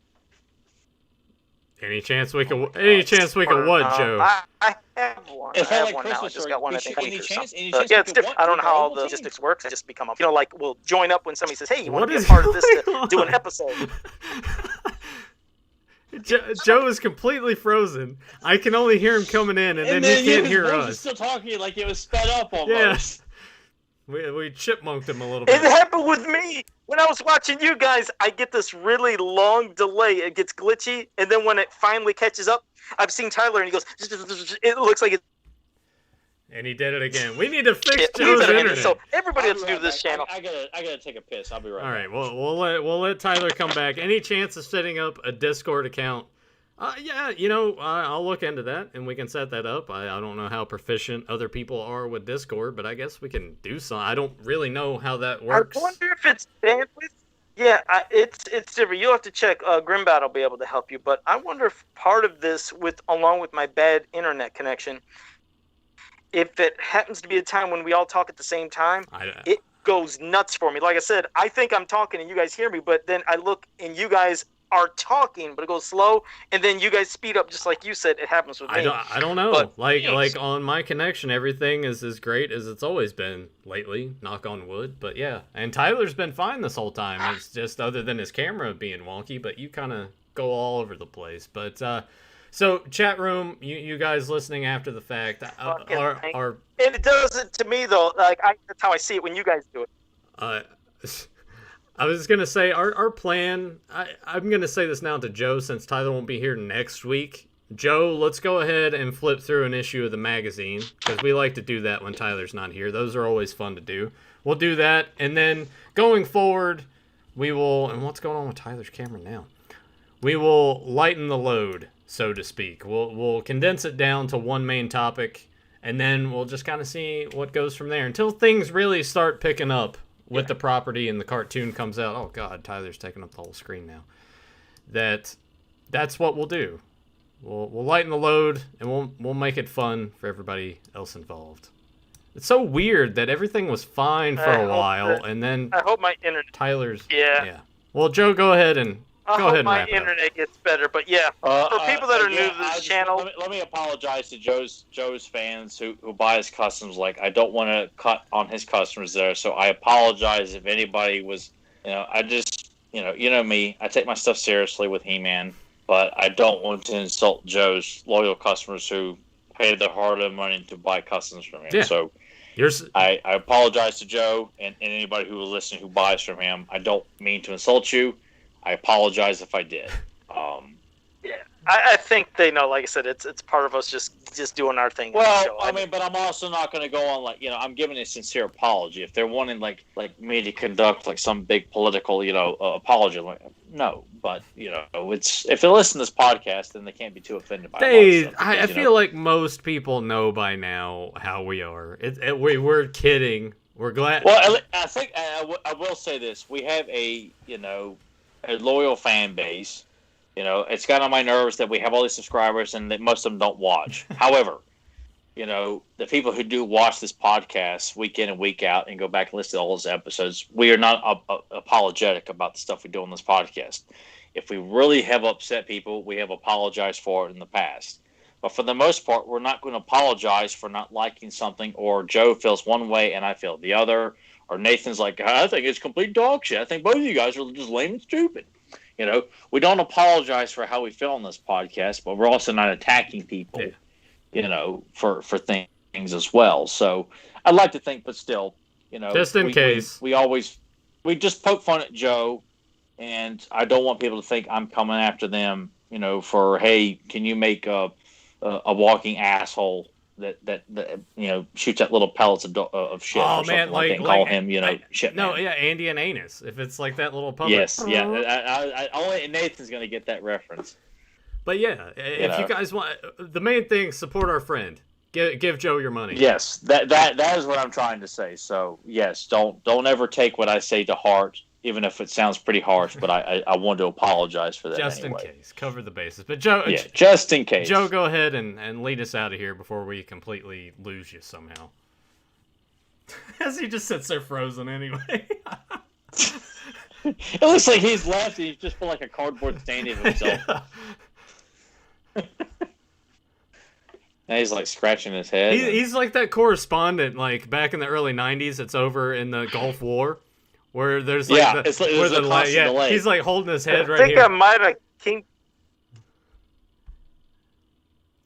Any chance we can what, Joe? I have one. I have one now. I just got one. Any chance? Yeah, it's different. I don't know how all the logistics works. I just become up. Like we'll join up when somebody says, "Hey, you want to be a part of this to do an episode?" Joe is completely frozen. I can only hear him coming in, and then he can't hear us. He's still talking like it was sped up almost. Yeah. We chipmunked him a little bit. It happened with me. When I was watching you guys, I get this really long delay. It gets glitchy, and then when it finally catches up, I've seen Tyler, and he goes, it looks like it. And he did it again. We need to fix Joe's internet. So everybody that's new to this channel. I gotta take a piss. I'll be right back. All right, well, we'll let Tyler come back. Any chance of setting up a Discord account? Yeah, I'll look into that, and we can set that up. I don't know how proficient other people are with Discord, but I guess we can do some. I don't really know how that works. I wonder if it's bandwidth. Yeah, it's different. You'll have to check. Grimbat will be able to help you, but I wonder if part of this, along with my bad internet connection, if it happens to be a time when we all talk at the same time, it goes nuts for me. Like I said, I think I'm talking and you guys hear me, but then I look and you guys are talking, but it goes slow, and then you guys speed up just like you said. It happens with me. I don't know. But, like on my connection, everything is as great as it's always been lately. Knock on wood. But yeah, and Tyler's been fine this whole time. It's just other than his camera being wonky, but you kind of go all over the place. But so chat room, you guys listening after the fact, are and it does it to me though. Like that's how I see it when you guys do it. I was going to say, our plan, I'm going to say this now to Joe since Tyler won't be here next week. Joe, let's go ahead and flip through an issue of the magazine, because we like to do that when Tyler's not here. Those are always fun to do. We'll do that, and then going forward, we will, and what's going on with Tyler's camera now? We will lighten the load, so to speak. We'll condense it down to one main topic, and then we'll just kind of see what goes from there until things really start picking up with the property and the cartoon comes out. Oh God, Tyler's taking up the whole screen now. That's what we'll do. We'll lighten the load and we'll make it fun for everybody else involved. It's so weird that everything was fine for a while and then I hope my internet. Tyler's yeah. Well, Joe, go ahead and I go hope ahead and my wrap it up. internet gets better, but yeah, for people that are new to this channel, let me apologize to Joe's fans who buy his customs. Like, I don't want to cut on his customers there, so I apologize if anybody was. I just you know me. I take my stuff seriously with He-Man, but I don't want to insult Joe's loyal customers who paid their hard-earned money to buy customs from him. Yeah. So I apologize to Joe and anybody who was listening who buys from him. I don't mean to insult you. I apologize if I did. Yeah, I think they know. Like I said, it's part of us just doing our thing. Well, I mean, but I'm also not going to go on I'm giving a sincere apology. If they're wanting like me to conduct like some big political apology, no. But it's if they listen to this podcast, then they can't be too offended by it. I feel like most people know by now how we are. We're kidding. We're glad. Well, I think I will say this: we have a loyal fan base. It's got on my nerves that we have all these subscribers and that most of them don't watch. However, the people who do watch this podcast week in and week out and go back and listen to all those episodes, we are not apologetic about the stuff we do on this podcast. If we really have upset people, we have apologized for it in the past. But for the most part, we're not going to apologize for not liking something, or Joe feels one way and I feel the other. Or Nathan's like, I think it's complete dog shit. I think both of you guys are just lame and stupid. We don't apologize for how we feel on this podcast, but we're also not attacking people, for things as well. So I'd like to think, but still, just in case. We just poke fun at Joe, and I don't want people to think I'm coming after them, for, hey, can you make a walking asshole that shoots at little pellets of shit. Oh or man, call him shit. No, man. yeah, Andy and Anus. If it's like that little puppet. Yes, yeah. I only Nathan's gonna get that reference. But yeah, if you guys want, the main thing, support our friend. Give Joe your money. Yes, that is what I'm trying to say. So yes, don't ever take what I say to heart, even if it sounds pretty harsh. But I want to apologize for that. Just anyway. in case, cover the bases. But Joe, just in case. Joe, go ahead and lead us out of here before we completely lose you somehow. As he just sits there frozen anyway. It looks like he's left. He's just put like a cardboard stand of himself. Yeah. Now he's like scratching his head. He's like that correspondent, like back in the early '90s. It's over in the Gulf War, where there's like delay. He's like holding his head right here. I think I might have kinked.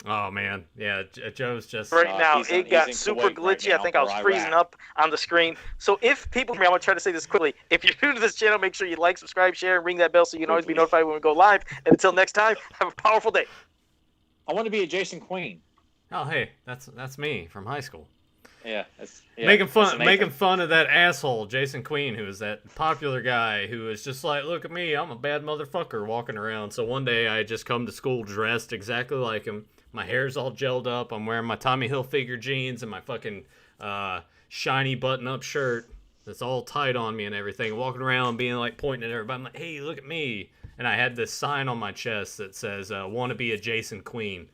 Oh man, yeah, Joe's just right now. It got super glitchy. I think I was freezing up on the screen. So if people, I'm gonna try to say this quickly. If you're new to this channel, make sure you like, subscribe, share, and ring that bell so you can always be notified when we go live. And until next time, have a powerful day. I want to be a Jason Queen. Oh hey, that's me from high school. making fun of that asshole Jason Queen, who is that popular guy who is just like, look at me, I'm a bad motherfucker walking around. So one day I just come to school dressed exactly like him. My hair's all gelled up. I'm wearing my Tommy Hilfiger jeans and my fucking shiny button-up shirt that's all tight on me and everything. Walking around being like pointing at everybody. I'm like, hey, look at me. And I had this sign on my chest that says, want to be a Jason Queen.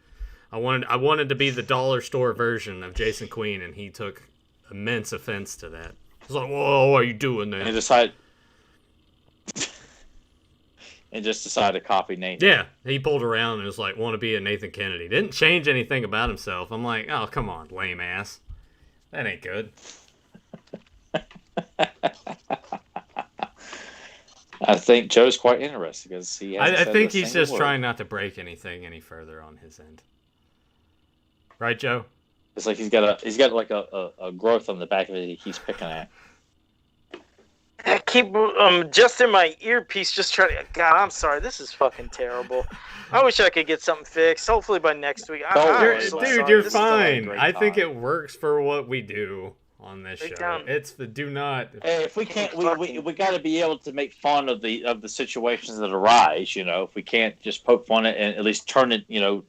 I wanted to be the dollar store version of Jason Queen, and he took immense offense to that. I was like, whoa, why are you doing that? And just decided to copy Nathan. Yeah, he pulled around and was like, want to be a Nathan Kennedy. Didn't change anything about himself. I'm like, oh, come on, lame ass. That ain't good. I think Joe's quite interested because he hasn't I said think a he's single just word. trying not to break anything any further on his end. Right, Joe? It's like he's got like a growth on the back of it he keeps picking at. I keep adjusting my earpiece, just trying to. God, I'm sorry. This is fucking terrible. I wish I could get something fixed. Hopefully by next week. You're This is fine. a I think it works for what we do on this show. It's the do not. Hey, if we can't, we got to be able to make fun of the situations that arise. You know, if we can't just poke fun at and at least turn it, you know,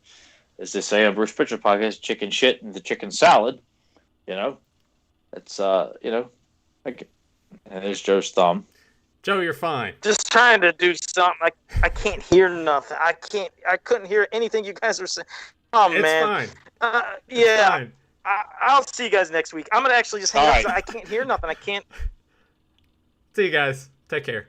as they say on Bruce Pritchard podcast, chicken shit into chicken salad. You know, it's you know, like. And there's Joe's thumb. Joe, you're fine. Just trying to do something. I can't hear nothing. I couldn't hear anything you guys were saying. Oh, it's man. Fine. Yeah. Fine. I'll see you guys next week. I'm going to actually just hang up. I can't hear nothing. I can't. See you guys. Take care.